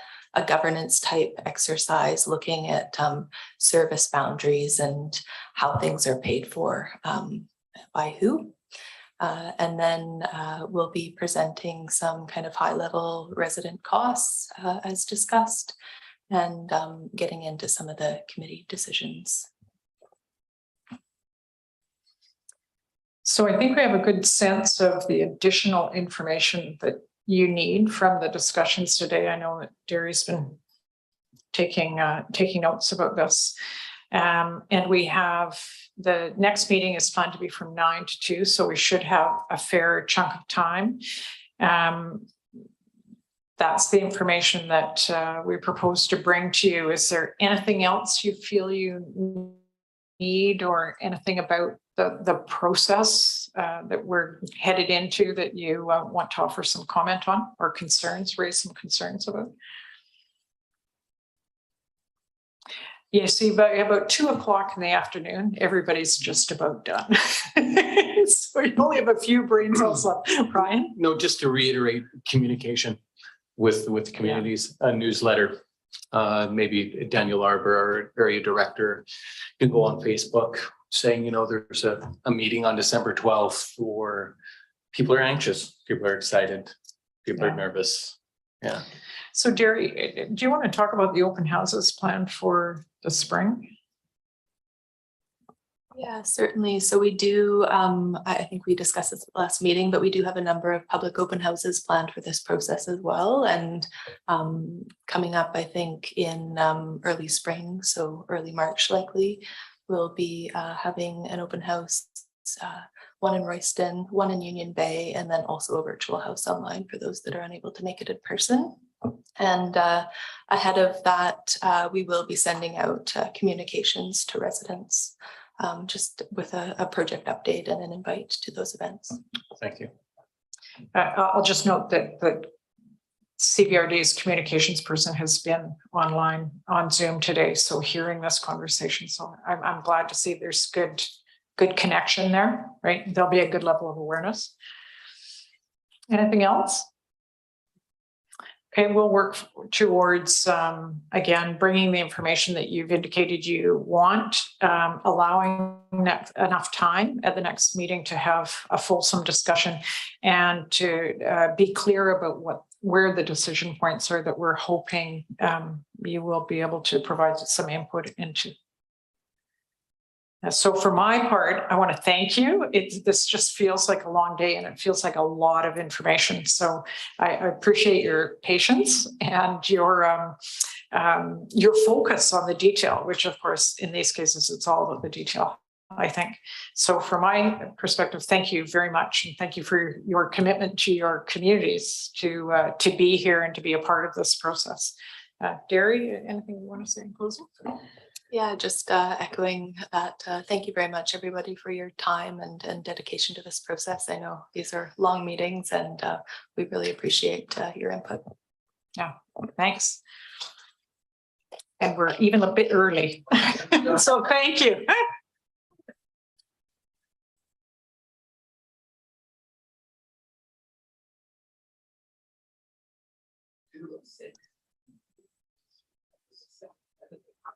governance type exercise looking at service boundaries and how things are paid for by who. And then we'll be presenting some kind of high level resident costs as discussed, and getting into some of the committee decisions. So I think we have a good sense of the additional information that you need from the discussions today. I know that Derry's been taking notes about this. And we have the next meeting is planned to be from 9 to 2, so we should have a fair chunk of time. That's the information that we propose to bring to you. Is there anything else you feel you need, or anything about the process that we're headed into that you want to offer some comment on, or raise some concerns about? You see, about 2 o'clock in the afternoon, everybody's just about done. So you only have a few brain cells left. Brian? No, just to reiterate, communication with the communities, a newsletter. Maybe Daniel Arbor, our area director, can go on Facebook saying, you know, there's a meeting on December 12th, or people are anxious, people are excited, people are nervous. Yeah. So Derry, do you want to talk about the open houses planned for the spring? Yeah, certainly. So we do, I think we discussed this at the last meeting, but we do have a number of public open houses planned for this process as well. And coming up, I think in early spring, so early March likely, we'll be having an open house, one in Royston, one in Union Bay, and then also a virtual house online for those that are unable to make it in person. And ahead of that, we will be sending out communications to residents, just with a project update and an invite to those events. Thank you. I'll just note that CBRD's communications person has been online on Zoom today, so hearing this conversation. So I'm glad to see there's good connection there, right? There'll be a good level of awareness. Anything else? Okay, we'll work towards, again, bringing the information that you've indicated you want, allowing enough time at the next meeting to have a fulsome discussion and to be clear about where the decision points are that we're hoping you will be able to provide some input into. So for my part, I want to thank you. This just feels like a long day, and it feels like a lot of information. So I appreciate your patience and your focus on the detail, which of course, in these cases, it's all about the detail, I think. So from my perspective, thank you very much. And thank you for your commitment to your communities to be here and to be a part of this process. Derry, anything you want to say in closing? Yeah, just echoing that. Thank you very much, everybody, for your time and dedication to this process. I know these are long meetings, and we really appreciate your input. Yeah, thanks. And we're even a bit early. So thank you.